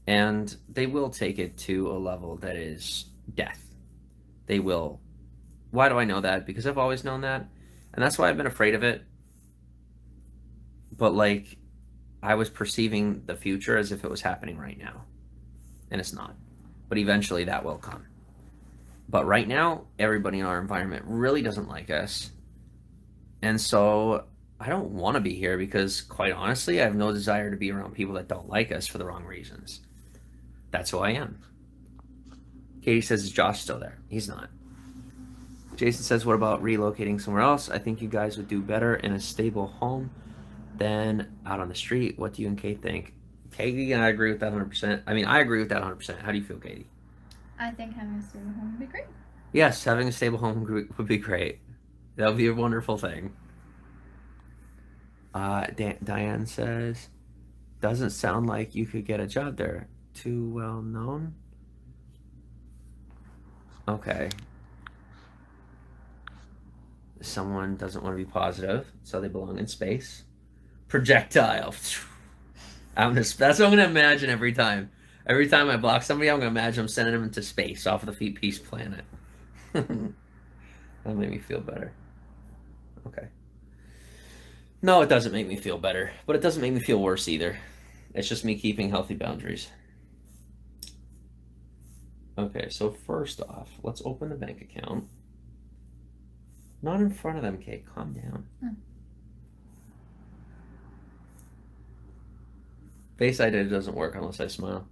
And they will take it to a level that is death. They will. Why do I know that? Because I've always known that. And that's why I've been afraid of it. But like, I was perceiving the future as if it was happening right now. And it's not. But eventually that will come. But right now, everybody in our environment really doesn't like us. And so I don't want to be here because, quite honestly, I have no desire to be around people that don't like us for the wrong reasons. That's who I am. Katie says, is Josh still there? He's not. Jason says, what about relocating somewhere else? I think you guys would do better in a stable home than out on the street. What do you and Kate think? Katie and I agree with that 100%. I mean, I agree with that 100%. How do you feel, Katie? I think having a stable home would be great. Yes, having a stable home would be great. That would be a wonderful thing. Diane says, doesn't sound like you could get a job there. Too well known? Okay. Someone doesn't want to be positive, so they belong in space. Projectile. That's what I'm gonna imagine every time. Every time I block somebody, I'm gonna imagine I'm sending them into space off of the Peace Planet. That'll make me feel better. Okay. No, it doesn't make me feel better, but it doesn't make me feel worse either. It's just me keeping healthy boundaries. Okay, so first off, let's open the bank account. Not in front of them, Kate. Calm down. Face ID doesn't work unless I smile.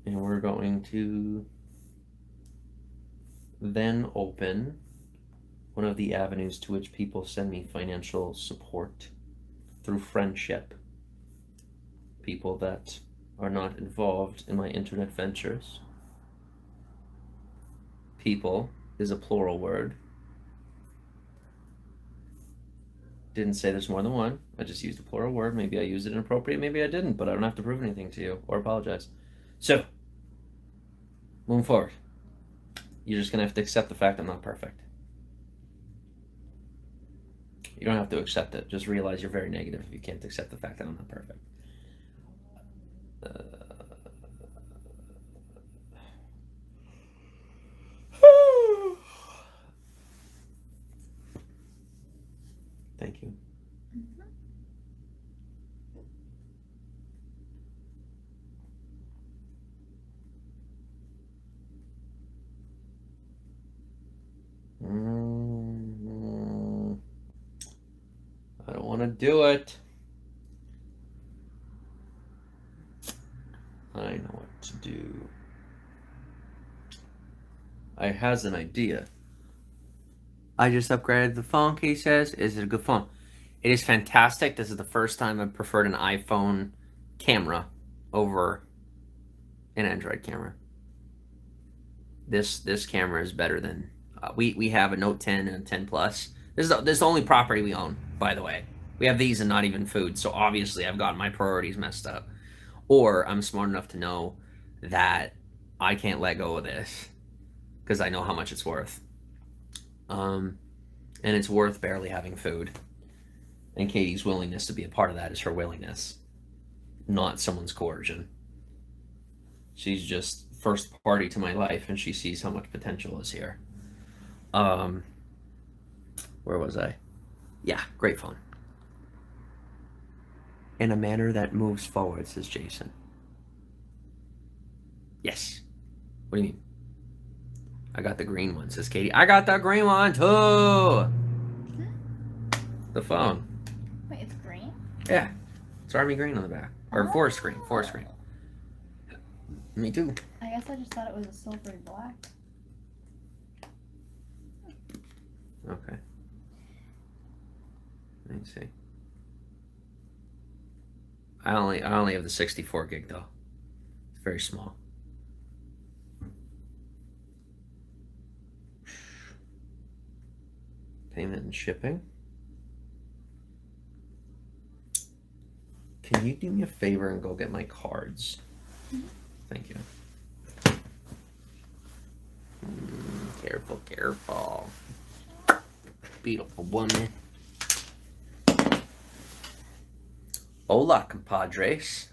And we're going to then open one of the avenues to which people send me financial support through friendship. People that are not involved in my internet ventures. People is a plural word. Didn't say there's more than one. I just used a plural word. Maybe I used it inappropriate, maybe I didn't, but I don't have to prove anything to you or apologize. So, moving forward, you're just going to have to accept the fact I'm not perfect. You don't have to accept it. Just realize you're very negative if you can't accept the fact that I'm not perfect. Thank you. I don't want to do it. I know what to do. I has an idea. I just upgraded the phone, Kate says. Is it a good phone? It is fantastic. This is the first time I've preferred an iPhone camera over an Android camera. This camera is better than... we have a Note 10 and a 10 Plus. This is the only property we own, by the way. We have these and not even food, so obviously I've got my priorities messed up. Or I'm smart enough to know that I can't let go of this because I know how much it's worth. And it's worth barely having food. And Katie's willingness to be a part of that is her willingness, not someone's coercion. She's just first party to my life, and she sees how much potential is here. Where was I? Yeah, great phone. In a manner that moves forward, says Jason. Yes. What do you mean? I got the green one, says Katie. I got the green one too. The phone. Wait, it's green? Yeah. It's army green on the back. Or forest green. Forest green. Me too. I guess I just thought it was a silvery black. Okay. Let me see. I only have the 64 gig though. It's very small. Payment and shipping. Can you do me a favor and go get my cards? Thank you. Careful, careful. Beautiful woman. Hola, compadres.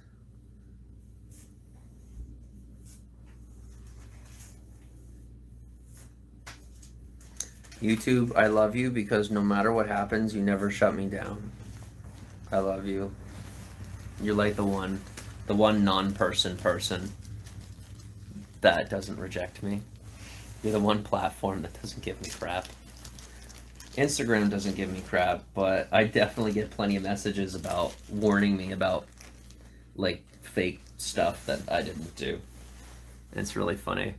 YouTube, I love you because no matter what happens, you never shut me down. I love you. You're like the one non-person that doesn't reject me. You're the one platform that doesn't give me crap. Instagram doesn't give me crap, but I definitely get plenty of messages about warning me about like fake stuff that I didn't do. And it's really funny.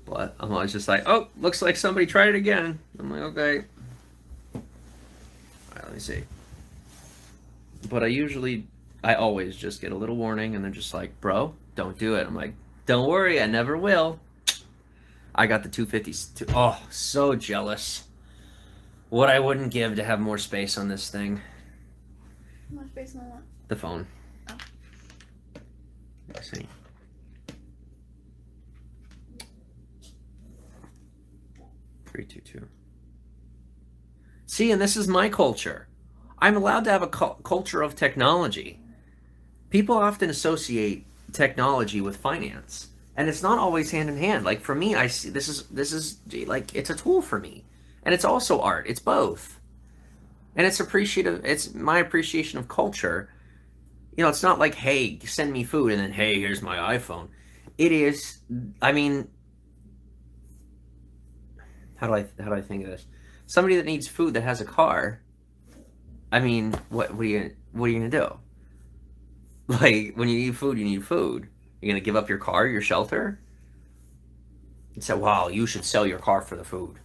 But I'm always just like, oh, looks like somebody tried it again. I'm like, okay. Alright, let me see. But I always just get a little warning and they're just like, bro, don't do it. I'm like, don't worry, I never will. I got the 250s. Oh, so jealous. What I wouldn't give to have more space on this thing. More space on what? The phone. Oh. Let's see. 322. See, and this is my culture. I'm allowed to have a culture of technology. People often associate technology with finance, and it's not always hand in hand. Like for me, I see this is like it's a tool for me, and it's also art. It's both, and it's appreciative. It's my appreciation of culture. You know, it's not like, hey, send me food, and then, hey, here's my iPhone. It is. I mean, how do I think of this? Somebody that needs food that has a car. I mean, what are you gonna do? Like when you need food, you need food. You're gonna give up your car, your shelter, and say, "Wow, you should sell your car for the food."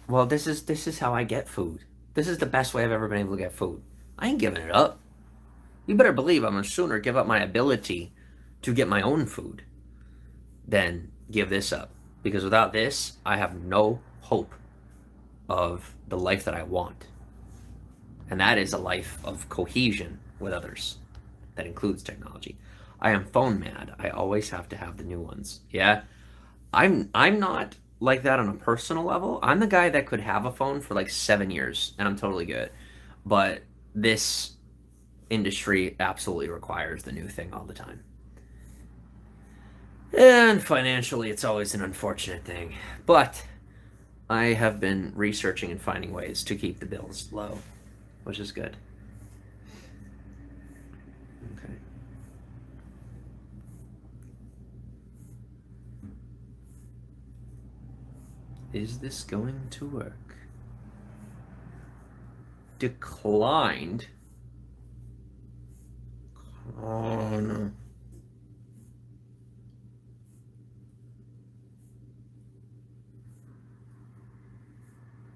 Well, this is how I get food. This is the best way I've ever been able to get food. I ain't giving it up. You better believe I'm gonna sooner give up my ability to get my own food than give this up. Because without this, I have no hope of the life that I want. And that is a life of cohesion with others. That includes technology. I am phone mad. I always have to have the new ones. Yeah. I'm not like that on a personal level. I'm the guy that could have a phone for like 7 years and I'm totally good. But this industry absolutely requires the new thing all the time. And financially, it's always an unfortunate thing. But I have been researching and finding ways to keep the bills low, which is good. Okay. Is this going to work? Declined. Oh no.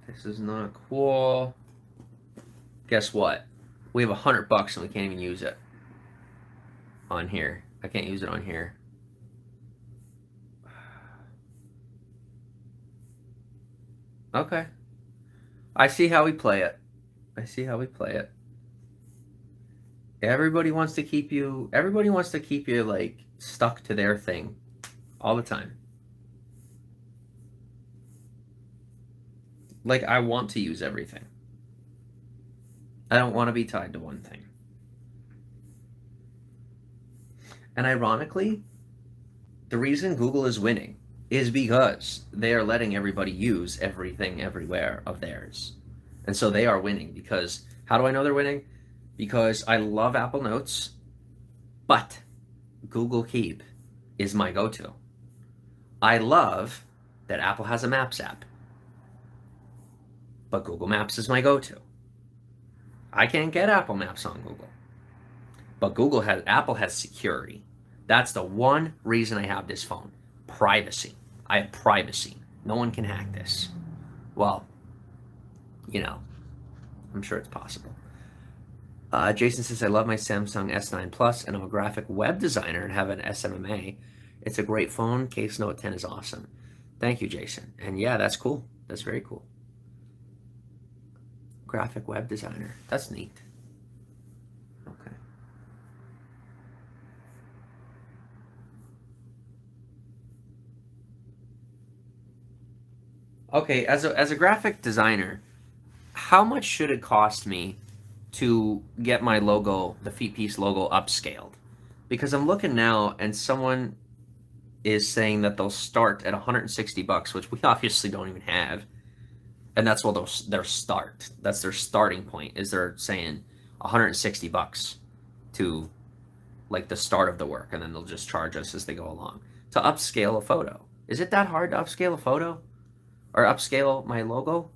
This is not cool. Guess what? We have $100 and we can't even use it on here. I can't use it on here. Okay. I see how we play it. I see how we play it. Everybody wants to keep you like stuck to their thing all the time. Like I want to use everything. I don't want to be tied to one thing. And ironically, the reason Google is winning is because they are letting everybody use everything everywhere of theirs. And so they are winning because how do I know they're winning? Because I love Apple Notes, but Google Keep is my go-to. I love that Apple has a Maps app, but Google Maps is my go-to. I can't get Apple Maps on Google, but Apple has security. That's the one reason I have this phone. Privacy. I have privacy. No one can hack this. Well, I'm sure it's possible. Jason says, I love my Samsung S9 Plus, and I'm a graphic web designer and have an SMMA. It's a great phone. Case Note 10 is awesome. Thank you, Jason. And yeah, that's cool. That's very cool. Graphic web designer. That's neat. Okay. Okay, as a graphic designer, how much should it cost me to get my logo, the Feet Piece logo, upscaled? Because I'm looking now, and someone is saying that they'll start at $160, which we obviously don't even have, and that's what their start. That's their starting point. Is they're saying $160 to like the start of the work, and then they'll just charge us as they go along to upscale a photo. Is it that hard to upscale a photo or upscale my logo?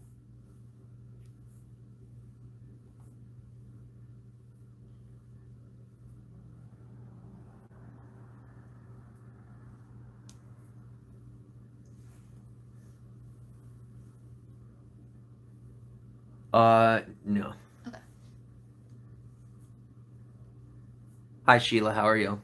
No. Okay. Hi, Sheila. How are you?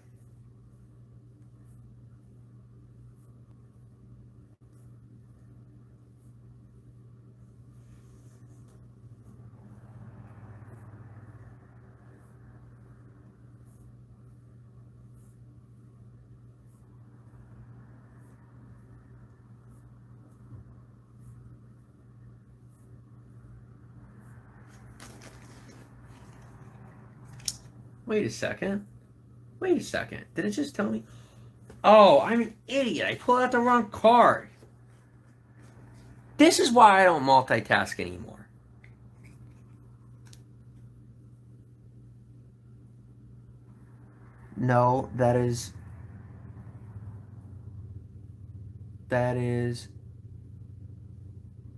Wait a second. Wait a second. Did it just tell me? Oh, I'm an idiot. I pulled out the wrong card. This is why I don't multitask anymore. No, that is...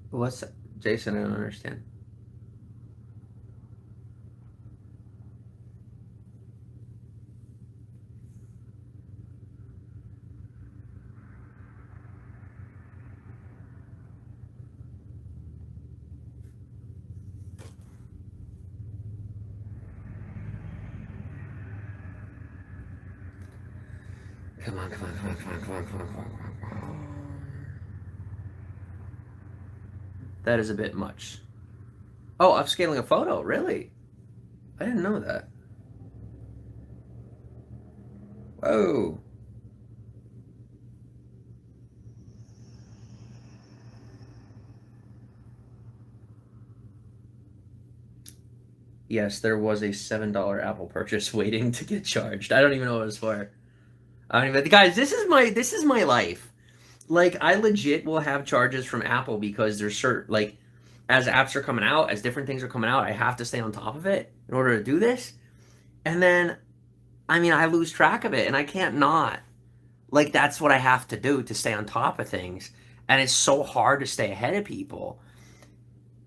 What's... Jason, I don't understand. Come on. That is a bit much. Oh, upscaling a photo, really? I didn't know that. Whoa. Yes, there was a $7 Apple purchase waiting to get charged. I don't even know what it was for. I don't even, guys, this is my life. Like, I legit will have charges from Apple because there's certain, like, as apps are coming out, as different things are coming out, I have to stay on top of it in order to do this. And then, I mean, I lose track of it and I can't not. Like, that's what I have to do to stay on top of things. And it's so hard to stay ahead of people.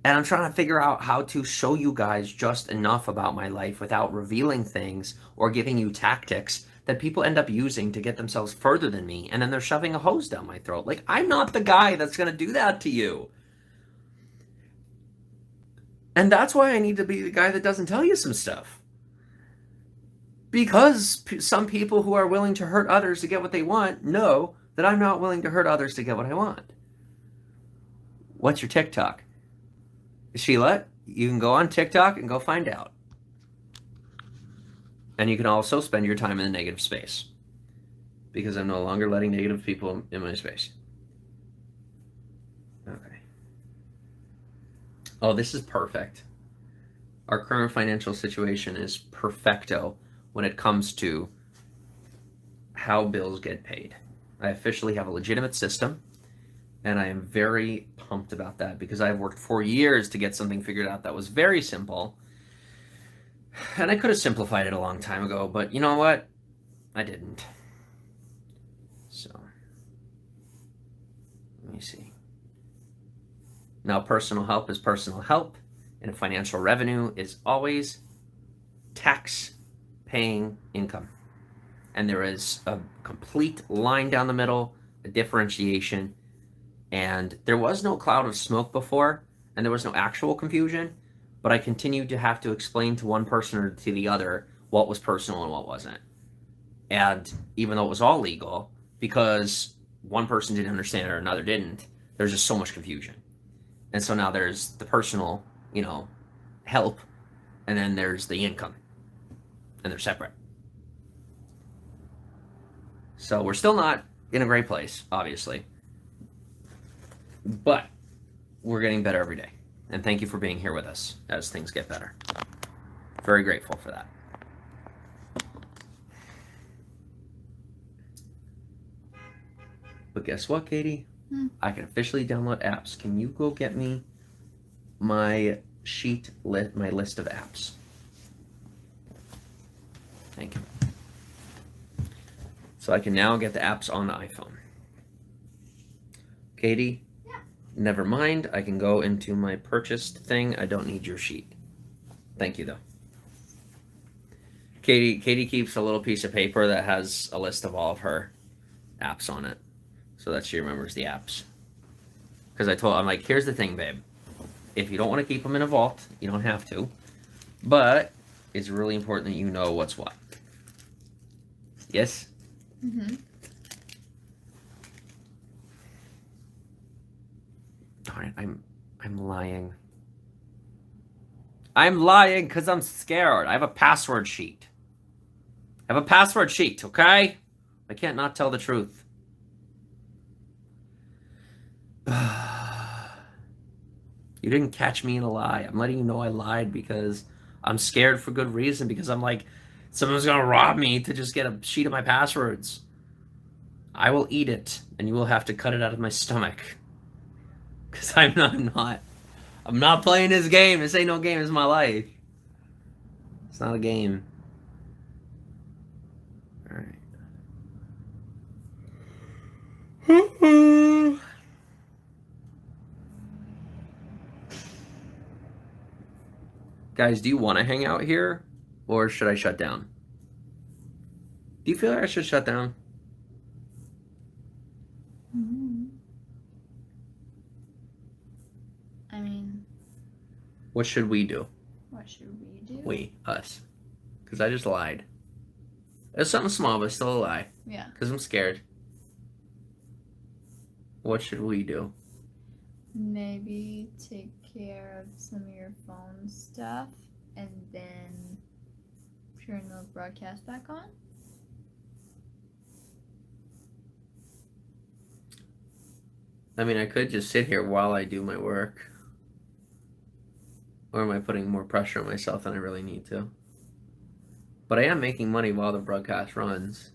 And I'm trying to figure out how to show you guys just enough about my life without revealing things or giving you tactics that people end up using to get themselves further than me. And then they're shoving a hose down my throat. Like, I'm not the guy that's going to do that to you. And that's why I need to be the guy that doesn't tell you some stuff. Because some people who are willing to hurt others to get what they want know that I'm not willing to hurt others to get what I want. What's your TikTok? Sheila, you can go on TikTok and go find out. And you can also spend your time in the negative space. Because I'm no longer letting negative people in my space. Okay. Oh, this is perfect. Our current financial situation is perfecto when it comes to how bills get paid. I officially have a legitimate system. And I am very pumped about that because I've worked for years to get something figured out that was very simple. And I could have simplified it a long time ago, but you know what? I didn't. So, let me see. Now, personal help is personal help, and financial revenue is always tax-paying income. And there is a complete line down the middle, a differentiation. And there was no cloud of smoke before, and there was no actual confusion, but I continued to have to explain to one person or to the other what was personal and what wasn't. And even though it was all legal, because one person didn't understand it or another didn't, there's just so much confusion. And so now there's the personal, help, and then there's the income, and they're separate. So we're still not in a great place, obviously. But we're getting better every day. And thank you for being here with us as things get better. Very grateful for that. But guess what, Katie? I can officially download apps. Can you go get me my my list of apps? Thank you. So I can now get the apps on the iPhone. Katie? Never mind, I can go into my purchased thing. I don't need your sheet. Thank you, though. Katie keeps a little piece of paper that has a list of all of her apps on it, so that she remembers the apps. Because I'm like, here's the thing, babe. If you don't want to keep them in a vault, you don't have to. But it's really important that you know what's what. Yes? Mm-hmm. Darn it, I'm lying. I'm lying because I'm scared. I have a password sheet. Okay? I can't not tell the truth. You didn't catch me in a lie. I'm letting you know I lied because I'm scared for good reason, because I'm like, Someone's gonna rob me to just get a sheet of my passwords. I will eat it, and you will have to cut it out of my stomach. Because I'm not playing this game. This ain't no game, it's my life. It's not a game. Alright. Guys, do you want to hang out here? Or should I shut down? Do you feel like I should shut down? I mean, what should we do? What should we do? We, us. Because I just lied. It's something small, but still a lie. Yeah. Because I'm scared. What should we do? Maybe take care of some of your phone stuff and then turn the broadcast back on. I mean, I could just sit here while I do my work. Or am I putting more pressure on myself than I really need to? But I am making money while the broadcast runs.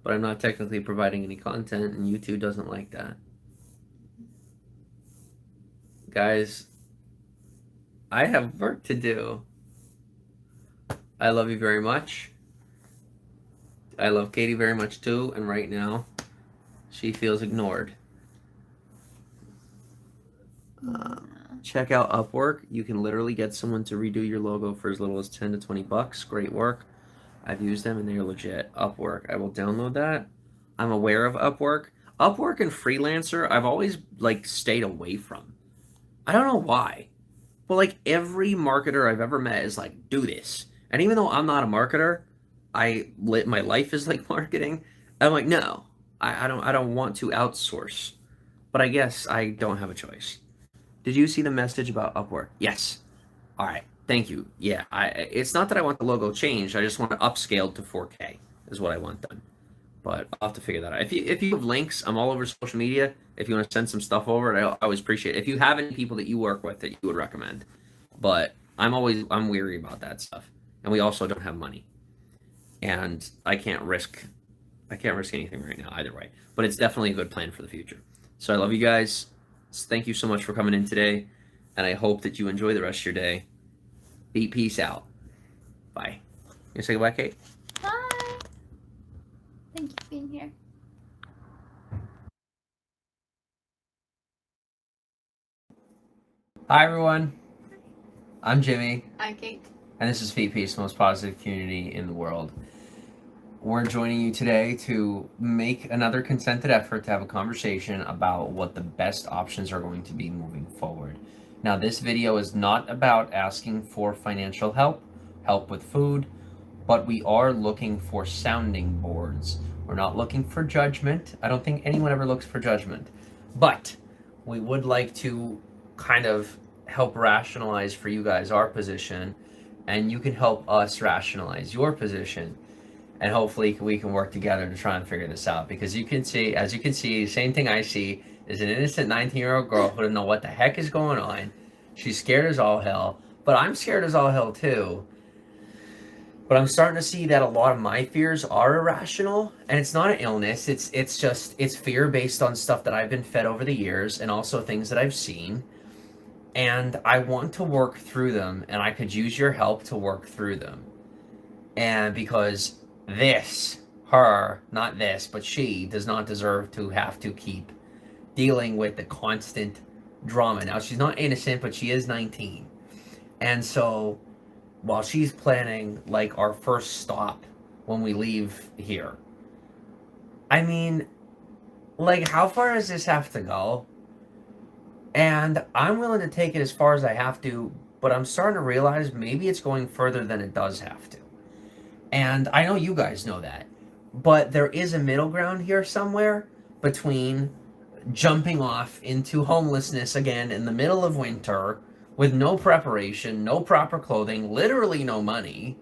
But I'm not technically providing any content, and YouTube doesn't like that. Guys, I have work to do. I love you very much. I love Katie very much too, and right now, she feels ignored. Check out Upwork. You can literally get someone to redo your logo for as little as 10 to 20 bucks. Great work. I've used them and they're legit. Upwork. I will download that. I'm aware of Upwork. Upwork and Freelancer, I've always stayed away from. I don't know why. But every marketer I've ever met is like, do this. And even though I'm not a marketer, my life is like marketing. I'm like, no. I don't want to outsource. But I guess I don't have a choice. Did you see the message about Upwork? Yes. All right. Thank you. Yeah. It's not that I want the logo changed. I just want it upscaled to 4K is what I want done. But I'll have to figure that out. If you have links, I'm all over social media. If you want to send some stuff over, I always appreciate it. If you have any people that you work with that you would recommend. But I'm weary about that stuff. And we also don't have money. And I can't risk anything right now either way. But it's definitely a good plan for the future. So I love you guys. Thank you so much for coming in today, and I hope that you enjoy the rest of your day. Peace out. Bye. You say goodbye, Kate? Bye. Thank you for being here. Hi, everyone. I'm Jimmy. I'm Kate. And this is Peace, the most positive community in the world. We're joining you today to make another consented effort to have a conversation about what the best options are going to be moving forward. Now, this video is not about asking for financial help with food, but we are looking for sounding boards. We're not looking for judgment. I don't think anyone ever looks for judgment, but we would like to kind of help rationalize for you guys our position, and you can help us rationalize your position. And hopefully we can work together to try and figure this out. Because as you can see, same thing I see is an innocent 19-year-old girl who doesn't know what the heck is going on. She's scared as all hell. But I'm scared as all hell too. But I'm starting to see that a lot of my fears are irrational. And it's not an illness. It's fear based on stuff that I've been fed over the years. And also things that I've seen. And I want to work through them. And I could use your help to work through them. And because not this, but she does not deserve to have to keep dealing with the constant drama. Now, she's not innocent, but she is 19. And so, while she's planning, our first stop when we leave here, I mean, how far does this have to go? And I'm willing to take it as far as I have to, but I'm starting to realize maybe it's going further than it does have to. And I know you guys know that. But there is a middle ground here somewhere between jumping off into homelessness again in the middle of winter with no preparation, no proper clothing, literally no money.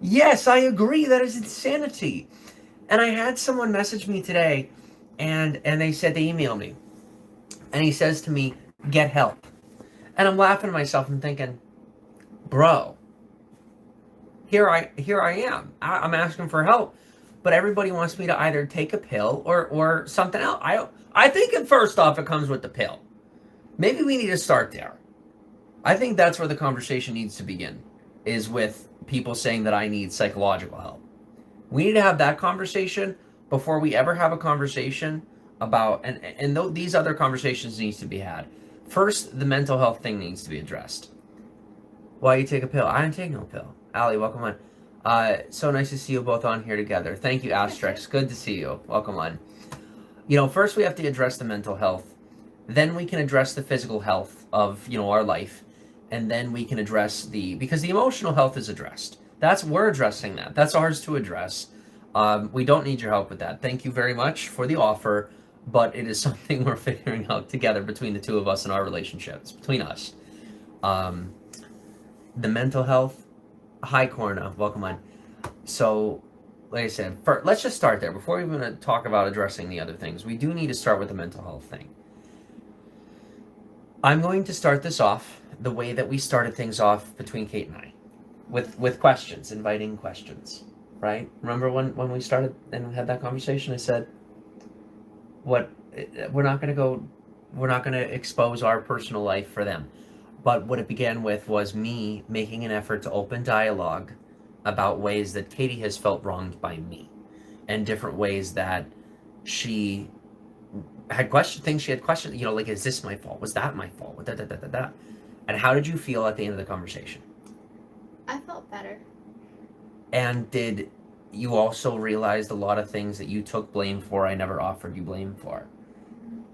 Yes, I agree. That is insanity. And I had someone message me today, and they emailed me. And he says to me, get help. And I'm laughing to myself and thinking, bro, here I am. I'm asking for help, but everybody wants me to either take a pill or something else. I think first off it comes with the pill. Maybe we need to start there. I think that's where the conversation needs to begin, is with people saying that I need psychological help. We need to have that conversation before we ever have a conversation about, these other conversations needs to be had. First, the mental health thing needs to be addressed. Why you take a pill? I didn't take no pill. Allie, welcome on. So nice to see you both on here together. Thank you, Asterix. Good to see you. Welcome on. First we have to address the mental health. Then we can address the physical health of, our life. And then we can address because the emotional health is addressed. We're addressing that. That's ours to address. We don't need your help with that. Thank you very much for the offer, but it is something we're figuring out together between the two of us in our relationships, between us. The mental health, hi Corna, welcome on. So, like I said, let's just start there. Before we're going to talk about addressing the other things, we do need to start with the mental health thing. I'm going to start this off the way that we started things off between Kate and I, with questions, inviting questions, right? Remember when we started and had that conversation, I said, we're not going to expose our personal life for them. But what it began with was me making an effort to open dialogue about ways that Katie has felt wronged by me, and different ways that she had things she had questioned, like, is this my fault? Was that my fault? And how did you feel at the end of the conversation? I felt better. And did you also realize a lot of things that you took blame for I never offered you blame for?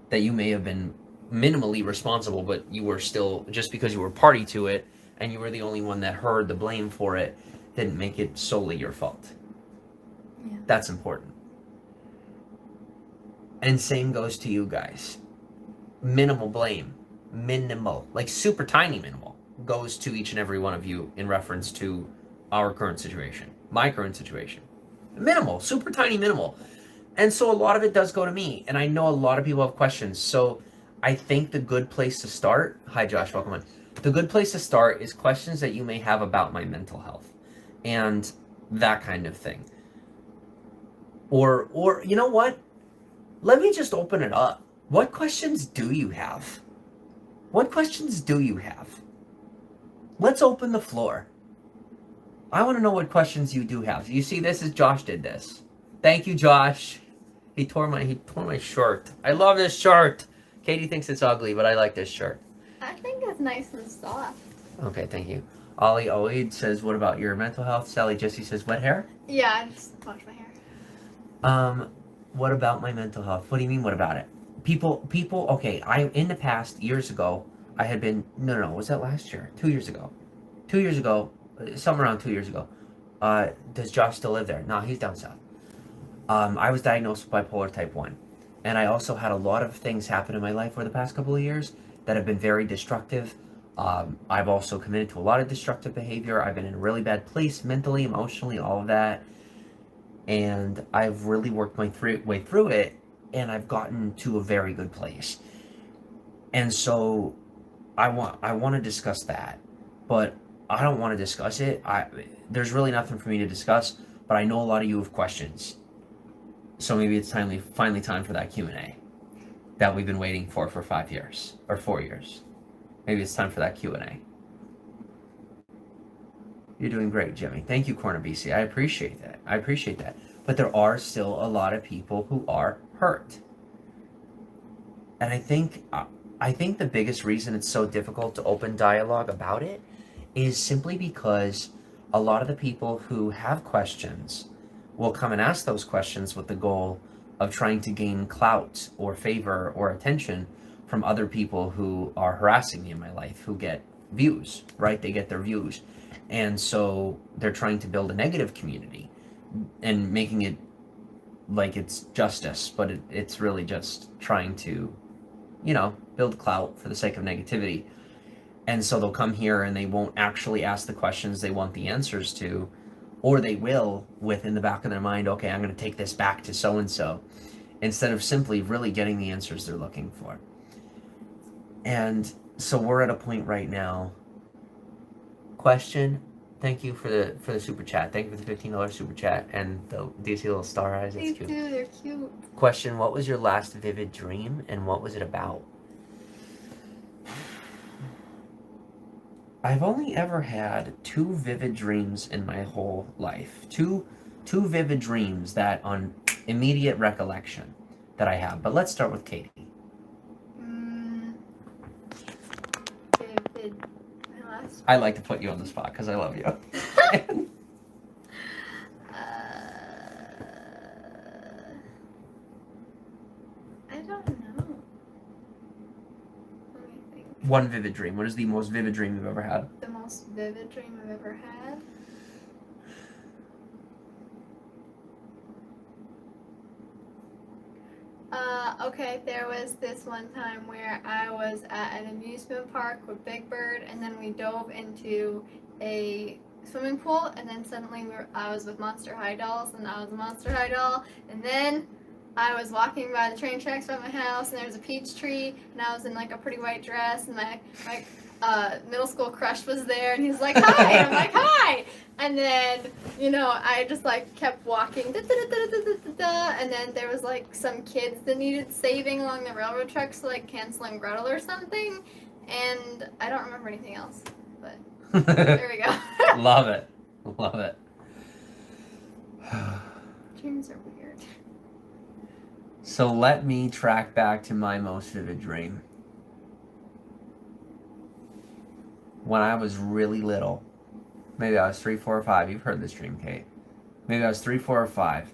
That you may have been minimally responsible, but you were still, just because you were party to it and you were the only one that heard the blame for it, didn't make it solely your fault. Yeah. That's important. And same goes to you guys. Minimal blame, like super tiny minimal, goes to each and every one of you in reference to our current situation, my current situation. Minimal, super tiny minimal. And so a lot of it does go to me, and I know a lot of people have questions. So I think the good place to start, hi Josh, welcome on. The good place to start is questions that you may have about my mental health and that kind of thing. Or you know what? Let me just open it up. What questions do you have? What questions do you have? Let's open the floor. I want to know what questions you do have. You see, this is Josh did this. Thank you, Josh. He tore my shirt. I love this shirt. Katie thinks it's ugly, but I like this shirt. I think it's nice and soft. Okay, thank you. Ollie Oid says, what about your mental health? Sally Jesse says, wet hair? Yeah, I just washed my hair. What about my mental health? What do you mean, what about it? People, okay, in the past, years ago, I had been, no, was that last year? 2 years ago. 2 years ago, somewhere around 2 years ago. Does Josh still live there? No, he's down south. I was diagnosed with bipolar type 1. And I also had a lot of things happen in my life over the past couple of years that have been very destructive. I've also committed to a lot of destructive behavior. I've been in a really bad place mentally, emotionally, all of that. And I've really worked my way through it, and I've gotten to a very good place. And so I want to discuss that, but I don't want to discuss it. There's really nothing for me to discuss, but I know a lot of you have questions. So maybe it's finally time for that Q&A that we've been waiting for 5 years or 4 years. Maybe it's time for that Q&A. You're doing great, Jimmy. Thank you, Corner BC. I appreciate that. But there are still a lot of people who are hurt. And I think the biggest reason it's so difficult to open dialogue about it is simply because a lot of the people who have questions will come and ask those questions with the goal of trying to gain clout or favor or attention from other people who are harassing me in my life, who get views, right? They get their views. And so they're trying to build a negative community and making it like it's justice, but it's really just trying to, build clout for the sake of negativity. And so they'll come here and they won't actually ask the questions they want the answers to, or they will with in the back of their mind, okay, I'm going to take this back to so-and-so, instead of simply really getting the answers they're looking for. And so we're at a point right now. Question, Thank you for the super chat. Thank you for the $15 super chat. And do you see little star eyes? That's They cute. do, they're cute. Question, what was your last vivid dream and what was it about? I've only ever had 2 vivid dreams in my whole life. Two vivid dreams that on immediate recollection that I have. But let's start with Katie. Vivid. My last. I like to put you on the spot because I love you. I don't know. Let me think. One vivid dream. What is the most vivid dream you've ever had? The most vivid dream I've ever had? Okay, there was this one time where I was at an amusement park with Big Bird, and then we dove into a swimming pool, and then suddenly I was with Monster High dolls, and I was a Monster High doll, and then I was walking by the train tracks by my house, and there was a peach tree, and I was in like a pretty white dress, and my middle school crush was there, and he's like, hi, and I'm like, hi, and then, I just like kept walking, and then there was like some kids that needed saving along the railroad tracks, like Hansel and Gretel or something, and I don't remember anything else, but there we go. Love it. Love it. Dreams are weird. So let me track back to my most vivid dream. When I was really little, maybe I was 3, 4, or 5. You've heard this dream, Kate. Maybe I was 3, 4, or 5.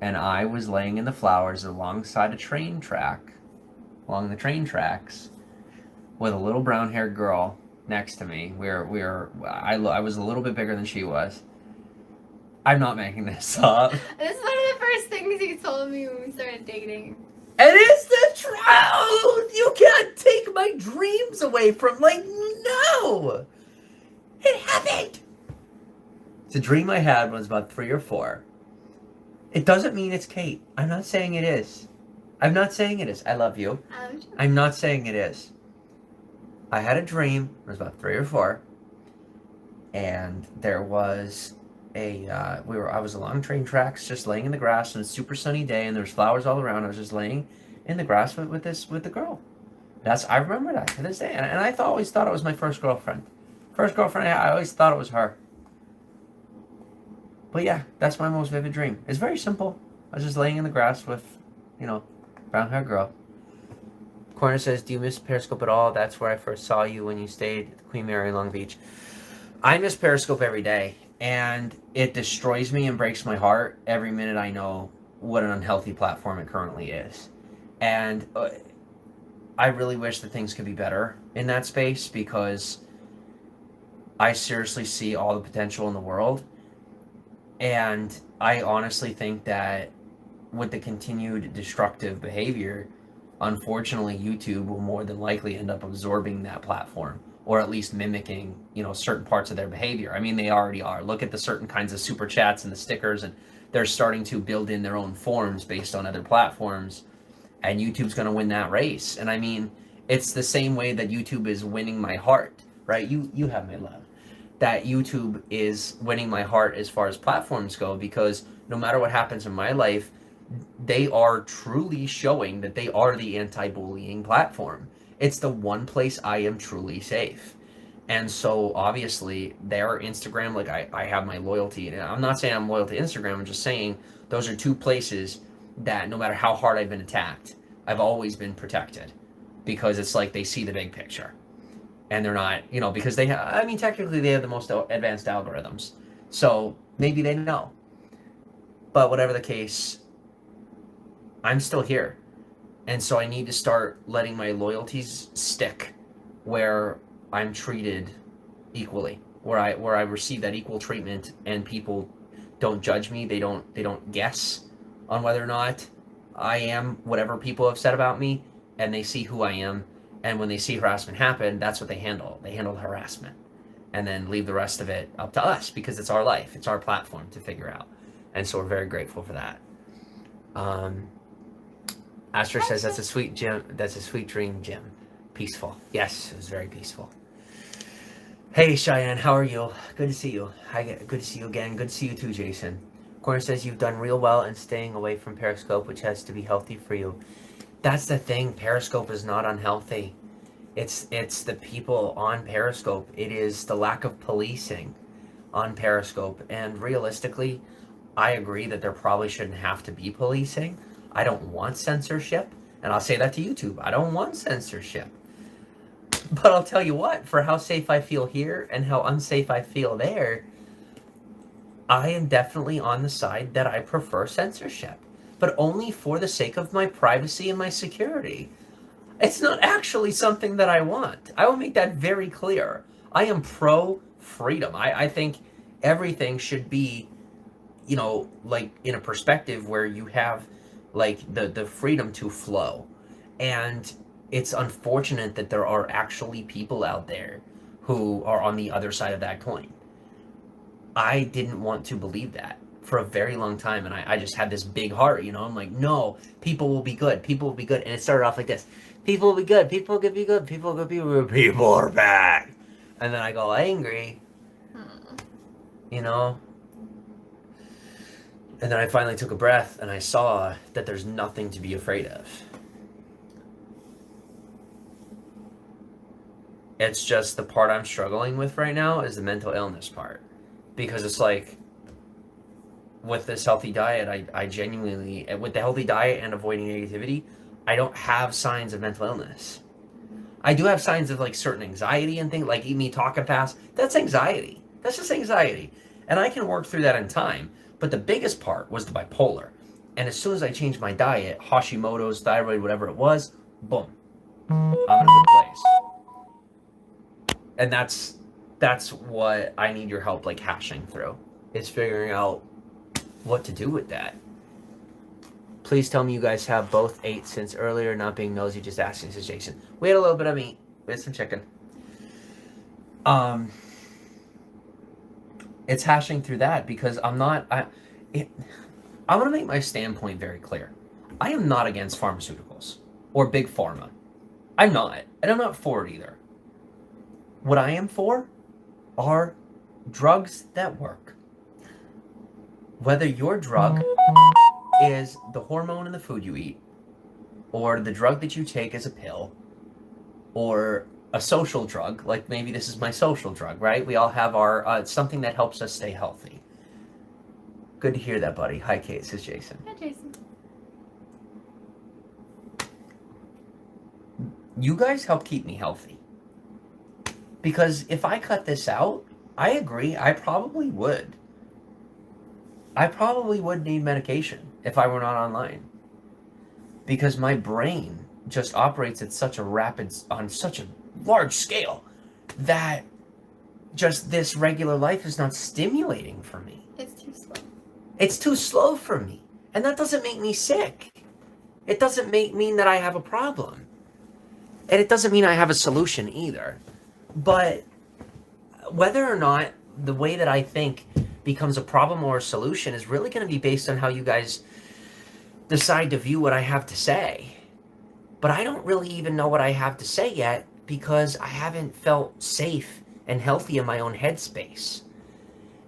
And I was laying in the flowers alongside a train track, along the train tracks, with a little brown-haired girl next to me. I was a little bit bigger than she was. I'm not making this up. This is one of the first things you told me when we started dating. It is the truth! You can't take my dreams away from, no! It happened! It's a dream I had when I was about 3 or 4. It doesn't mean it's Kate. I'm not saying it is. I'm not saying it is. I love you. I'm not saying it is. I had a dream when I was about 3 or 4. And there was I was along train tracks, just laying in the grass on a super sunny day, and there was flowers all around. I was just laying in the grass with the girl. I remember that to this day, and I always thought it was my first girlfriend. First girlfriend, I always thought it was her. But yeah, that's my most vivid dream. It's very simple. I was just laying in the grass with, brown-haired girl. Corner says, do you miss Periscope at all? That's where I first saw you when you stayed at the Queen Mary in Long Beach. I miss Periscope every day. And it destroys me and breaks my heart every minute I know what an unhealthy platform it currently is. And I really wish that things could be better in that space, because I seriously see all the potential in the world. And I honestly think that with the continued destructive behavior, unfortunately, YouTube will more than likely end up absorbing that platform, or at least mimicking, certain parts of their behavior. I mean, they already are. Look at the certain kinds of super chats and the stickers, and they're starting to build in their own forms based on other platforms, and YouTube's going to win that race. And I mean, it's the same way that YouTube is winning my heart, right? You have my love. That YouTube is winning my heart as far as platforms go, because no matter what happens in my life, they are truly showing that they are the anti-bullying platform. It's the one place I am truly safe. And so obviously their Instagram, I have my loyalty. And I'm not saying I'm loyal to Instagram. I'm just saying those are 2 places that no matter how hard I've been attacked, I've always been protected, because it's like they see the big picture. And they're not, because technically they have the most advanced algorithms. So maybe they know. But whatever the case, I'm still here. And so I need to start letting my loyalties stick where I'm treated equally, where I receive that equal treatment, and people don't judge me. They don't guess on whether or not I am whatever people have said about me, and they see who I am. And when they see harassment happen, that's what they handle. They handle the harassment, and then leave the rest of it up to us, because it's our life. It's our platform to figure out. And so we're very grateful for that. Astra says, that's a sweet dream, Jim. Peaceful. Yes, it was very peaceful. Hey Cheyenne, how are you? Good to see you. Good to see you again. Good to see you too, Jason. Corner says you've done real well in staying away from Periscope, which has to be healthy for you. That's the thing. Periscope is not unhealthy. It's the people on Periscope. It is the lack of policing on Periscope. And realistically, I agree that there probably shouldn't have to be policing. I don't want censorship, and I'll say that to YouTube. I don't want censorship. But I'll tell you what, for how safe I feel here and how unsafe I feel there, I am definitely on the side that I prefer censorship, but only for the sake of my privacy and my security. It's not actually something that I want. I will make that very clear. I am pro freedom. I think everything should be, like in a perspective where you have like the freedom to flow. And it's unfortunate that there are actually people out there who are on the other side of that coin. I didn't want to believe that for a very long time, and I just had this big heart, I'm like, no, people will be good, people will be good. And it started off like this: people will be good, people will be good, people will be good, people are bad. And then I go angry, you know? And then I finally took a breath and I saw that there's nothing to be afraid of. It's just the part I'm struggling with right now is the mental illness part. Because it's like, with this healthy diet, I genuinely, with the healthy diet and avoiding negativity, I don't have signs of mental illness. I do have signs of like certain anxiety and things, like me talking fast. That's anxiety. That's just anxiety. And I can work through that in time. But the biggest part was the bipolar. And as soon as I changed my diet, Hashimoto's, thyroid, whatever it was, boom, I'm in a good place. And that's what I need your help like hashing through. It's figuring out what to do with that. Please tell me you guys have both ate since earlier, not being nosy, just asking, says Jason. We had a little bit of meat. We had some chicken. It's hashing through that because I want to make my standpoint very clear. I am not against pharmaceuticals or big pharma. I'm not. And I'm not for it either. What I am for are drugs that work. Whether your drug is the hormone in the food you eat, or the drug that you take as a pill, or a social drug, like maybe this is my social drug, right? We all have our, something that helps us stay healthy. Good to hear that, buddy. Hi, Kate, says Jason. Hi, Jason. You guys help keep me healthy. Because if I cut this out, I agree, I probably would. I probably would need medication if I were not online. Because my brain just operates at such a on such a large scale, that just this regular life is not stimulating for me. It's too slow. It's too slow for me. And that doesn't make me sick. It doesn't mean that I have a problem. And it doesn't mean I have a solution either. But whether or not the way that I think becomes a problem or a solution is really going to be based on how you guys decide to view what I have to say. But I don't really even know what I have to say yet because I haven't felt safe and healthy in my own headspace.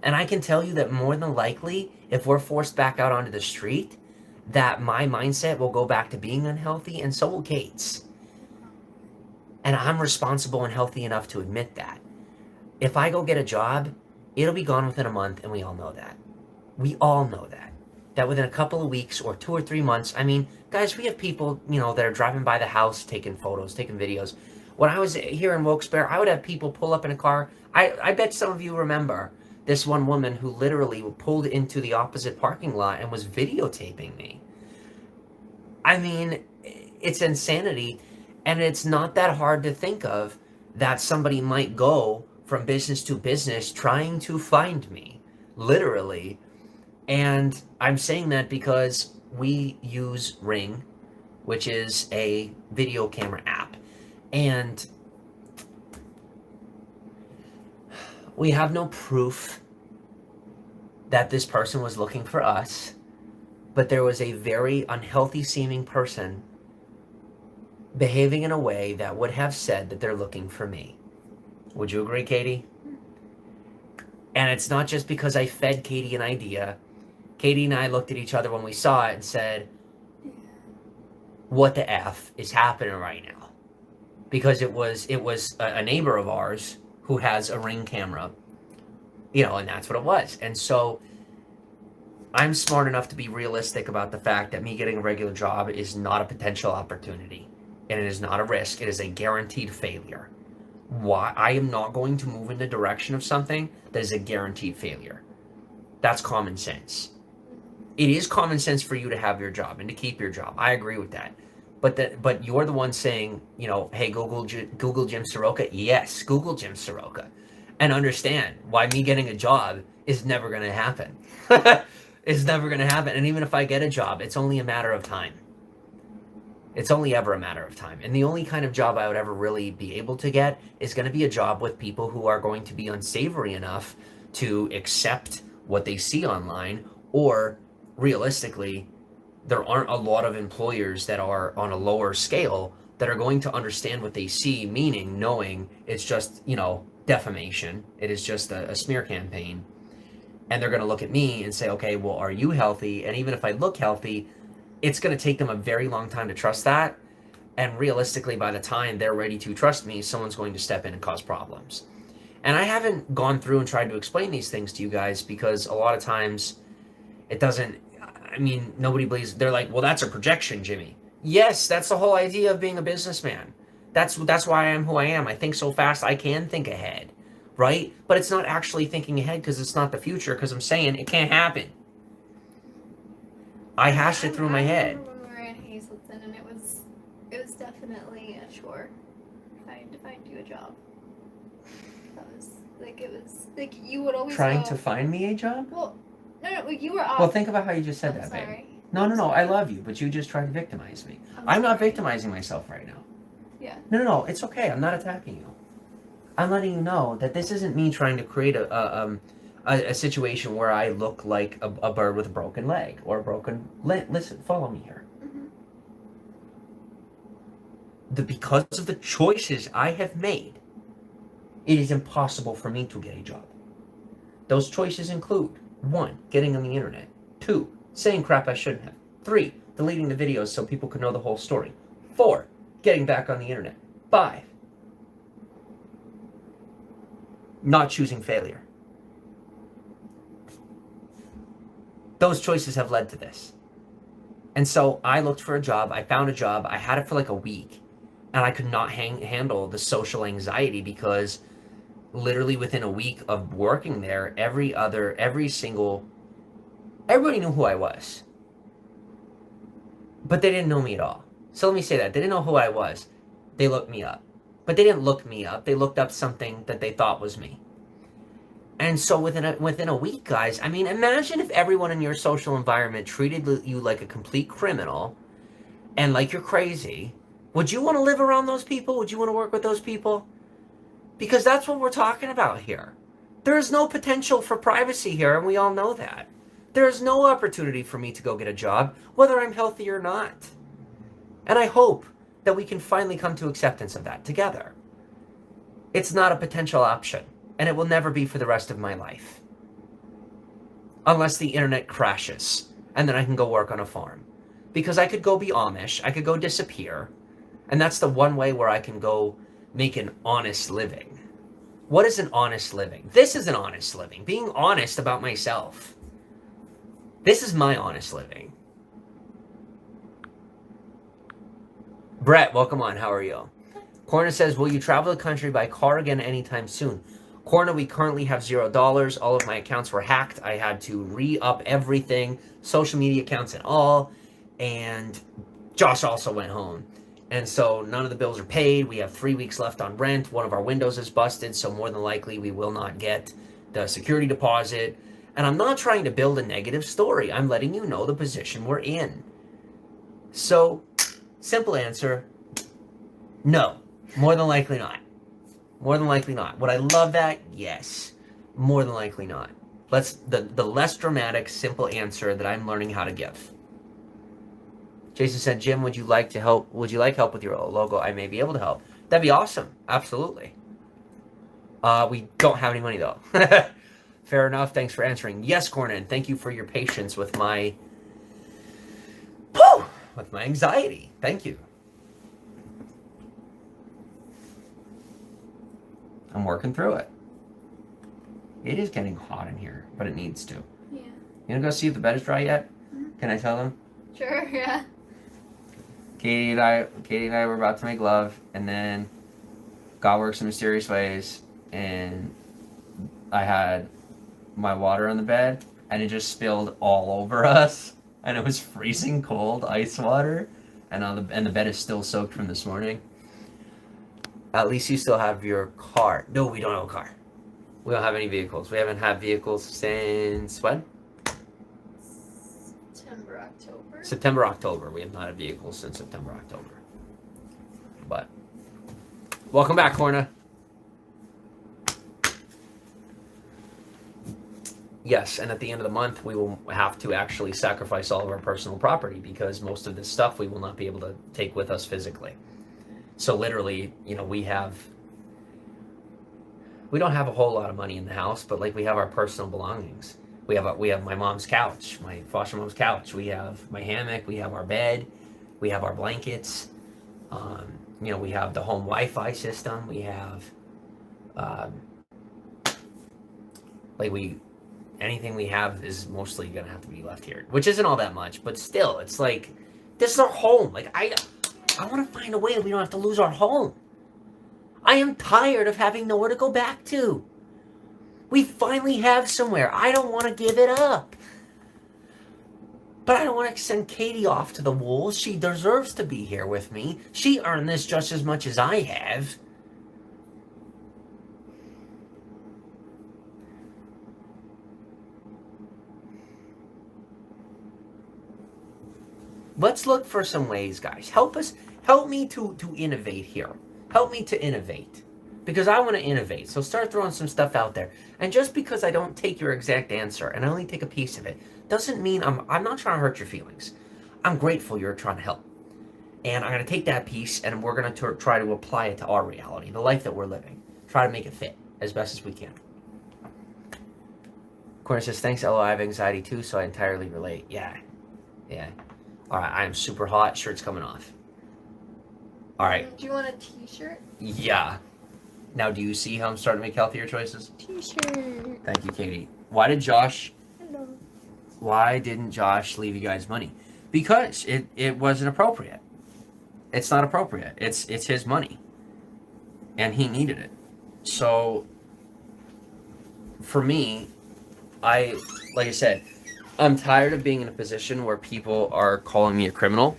And I can tell you that more than likely, if we're forced back out onto the street, that my mindset will go back to being unhealthy, and so will Kate's. And I'm responsible and healthy enough to admit that. If I go get a job, it'll be gone within a month, and we all know that. We all know that. That within a couple of weeks or 2 or 3 months, I mean, guys, we have people, that are driving by the house, taking photos, taking videos. When I was here in Wilkes-Barre, I would have people pull up in a car. I bet some of you remember this one woman who literally pulled into the opposite parking lot and was videotaping me. I mean, it's insanity, and it's not that hard to think of that somebody might go from business to business trying to find me, literally. And I'm saying that because we use Ring, which is a video camera app. And we have no proof that this person was looking for us, but there was a very unhealthy seeming person behaving in a way that would have said that they're looking for me. Would you agree, Katie? And it's not just because I fed Katie an idea. Katie and I looked at each other when we saw it and said, what the F is happening right now? Because it was a neighbor of ours who has a Ring camera, and that's what it was. And so I'm smart enough to be realistic about the fact that me getting a regular job is not a potential opportunity, and it is not a risk. It is a guaranteed failure. Why? I am not going to move in the direction of something that is a guaranteed failure. That's common sense. It is common sense for you to have your job and to keep your job. I agree with that. But you're the one saying, hey, Google Jim Soroka. Yes, Google Jim Soroka. And understand why me getting a job is never going to happen. It's never going to happen. And even if I get a job, it's only a matter of time. It's only ever a matter of time. And the only kind of job I would ever really be able to get is going to be a job with people who are going to be unsavory enough to accept what they see online, or realistically, there aren't a lot of employers that are on a lower scale that are going to understand what they see, meaning knowing it's just, defamation. It is just a smear campaign. And they're going to look at me and say, okay, well, are you healthy? And even if I look healthy, it's going to take them a very long time to trust that. And realistically, by the time they're ready to trust me, someone's going to step in and cause problems. And I haven't gone through and tried to explain these things to you guys because a lot of times it doesn't, nobody believes. They're like, well, that's a projection, Jimmy. Yes, that's the whole idea of being a businessman. That's why I am who I am. I think so fast I can think ahead, right? But it's not actually thinking ahead because it's not the future, because I'm saying it can't happen. I hashed it through my head. I remember when we were in Hazleton, and it was definitely a chore trying to find you a job. It was like you would always Trying go, to find me a job? Well, no, you were off. Well, think about how you just said that, sorry. babe. No, I love you, but you just tried to victimize me. I'm not victimizing myself right now. Yeah. No, it's okay. I'm not attacking you. I'm letting you know that this isn't me trying to create a situation where I look like a bird with a broken leg or a broken leg. Listen, follow me here. Because of the choices I have made, it is impossible for me to get a job. Those choices include 1, getting on the internet, 2, saying crap I shouldn't have, 3, deleting the videos so people could know the whole story, 4, getting back on the internet, 5, not choosing failure. Those choices have led to this. And so I looked for a job, I found a job, I had it for like a week, and I could not handle the social anxiety because literally within a week of working there, everybody knew who I was. But they didn't know me at all. So let me say that. They didn't know who I was. They looked me up. But they didn't look me up. They looked up something that they thought was me. And so within a week, guys, imagine if everyone in your social environment treated you like a complete criminal and like you're crazy. Would you want to live around those people? Would you want to work with those people? Because that's what we're talking about here. There is no potential for privacy here, and we all know that. There is no opportunity for me to go get a job, whether I'm healthy or not. And I hope that we can finally come to acceptance of that together. It's not a potential option, and it will never be for the rest of my life. Unless the internet crashes, and then I can go work on a farm. Because I could go be Amish, I could go disappear, and that's the one way where I can go make an honest living. What is an honest living? This is an honest living. Being honest about myself. This is my honest living. Brett, welcome on. How are you? Corna says, will you travel the country by car again anytime soon? Corna, we currently have $0. All of my accounts were hacked. I had to re-up everything, social media accounts and all. And Josh also went home. And so none of the bills are paid. We have 3 weeks left on rent. One of our windows is busted, so more than likely we will not get the security deposit. And I'm not trying to build a negative story. I'm letting you know the position we're in. So, simple answer, no. More than likely not. More than likely not. Would I love that? Yes. More than likely not. The less dramatic, simple answer that I'm learning how to give. Jason said, Jim, would you like help with your logo? I may be able to help. That'd be awesome. Absolutely. We don't have any money though. Fair enough. Thanks for answering. Yes, Cornan. Thank you for your patience with my anxiety. Thank you. I'm working through it. It is getting hot in here, but it needs to. Yeah. You gonna go see if the bed is dry yet? Mm-hmm. Can I tell them? Sure, yeah. Katie and I were about to make love, and then God works in mysterious ways, and I had my water on the bed, and it just spilled all over us, and it was freezing cold ice water, and the bed is still soaked from this morning. At least you still have your car. No, we don't have a car. We don't have any vehicles. We haven't had vehicles since when? September, October. We have not had vehicles since September, October. But welcome back, Corna. Yes, and at the end of the month, we will have to actually sacrifice all of our personal property because most of this stuff we will not be able to take with us physically. So literally, you know, we don't have a whole lot of money in the house, but like we have our personal belongings. We have my mom's couch, my foster mom's couch. We have my hammock. We have our bed. We have our blankets. You know, we have the home Wi-Fi system. We have, anything we have is mostly gonna have to be left here, which isn't all that much, but still, it's like this is our home. Like I want to find a way that we don't have to lose our home. I am tired of having nowhere to go back to. We finally have somewhere. I don't want to give it up. But I don't want to send Katie off to the wolves. She deserves to be here with me. She earned this just as much as I have. Let's look for some ways, guys. Help me to innovate here. Help me to innovate. Because I want to innovate. So start throwing some stuff out there. And just because I don't take your exact answer and I only take a piece of it, doesn't mean I'm not trying to hurt your feelings. I'm grateful you're trying to help. And I'm going to take that piece and we're going to try to apply it to our reality, the life that we're living. Try to make it fit as best as we can. Corner says, thanks, LO, I have anxiety too, so I entirely relate. Yeah. All right, I am super hot. Shirt's coming off. All right. Do you want a t-shirt? Yeah. Now, do you see how I'm starting to make healthier choices? T-shirt. Thank you, Katie. Why didn't Josh leave you guys money? Because it wasn't appropriate. It's not appropriate. It's his money. And he needed it. So, for me, like I said, I'm tired of being in a position where people are calling me a criminal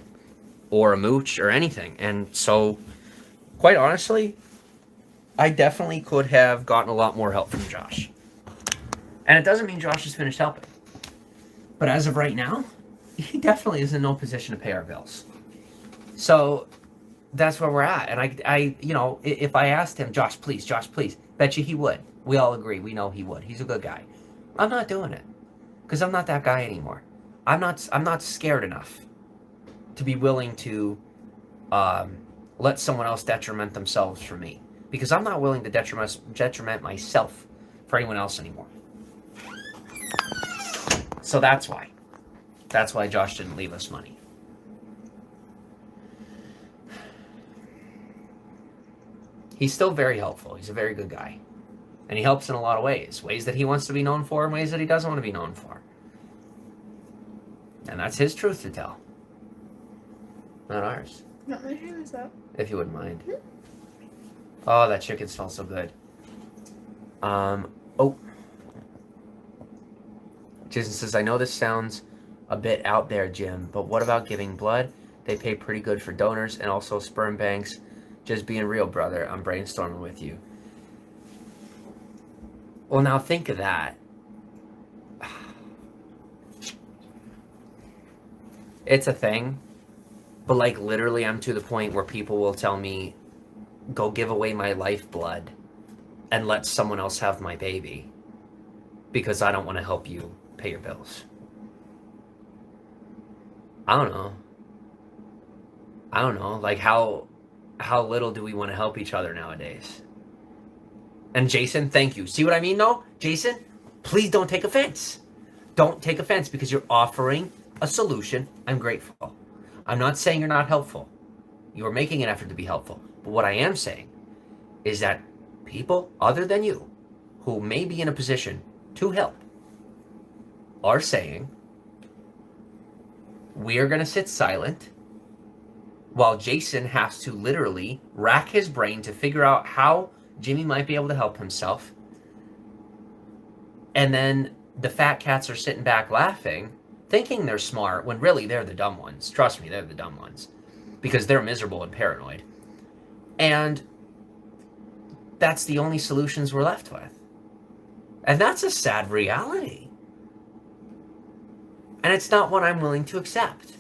or a mooch or anything. And so, quite honestly, I definitely could have gotten a lot more help from Josh. And it doesn't mean Josh has finished helping. But as of right now, he definitely is in no position to pay our bills. So that's where we're at. And I you know, if I asked him, Josh, please, bet you he would. We all agree. We know he would. He's a good guy. I'm not doing it. Because I'm not that guy anymore. I'm not scared enough to be willing to let someone else detriment themselves for me. Because I'm not willing to detriment myself for anyone else anymore. So that's why. That's why Josh didn't leave us money. He's still very helpful. He's a very good guy. And he helps in a lot of ways. Ways that he wants to be known for and ways that he doesn't want to be known for. And that's his truth to tell. Not ours. Not my hand is up. If you wouldn't mind. Oh, that chicken smells so good. Oh. Jason says, I know this sounds a bit out there, Jim, but what about giving blood? They pay pretty good for donors and also sperm banks. Just being real, brother. I'm brainstorming with you. Well, now think of that. It's a thing. But like literally I'm to the point where people will tell me, go give away my lifeblood and let someone else have my baby because I don't want to help you pay your bills. I don't know. Like how little do we want to help each other nowadays? And Jason, thank you. See what I mean though? Jason, Please don't take offense. Don't take offense because you're offering a solution. I'm grateful. I'm not saying you're not helpful. You are making an effort to be helpful. But what I am saying is that people other than you who may be in a position to help are saying, we are going to sit silent while Jason has to literally rack his brain to figure out how Jimmy might be able to help himself. And then the fat cats are sitting back laughing, thinking they're smart, when really they're the dumb ones. Trust me, they're the dumb ones. Because they're miserable and paranoid. And that's the only solutions we're left with. And that's a sad reality. And it's not one I'm willing to accept.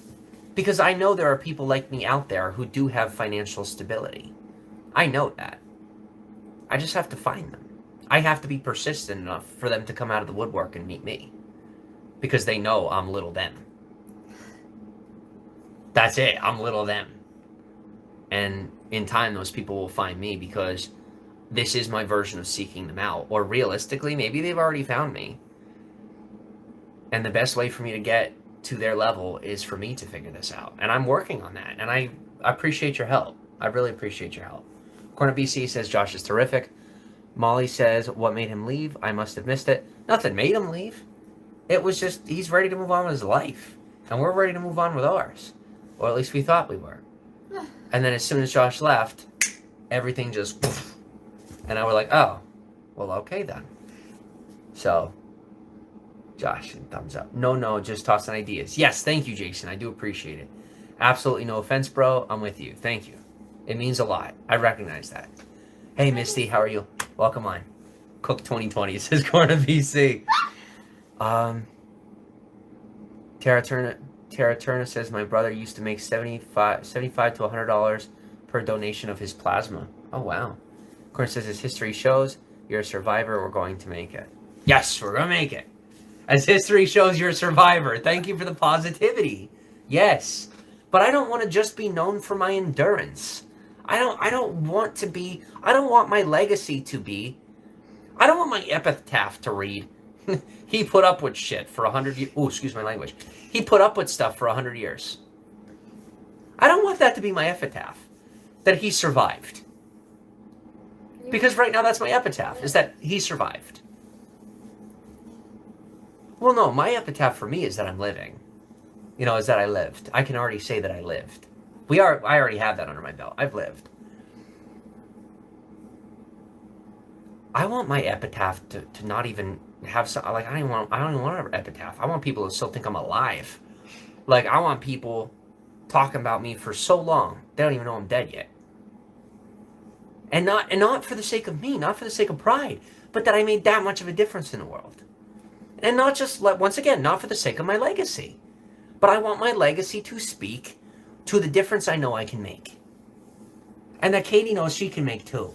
Because I know there are people like me out there who do have financial stability. I know that. I just have to find them. I have to be persistent enough for them to come out of the woodwork and meet me. Because they know I'm little them. That's it. I'm little them. And in time, those people will find me because this is my version of seeking them out. Or realistically, maybe they've already found me. And the best way for me to get to their level is for me to figure this out. And I'm working on that. And I appreciate your help. I really appreciate your help. Corner BC says Josh is terrific. Molly says, what made him leave? I must have missed it. Nothing made him leave. It was just, he's ready to move on with his life. And we're ready to move on with ours. Or at least we thought we were. And then as soon as Josh left, everything just, poof. And I was like, oh, well, okay then. So, Josh, thumbs up. No, just tossing ideas. Yes, thank you, Jason. I do appreciate it. Absolutely no offense, bro. I'm with you. Thank you. It means a lot. I recognize that. Hey, Misty, how are you? Welcome on. Cook 2020 says Corner VC. Tara Turner says my brother used to make $75 to $100 per donation of his plasma. Oh, wow. Corner says as history shows, you're a survivor. We're going to make it. Yes, we're going to make it. As history shows, you're a survivor. Thank you for the positivity. Yes. But I don't want to just be known for my endurance. I don't want my legacy to be, I don't want my epitaph to read, he put up with shit for 100 years. Oh, excuse my language. He put up with stuff for 100 years. I don't want that to be my epitaph, that he survived. Because right now that's my epitaph, is that he survived. Well, no, my epitaph for me is that I'm living. You know, is that I lived. I can already say that I lived. I already have that under my belt. I've lived. I want my epitaph to not even have some, like, I don't even want an epitaph. I want people to still think I'm alive. Like, I want people talking about me for so long, they don't even know I'm dead yet. And not for the sake of me, not for the sake of pride, but that I made that much of a difference in the world. And not just, once again, not for the sake of my legacy. But I want my legacy to speak to the difference I know I can make. And that Katie knows she can make too.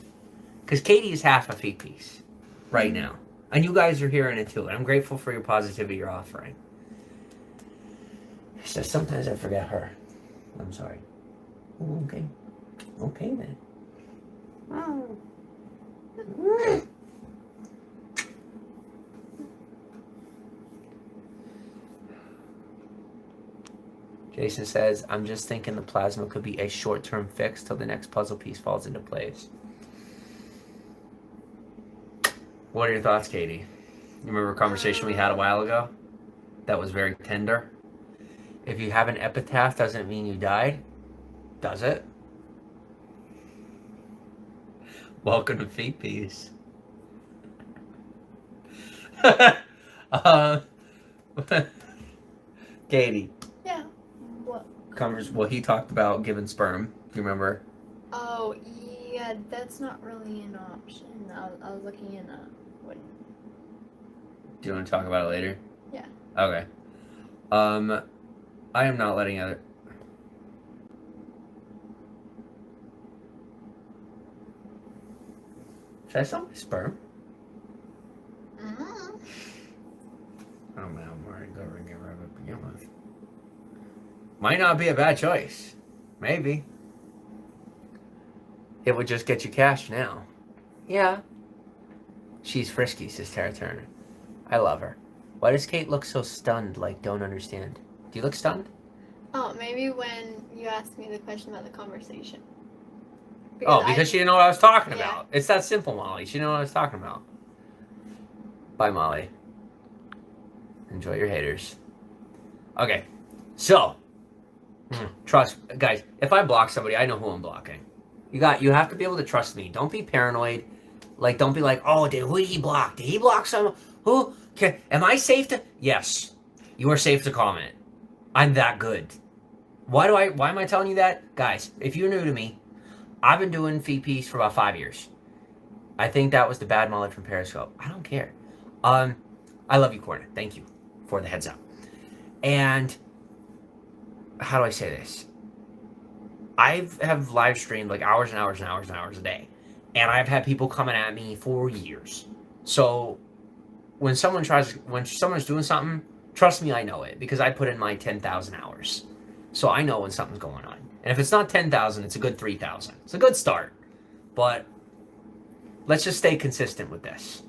Because Katie is half a feet piece right now. And you guys are hearing it too. And I'm grateful for your positivity you're offering. It's just sometimes I forget her. I'm sorry. Oh, okay. Okay then. Oh. Jason says, I'm just thinking the plasma could be a short-term fix till the next puzzle piece falls into place. What are your thoughts, Katie? You remember a conversation we had a while ago? That was very tender. If you have an epitaph, doesn't mean you died. Does it? Welcome to Feet Piece. Katie. Yeah. What? Well, he talked about giving sperm. Do you remember? Oh, yeah, that's not really an option. I was looking in what? Do you want to talk about it later? Yeah. Okay. I am not letting other... Should I sell my sperm? Mm-hmm. I don't know. I'm already going to get rid of it to begin with. Might not be a bad choice. Maybe. It would just get you cash now. Yeah. She's frisky, says Tara Turner. I love her. Why does Kate look so stunned, like don't understand? Do you look stunned? Oh, maybe when you asked me the question about the conversation. Because she didn't know what I was talking Yeah. about. It's that simple, Molly. She didn't know what I was talking about. Bye, Molly. Enjoy your haters. Okay, so trust, guys. If I block somebody, I know who I'm blocking. You have to be able to trust me. Don't be paranoid. Like, don't be like, oh, who did he block? Did he block someone? Who? Am I safe to? Yes, you are safe to comment. I'm that good. Why am I telling you that? Guys, if you're new to me, I've been doing VPs for about 5 years. I think that was the bad mullet from Periscope. I don't care. I love you, Corna. Thank you for the heads up. And how do I say this? I have live streamed like hours and hours and hours and hours a day. And I've had people coming at me for years. So when someone's doing something, trust me, I know it because I put in my 10,000 hours. So I know when something's going on. And if it's not 10,000, it's a good 3,000. It's a good start. But let's just stay consistent with this.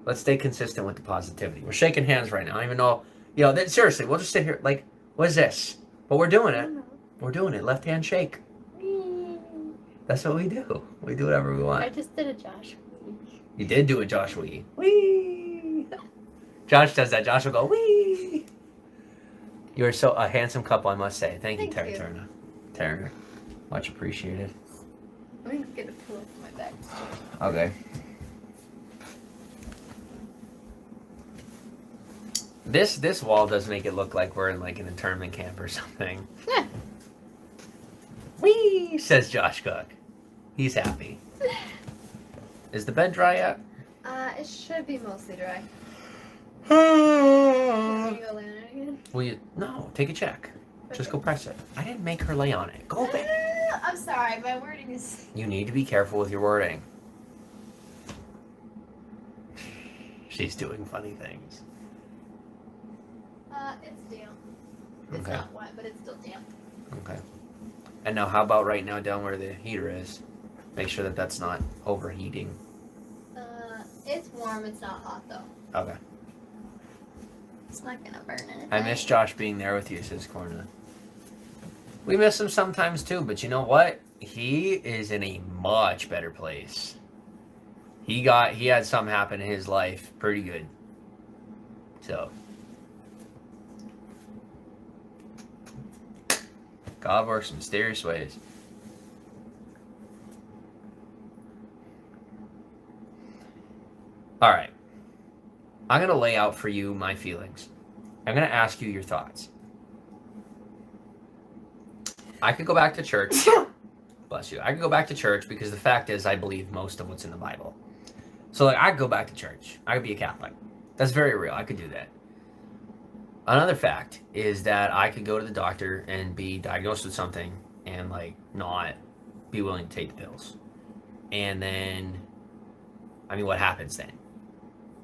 Let's stay consistent with the positivity. We're shaking hands right now. I don't even know. Seriously, we'll just sit here. Like, what is this? But we're doing it. We're doing it. Left hand shake. That's what we do. We do whatever we want. I just did a Josh. You did do a Josh Wee. Wee. Josh does that. Josh will go, wee. You're so a handsome couple, I must say. Thank you, Terry Turner. Turner. Much appreciated. I'm going to pull up my back. Okay. This wall does make it look like we're in like an internment camp or something. Yeah. Wee, says Josh Cook. He's happy. Is the bed dry yet? It should be mostly dry. Can you go lay on it again? Will you? No, take a check. Just go press it. I didn't make her lay on it. Go back. I'm sorry, my wording is... You need to be careful with your wording. She's doing funny things. It's damp. It's Okay. not wet, but it's still damp. Okay. And now how about right now down where the heater is? Make sure that that's not overheating. It's warm, it's not hot though. Okay. It's not gonna burn anything. I miss Josh being there with you, says Corna. We miss him sometimes too, but you know what? He is in a much better place. He had something happen in his life pretty good. So God works in mysterious ways. All right. I'm going to lay out for you my feelings. I'm going to ask you your thoughts. I could go back to church. Bless you. I could go back to church because the fact is I believe most of what's in the Bible. So like I could go back to church. I could be a Catholic. That's very real. I could do that. Another fact is that I could go to the doctor and be diagnosed with something and like not be willing to take the pills. And then, I mean, what happens then?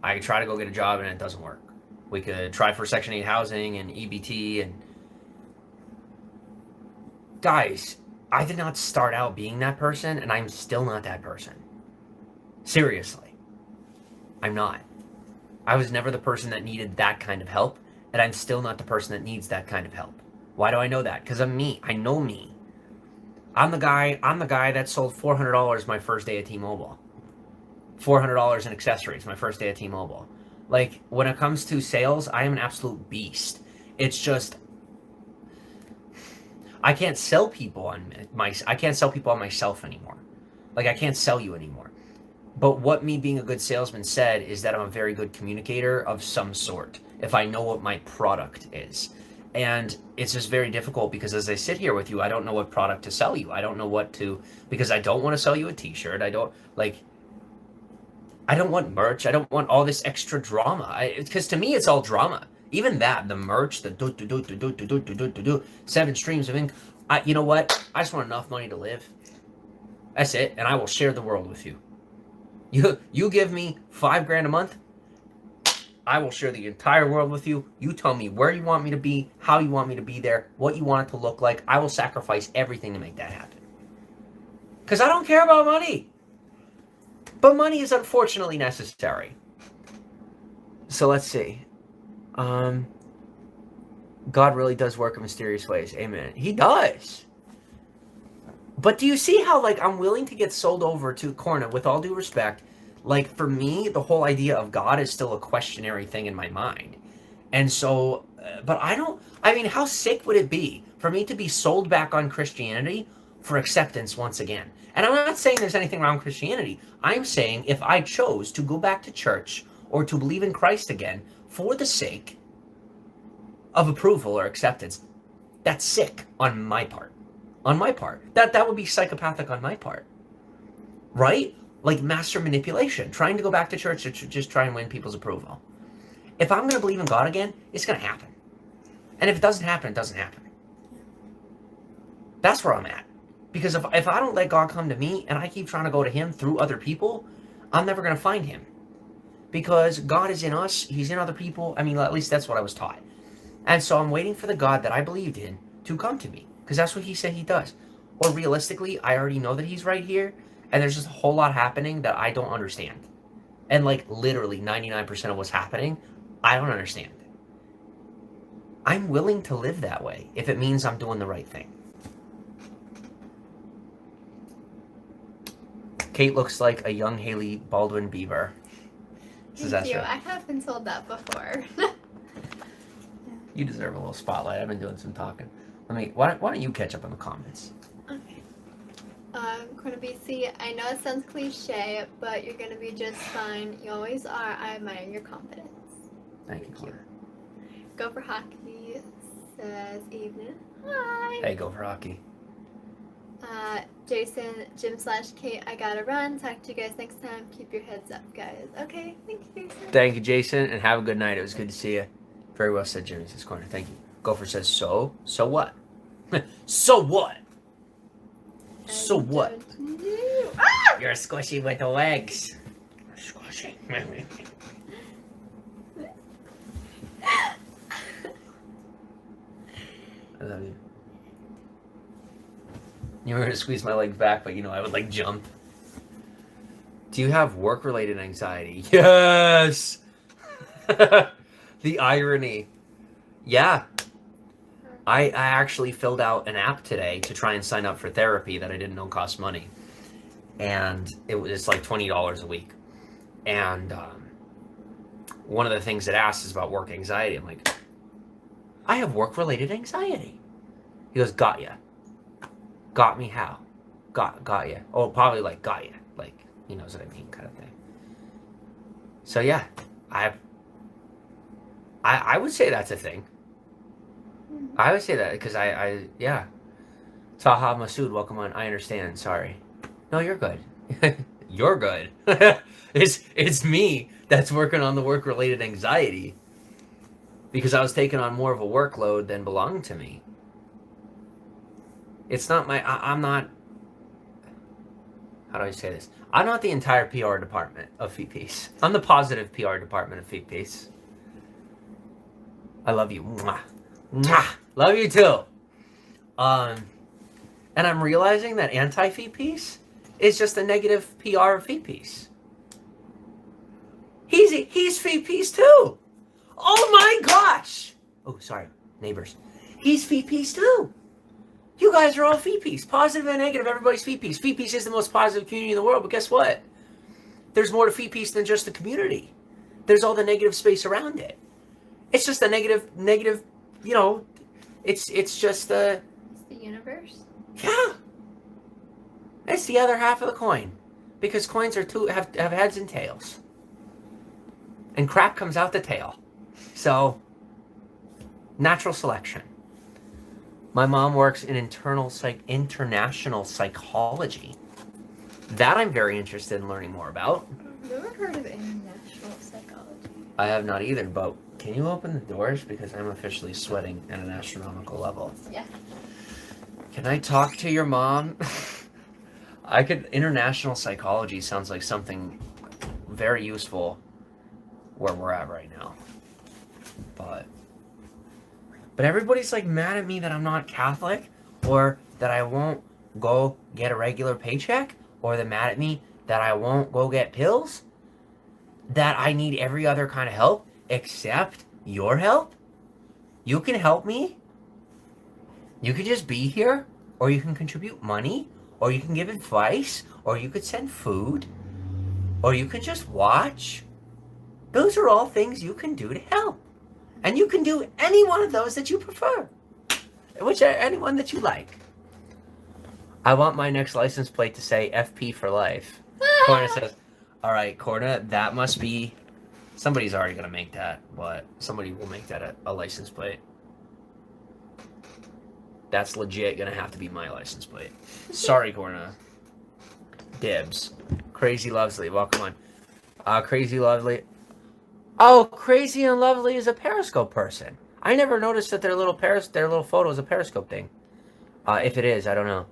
I could try to go get a job and it doesn't work. We could try for Section 8 housing and EBT and... Guys, I did not start out being that person and I'm still not that person. Seriously. I'm not. I was never the person that needed that kind of help. And I'm still not the person that needs that kind of help. Why do I know that? Because I'm me. I know me. I'm the guy that sold $400 my first day at T-Mobile. $400 in accessories my first day at T-Mobile. Like, when it comes to sales, I am an absolute beast. It's just... I can't sell people on myself anymore. Like, I can't sell you anymore. But what me being a good salesman said is that I'm a very good communicator of some sort. If I know what my product is. And it's just very difficult because as I sit here with you, I don't know what product to sell you. I don't know what to, because I don't want to sell you a t-shirt. I don't want merch. I don't want all this extra drama. Because to me, it's all drama. Even that, the merch, the 7 streams of income. You know what? I just want enough money to live. That's it. And I will share the world with you. You give me $5,000 a month. I will share the entire world with you. You tell me where you want me to be, how you want me to be there, what you want it to look like. I will sacrifice everything to make that happen. Because I don't care about money. But money is unfortunately necessary. So let's see. God really does work in mysterious ways. Amen. He does. But do you see how, like, I'm willing to get sold over to Corna, with all due respect? Like, for me, the whole idea of God is still a questionary thing in my mind. And so, but I mean, how sick would it be for me to be sold back on Christianity for acceptance once again? And I'm not saying there's anything wrong with Christianity. I'm saying if I chose to go back to church or to believe in Christ again for the sake of approval or acceptance, that's sick on my part. On my part. That would be psychopathic on my part. Right? Like master manipulation. Trying to go back to church to just try and win people's approval. If I'm going to believe in God again, it's going to happen. And if it doesn't happen, it doesn't happen. That's where I'm at. Because if I don't let God come to me and I keep trying to go to him through other people, I'm never going to find him. Because God is in us. He's in other people. I mean, at least that's what I was taught. And so I'm waiting for the God that I believed in to come to me. Because that's what he said he does. Or realistically, I already know that he's right here. And there's just a whole lot happening that I don't understand. And like literally 99% of what's happening, I don't understand. I'm willing to live that way if it means I'm doing the right thing. Kate looks like a young Haley Baldwin Bieber. Thank you. I have been told that before. You deserve a little spotlight. I've been doing some talking. Why don't you catch up on the comments? Okay. Corner BC, I know it sounds cliche, but you're gonna be just fine. You always are. I admire your confidence. Thank you, Claire. Go for hockey says evening. Hi. Hey, go for hockey. Jason, Jim/Kate, I gotta run. Talk to you guys next time. Keep your heads up, guys. Okay, thank you, Jason. Thank you, Jason, and have a good night. It was good to see you. Very well said, Jimmy. This corner. Thank you. Gopher says, so what? So what? So what? Ah! You're squishy with the legs. Squishy. I love you. You were gonna squeeze my legs back, but I would like jump. Do you have work-related anxiety? Yes! The irony. Yeah. I actually filled out an app today to try and sign up for therapy that I didn't know cost money. And it's like $20 a week. And one of the things it asks is about work anxiety. I'm like, I have work-related anxiety. He goes, got ya. Got me how? Got ya. Oh, probably like got ya. Like, he knows what I mean kind of thing. So yeah, I would say that's a thing. I would say that because yeah. Taha Masood, welcome on. I understand. Sorry. No, you're good. You're good. It's me that's working on the work-related anxiety because I was taking on more of a workload than belonged to me. It's not I'm not, how do I say this? I'm not the entire PR department of Feet Peace. I'm the positive PR department of Feet Peace. I love you. Mwah. Mwah. Love you too. And I'm realizing that anti-Feet Peace is just a negative PR of Feet Peace. He's Feet Peace too. Oh my gosh. Oh, sorry, neighbors. He's Feet Peace too. You guys are all Feet Peace. Positive and negative, everybody's Feet Peace. Feet Peace is the most positive community in the world, but guess what? There's more to Feet Peace than just the community. There's all the negative space around it. It's just a negative, it's just It's the universe. Yeah. It's the other half of the coin. Because coins have heads and tails. And crap comes out the tail. So, natural selection. My mom works in international psychology. That I'm very interested in learning more about. I've never heard of international psychology. I have not either, but can you open the doors? Because I'm officially sweating at an astronomical level. Yeah. Can I talk to your mom? International psychology sounds like something very useful where we're at right now. But everybody's like mad at me that I'm not Catholic, or that I won't go get a regular paycheck, or they're mad at me that I won't go get pills, that I need every other kind of help. accept your help? You can help me? You could just be here, or you can contribute money, or you can give advice, or you could send food, or you could just watch. Those are all things you can do to help. And you can do any one of those that you prefer. Anyone that you like. I want my next license plate to say FP for life. Corna says, all right, Corna, that must be... Somebody's already going to make that, but somebody will make that a license plate. That's legit going to have to be my license plate. Sorry, Corna. Dibs. Crazy Lovely, welcome on. Crazy Lovely. Oh, Crazy and Lovely is a Periscope person. I never noticed that their little photo is a Periscope thing. If it is, I don't know.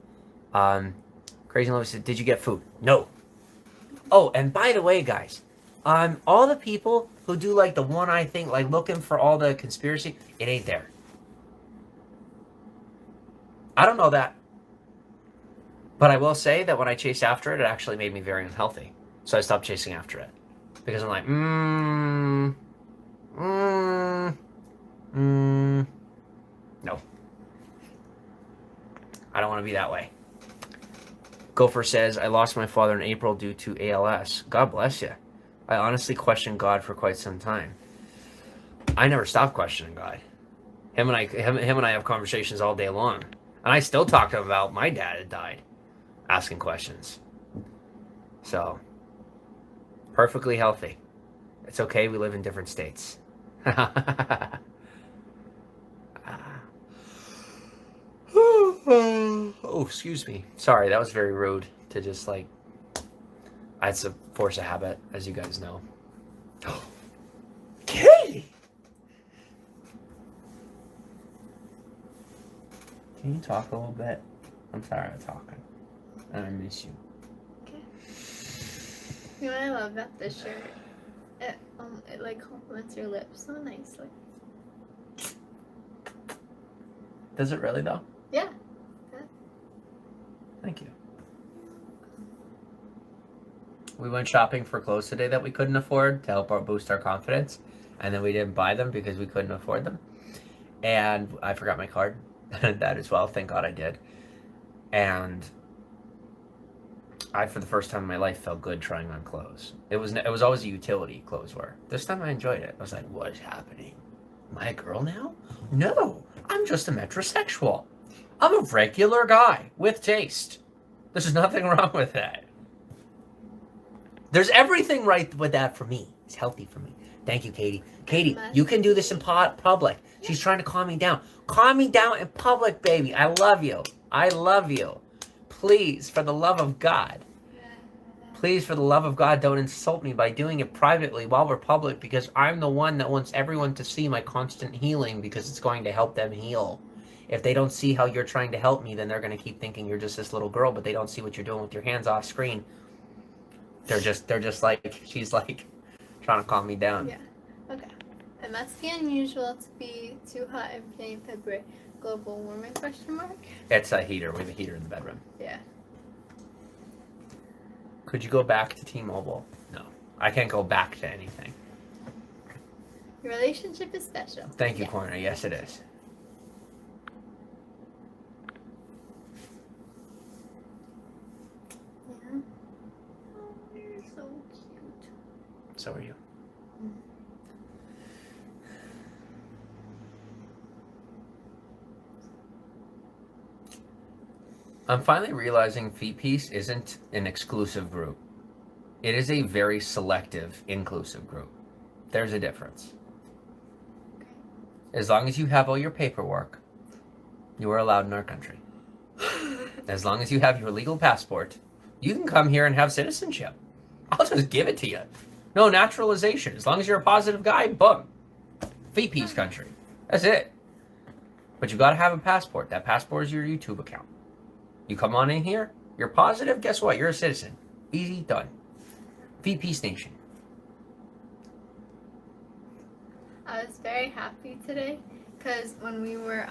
Crazy and Lovely said, did you get food? No. Oh, and by the way, guys, all the people who do like the one-eye thing, like looking for all the conspiracy, it ain't there. I don't know that. But I will say that when I chased after it, it actually made me very unhealthy. So I stopped chasing after it. Because I'm like, no. I don't want to be that way. Gopher says, I lost my father in April due to ALS. God bless you. I honestly questioned God for quite some time. I never stopped questioning God. Him and I have conversations all day long. And I still talk to him about my dad had died. Asking questions. So, perfectly healthy. It's okay, we live in different states. Oh, excuse me. Sorry, that was very rude to just like... It's a force of habit, as you guys know. Katie! Can you talk a little bit? I'm tired of talking. And I miss you. Okay. You know what I love about this shirt? It like complements your lips so nicely. Does it really though? Yeah. Thank you. We went shopping for clothes today that we couldn't afford to help boost our confidence. And then we didn't buy them because we couldn't afford them. And I forgot my card. That as well. Thank God I did. And I, for the first time in my life, felt good trying on clothes. It was always a utility clothes were. This time I enjoyed it. I was like, what is happening? Am I a girl now? No, I'm just a metrosexual. I'm a regular guy with taste. There's nothing wrong with that. There's everything right with that for me. It's healthy for me. Thank you, Katie. Katie, you can do this in public. She's trying to calm me down. Calm me down in public, baby. I love you. I love you. Please, for the love of God. Please, for the love of God, don't insult me by doing it privately while we're public, because I'm the one that wants everyone to see my constant healing, because it's going to help them heal. If they don't see how you're trying to help me, then they're going to keep thinking you're just this little girl, but they don't see what you're doing with your hands off screen. They're just like, she's like trying to calm me down. Yeah. Okay. It must be unusual to be too hot in February. Global warming question mark? It's a heater. We have a heater in the bedroom. Yeah. Could you go back to T-Mobile? No. I can't go back to anything. Your relationship is special. Thank you, Corner. Yes, it is. Yeah. Oh, you're so cute. So are you. I'm finally realizing Feet Piece isn't an exclusive group. It is a very selective, inclusive group. There's a difference. As long as you have all your paperwork, you are allowed in our country. As long as you have your legal passport, you can come here and have citizenship. I'll just give it to you. No naturalization. As long as you're a positive guy, boom. Feet Piece country. That's it. But you gotta have a passport. That passport is your YouTube account. You come on in here, you're positive, guess what? You're a citizen. Easy, done. Feet Piece Nation. I was very happy today because when we were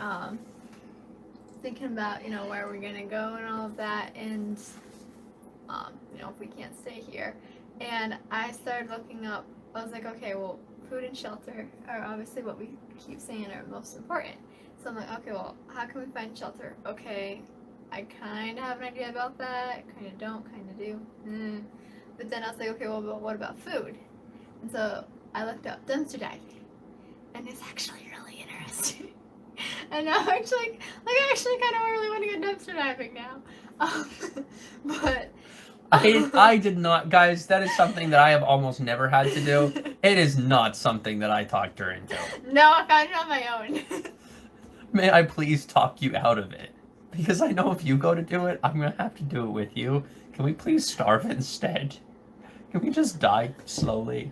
thinking about, where we're going to go and all of that, and, if we can't stay here, and I started looking up, I was like, okay, well, food and shelter are obviously what we keep saying are most important. So I'm like, okay, well, how can we find shelter? Okay, I kind of have an idea about that. Kind of don't, kind of do. But then I was like, okay, well, but what about food? And so I looked up dumpster diving, and it's actually really interesting. And now I actually kind of really want to get dumpster diving now. But I did not, guys. That is something that I have almost never had to do. It is not something that I talked her into. No, I found it on my own. May I please talk you out of it? Because I know if you go to do it, I'm gonna have to do it with you. Can we please starve instead? Can we just die slowly?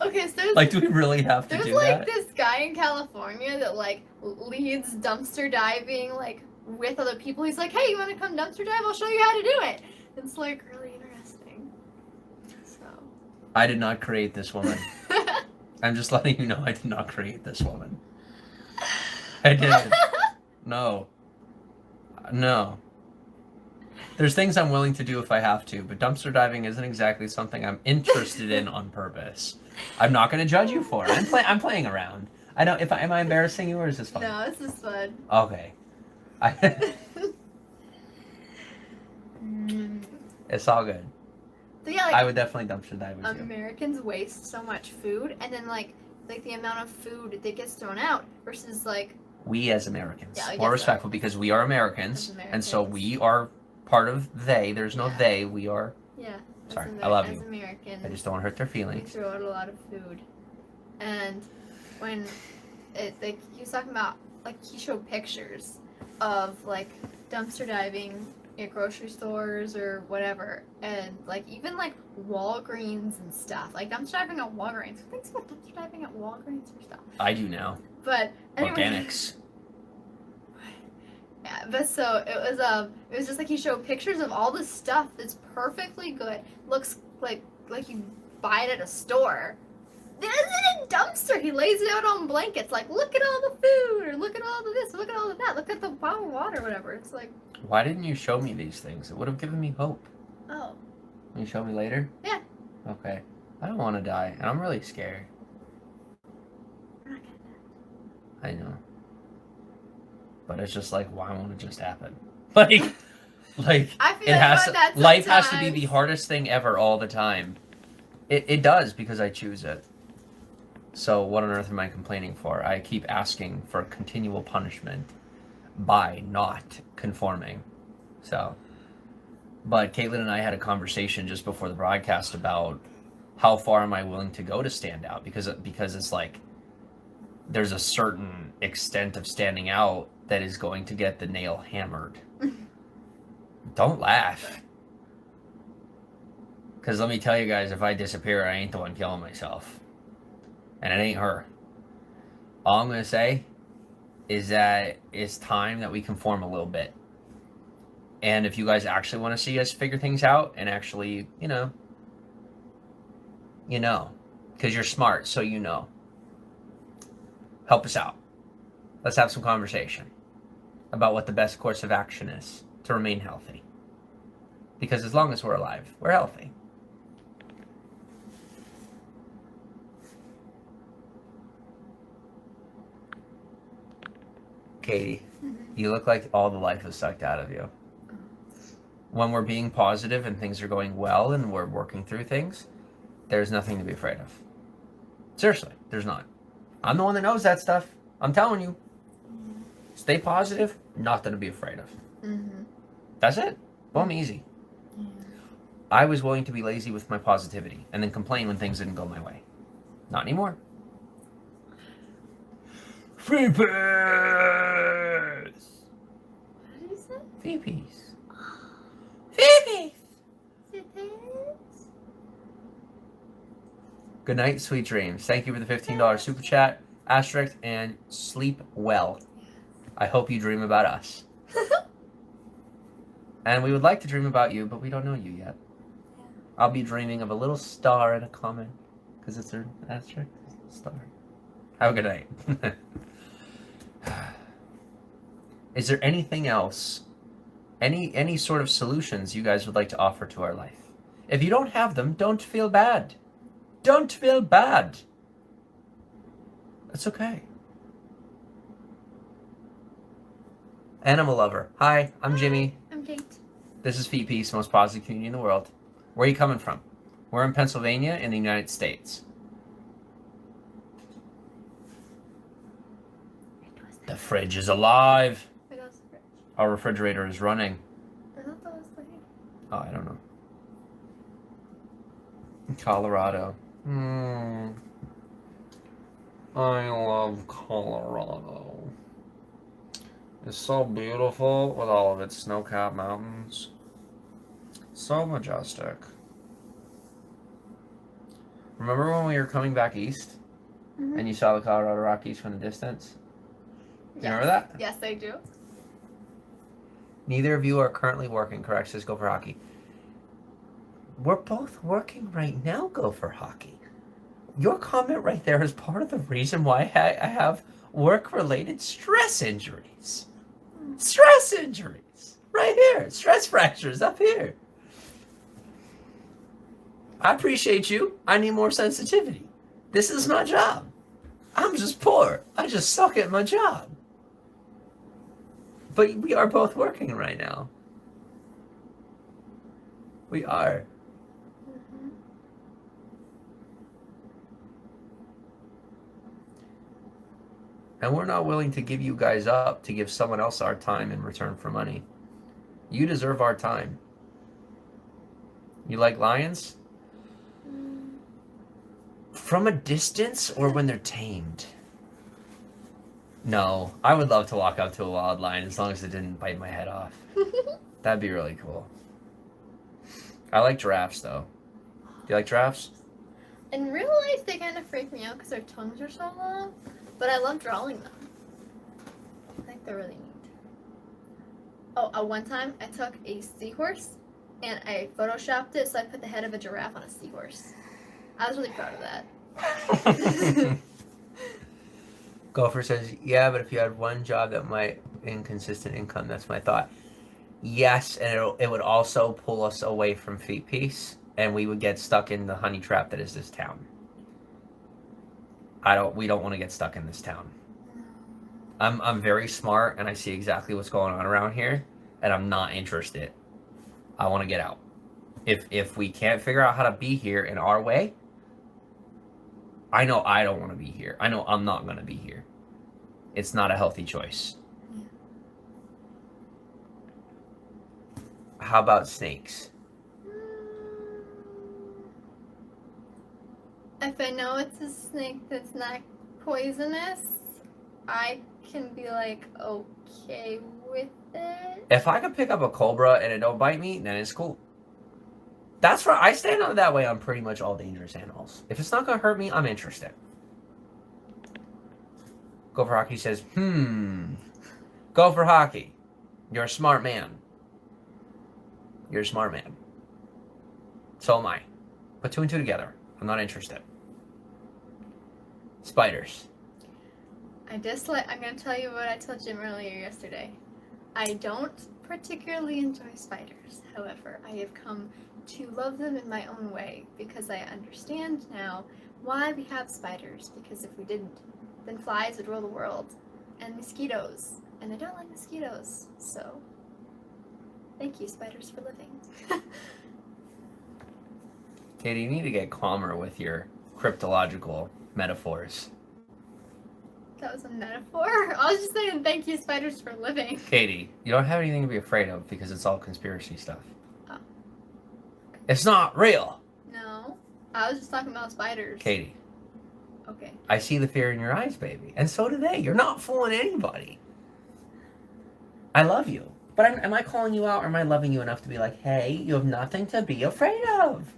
Okay, so there's, Like, do we really have to there's do like that? this guy in California that like leads dumpster diving like with other people. He's like, hey, you want to come dumpster dive? I'll show you how to do it. It's like really interesting. So. I did not create this woman. I'm just letting you know I did not create this woman. I didn't. No. No. There's things I'm willing to do if I have to, but dumpster diving isn't exactly something I'm interested in on purpose. I'm not going to judge you for it. I'm playing around. I know. Am I embarrassing you or is this fun? No, this is fun. Okay. It's all good. So yeah, I like would definitely dumpster dive with you. Americans waste so much food, and then like the amount of food that gets thrown out versus like We as Americans. Yeah, I More guess so. respectful because we are Americans, As and so Americans. we are part of they. There's no Yeah. they. We are. yeah. as Sorry, I love as you. Americans, I just don't want to hurt their we feelings. throw out a lot of food, and when it like he was talking about like he showed pictures of like dumpster diving at grocery stores or whatever, and like even like Walgreens and stuff, like dumpster diving at Walgreens. Who thinks about dumpster diving at Walgreens or stuff? I do now. But anyway, Organics. yeah, but so it was just like he showed pictures of all this stuff that's perfectly good, looks like you buy it at a store. It isn't a dumpster. He lays it out on blankets, like look at all the food, or look at all of this, look at all of that, look at the bottle of water, whatever. It's like, Why didn't you show me these things? It would have given me hope. oh, Will you show me later? Yeah. Okay. I don't want to die, and I'm really scared. we're not gonna I know. But it's just like, why won't it just happen? Like, I feel it like has about that to, life has to be sometimes. the hardest thing ever all the time. It does because I choose it. So what on earth am I complaining for? I keep asking for continual punishment by not conforming. So, but Caitlin and I had a conversation just before the broadcast about how far am I willing to go to stand out, because it's like there's a certain extent of standing out that is going to get the nail hammered. Don't laugh. Because let me tell you guys, if I disappear, I ain't the one killing myself. And it ain't her. All I'm going to say is that it's time that we conform a little bit. And if you guys actually want to see us figure things out and actually, you know. Because you're smart, so you know. Help us out. Let's have some conversation about what the best course of action is to remain healthy. Because as long as we're alive, we're healthy. Katie, you look like all the life is sucked out of you. When we're being positive and things are going well and we're working through things, there's nothing to be afraid of. Seriously, there's not. I'm the one that knows that stuff. I'm telling you. Stay positive, nothing to be afraid of. Mm-hmm. That's it. Boom, easy. Yeah. I was willing to be lazy with my positivity and then complain when things didn't go my way. Not anymore. Free peace! What did you say? Free peace. Good night, sweet dreams. Thank you for the $15 super chat, asterisk, and sleep well. I hope you dream about us. And we would like to dream about you, but we don't know you yet. I'll be dreaming of a little star in a comment, because it's an asterisk star. Have a good night. Is there anything else, any sort of solutions you guys would like to offer to our life? If you don't have them, don't feel bad. Don't feel bad. That's okay. Animal lover. Hi, I'm Jimmy. I'm Kate. This is Feet Peace, most positive community in the world. Where are you coming from? We're in Pennsylvania in the United States. The fridge is alive. Wait, that was the fridge. Our refrigerator is running. I thought that was the hay. Oh, I don't know. Colorado. I love Colorado. It's so beautiful with all of its snow-capped mountains. So majestic. Remember when we were coming back east and you saw the Colorado Rockies from the distance? Do you remember that? Yes, I do. Neither of you are currently working, correct? Says go for hockey. We're both working right now, go for hockey. Your comment right there is part of the reason why I have work-related stress injuries. Stress injuries! Right here. Stress fractures up here. I appreciate you. I need more sensitivity. This is my job. I'm just poor. I just suck at my job. But we are both working right now. We are. And we're not willing to give you guys up to give someone else our time in return for money. You deserve our time. You like lions? From a distance or when they're tamed? No, I would love to walk up to a wild lion as long as it didn't bite my head off. That'd be really cool. I like giraffes though. Do you like giraffes? In real life, they kind of freak me out because their tongues are so long, but I love drawing them. I think they're really neat. Oh, one time I took a seahorse and I photoshopped it, so I put the head of a giraffe on a seahorse. I was really proud of that. Gopher says, yeah, but if you had one job that might inconsistent income, that's my thought. Yes, and it would also pull us away from Feet Peace, and we would get stuck in the honey trap that is this town. We don't want to get stuck in this town. I'm very smart, and I see exactly what's going on around here, and I'm not interested. I want to get out. If we can't figure out how to be here in our way, I know I don't want to be here. I know I'm not going to be here. It's not a healthy choice. Yeah. How about snakes? If I know it's a snake that's not poisonous, I can be like, okay with it. If I could pick up a cobra and it don't bite me, then it's cool. That's right. I stand on that way on pretty much all dangerous animals. If it's not going to hurt me, I'm interested. Go for Hockey says, Go for Hockey. You're a smart man. You're a smart man. So am I. Put two and two together. I'm not interested. Spiders. I'm going to tell you what I told Jim earlier yesterday. I don't particularly enjoy spiders. However, I have come to love them in my own way because I understand now why we have spiders. Because if we didn't, then flies would rule the world. And mosquitoes. And I don't like mosquitoes. So, thank you, spiders, for living. Katie, you need to get calmer with your cryptological metaphors. That was a metaphor? I was just saying thank you, spiders, for living. Katie, you don't have anything to be afraid of because it's all conspiracy stuff. Oh. It's not real. No. I was just talking about spiders. Katie, Okay. I see the fear in your eyes, baby. And so do they. You're not fooling anybody. I love you. But am I calling you out or am I loving you enough to be like, hey, you have nothing to be afraid of?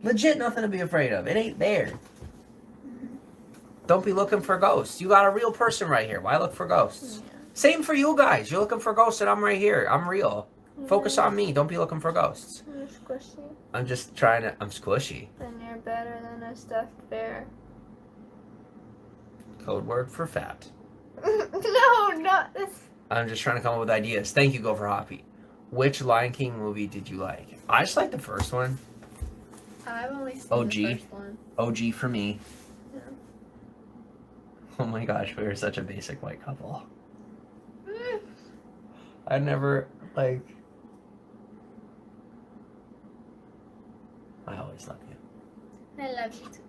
Legit nothing to be afraid of. It ain't there. Don't be looking for ghosts. You got a real person right here. Why look for ghosts? Yeah. Same for you guys. You're looking for ghosts and I'm right here. I'm real. Focus on me. Don't be looking for ghosts. You're squishy. I'm just trying to... I'm squishy. Then you're better than a stuffed bear. Code word for fat. No, not this. I'm just trying to come up with ideas. Thank you, Go for Hoppy. Which Lion King movie did you like? I just like the first one. I've only seen OG. the first one. OG for me. Yeah. Oh my gosh, we were such a basic white couple. I never, like... I always love you. I love you too.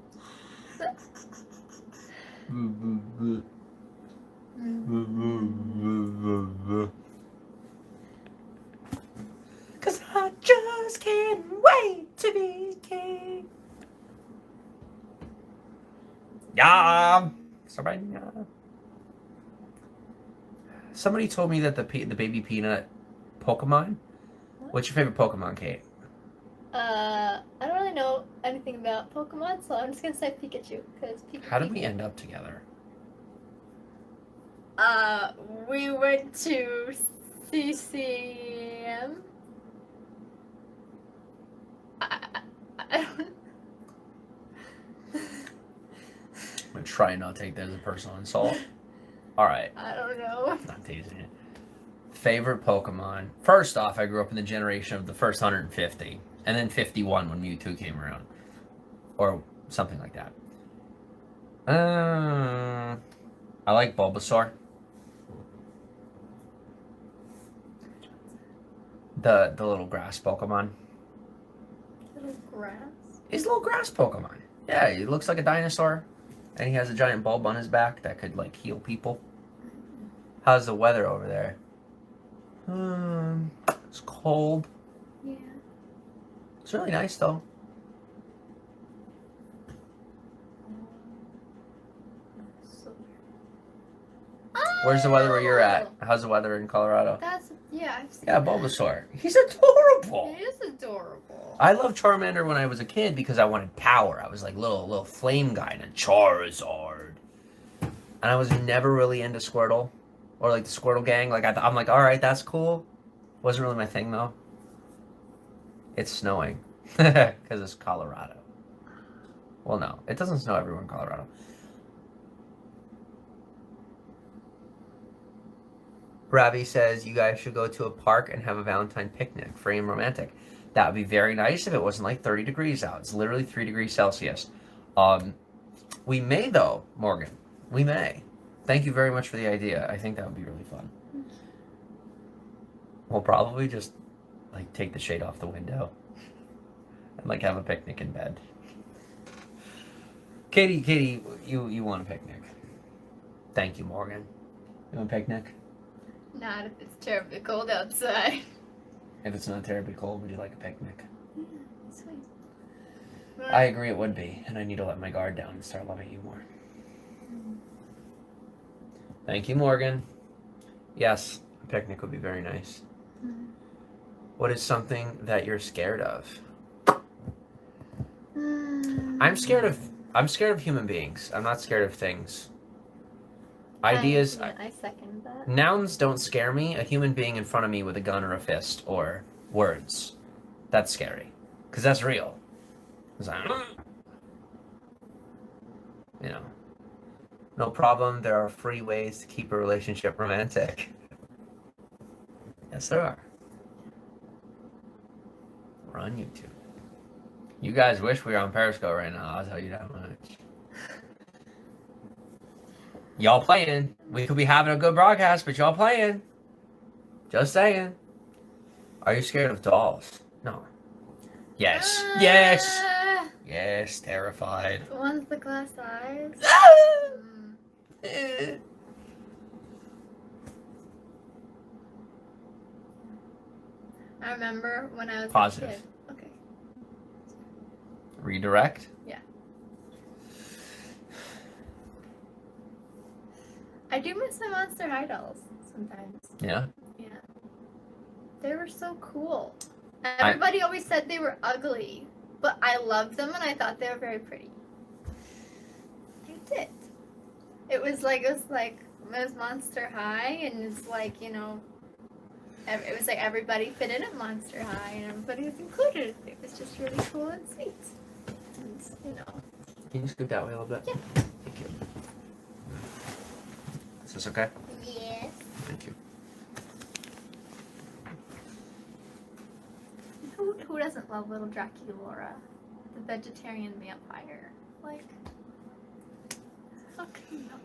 Cause I just can't wait to be king. Yeah. Somebody told me that the baby peanut Pokemon. What's your favorite Pokemon, Kate? I don't really know anything about Pokemon, so I'm just gonna say Pikachu, because Pikachu. How did we end up together? We went to CCM. I'm gonna try and not take that as a personal insult. Alright. I don't know. Not teasing you. Favorite Pokemon. First off, I grew up in the generation of the first 150, and then 51 when Mewtwo came around. Or something like that. I like Bulbasaur. The little grass Pokemon. Little grass? He's a little grass Pokemon. Yeah, he looks like a dinosaur. And he has a giant bulb on his back that could, like, heal people. How's the weather over there? It's cold. Yeah. It's really nice, though. Where's the weather where you're at? How's the weather in Colorado? I've seen Yeah, that. Bulbasaur. He's adorable. It is adorable. I loved Charmander when I was a kid because I wanted power. I was like little flame guy and a Charizard. And I was never really into Squirtle or like the Squirtle gang. Like I'm like, all right, that's cool. Wasn't really my thing though. It's snowing because it's Colorado. Well, no, it doesn't snow everywhere in Colorado. Ravi says you guys should go to a park and have a Valentine picnic, free and romantic. That would be very nice if it wasn't like 30 degrees out. It's literally 3 degrees Celsius. We may though, Morgan. We may. Thank you very much for the idea. I think that would be really fun. We'll probably just like take the shade off the window and like have a picnic in bed. Katie, you want a picnic? Thank you, Morgan. You want a picnic? Not if it's terribly cold outside. If it's not terribly cold, would you like a picnic? Yeah, sweet. I agree it would be, and I need to let my guard down and start loving you more. Thank you, Morgan. Yes, a picnic would be very nice. What is something that you're scared of? I'm scared of human beings. I'm not scared of things. Ideas. I second that. Nouns don't scare me. A human being in front of me with a gun or a fist or words. That's scary. Because that's real. 'Cause you know. No problem. There are free ways to keep a relationship romantic. Yes, there are. We're on YouTube. You guys wish we were on Periscope right now. I'll tell you that much. Y'all playing. We could be having a good broadcast, but y'all playing. Just saying. Are you scared of dolls? No. Yes. Yes. Yes. Terrified. The ones with the glass eyes. I remember when I was Positive. a kid. Okay. Redirect? Yeah. I do miss my Monster High dolls sometimes. Yeah. Yeah. They were so cool. Everybody always said they were ugly, but I loved them and I thought they were very pretty. I did. It was Monster High, and it's like, you know, it was like everybody fit in at Monster High and everybody was included. It was just really cool and sweet. And, you know. Can you scoot that way a little bit? Yeah. Thank you. Is this okay? Yes. Thank you. Who doesn't love little Draculaura, the vegetarian vampire? Like, how can you not?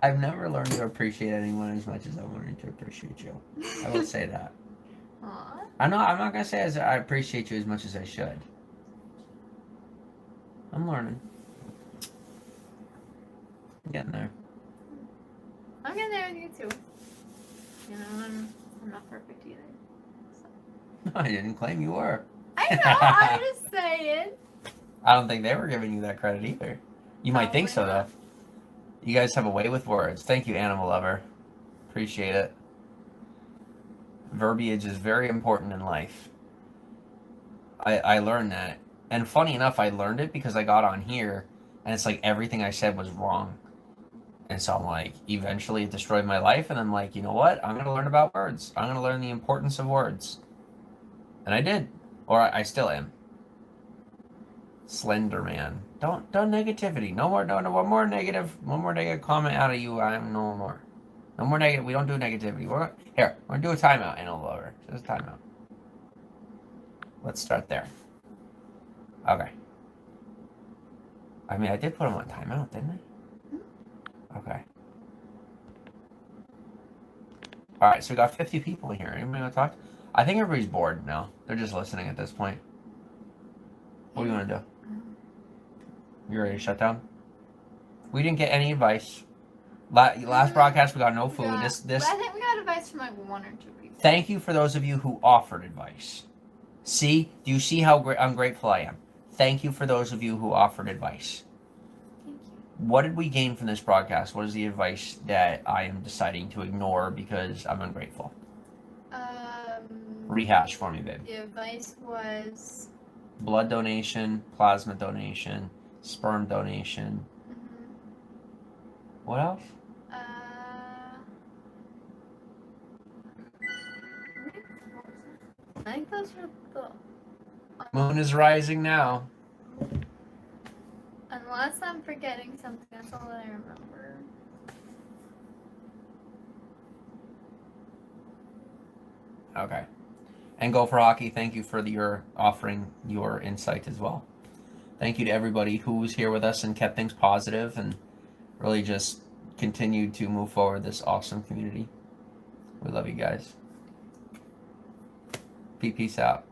I've never learned to appreciate anyone as much as I'm learning to appreciate you. I will say that. Aw. I'm not gonna say as I appreciate you as much as I should. I'm learning. I'm getting there. I'm getting there with you too. You know, I'm not perfect either. So. I didn't claim you were. I know, I'm just saying. I don't think they were giving you that credit either. You might think so, Probably though. not. You guys have a way with words. Thank you, Animal Lover. Appreciate it. Verbiage is very important in life. I learned that. And funny enough, I learned it because I got on here, and it's like everything I said was wrong. And so I'm like, eventually it destroyed my life, and I'm like, you know what? I'm going to learn about words. I'm going to learn the importance of words. And I did. Or I still am. Slender Man. Don't negativity. No more one more negative comment out of you. I'm no more. No more negative. We don't do negativity. We're gonna do a timeout, Animal Lover. Just a timeout. Let's start there. Okay. I mean, I did put him on timeout, didn't I? Okay. All right, so we got 50 people in here. Anybody want to talk? I think everybody's bored now. They're just listening at this point. What do you want to do? You ready to shut down? We didn't get any advice. Last broadcast, we got no food. I This. think we got advice from like 1 or 2 people. Thank you for those of you who offered advice. See? Do you see how ungrateful I am? Thank you for those of you who offered advice. Thank you. What did we gain from this broadcast? What is the advice that I am deciding to ignore because I'm ungrateful? Rehash for me, babe. The advice was Blood donation, plasma donation, sperm donation. What else? I think those were the. Moon is rising now. Unless I'm forgetting something, that's all that I remember. Okay. And Go for Hockey, thank you for your offering your insight as well. Thank you to everybody who was here with us and kept things positive and really just continued to move forward this awesome community. We love you guys. Peace out.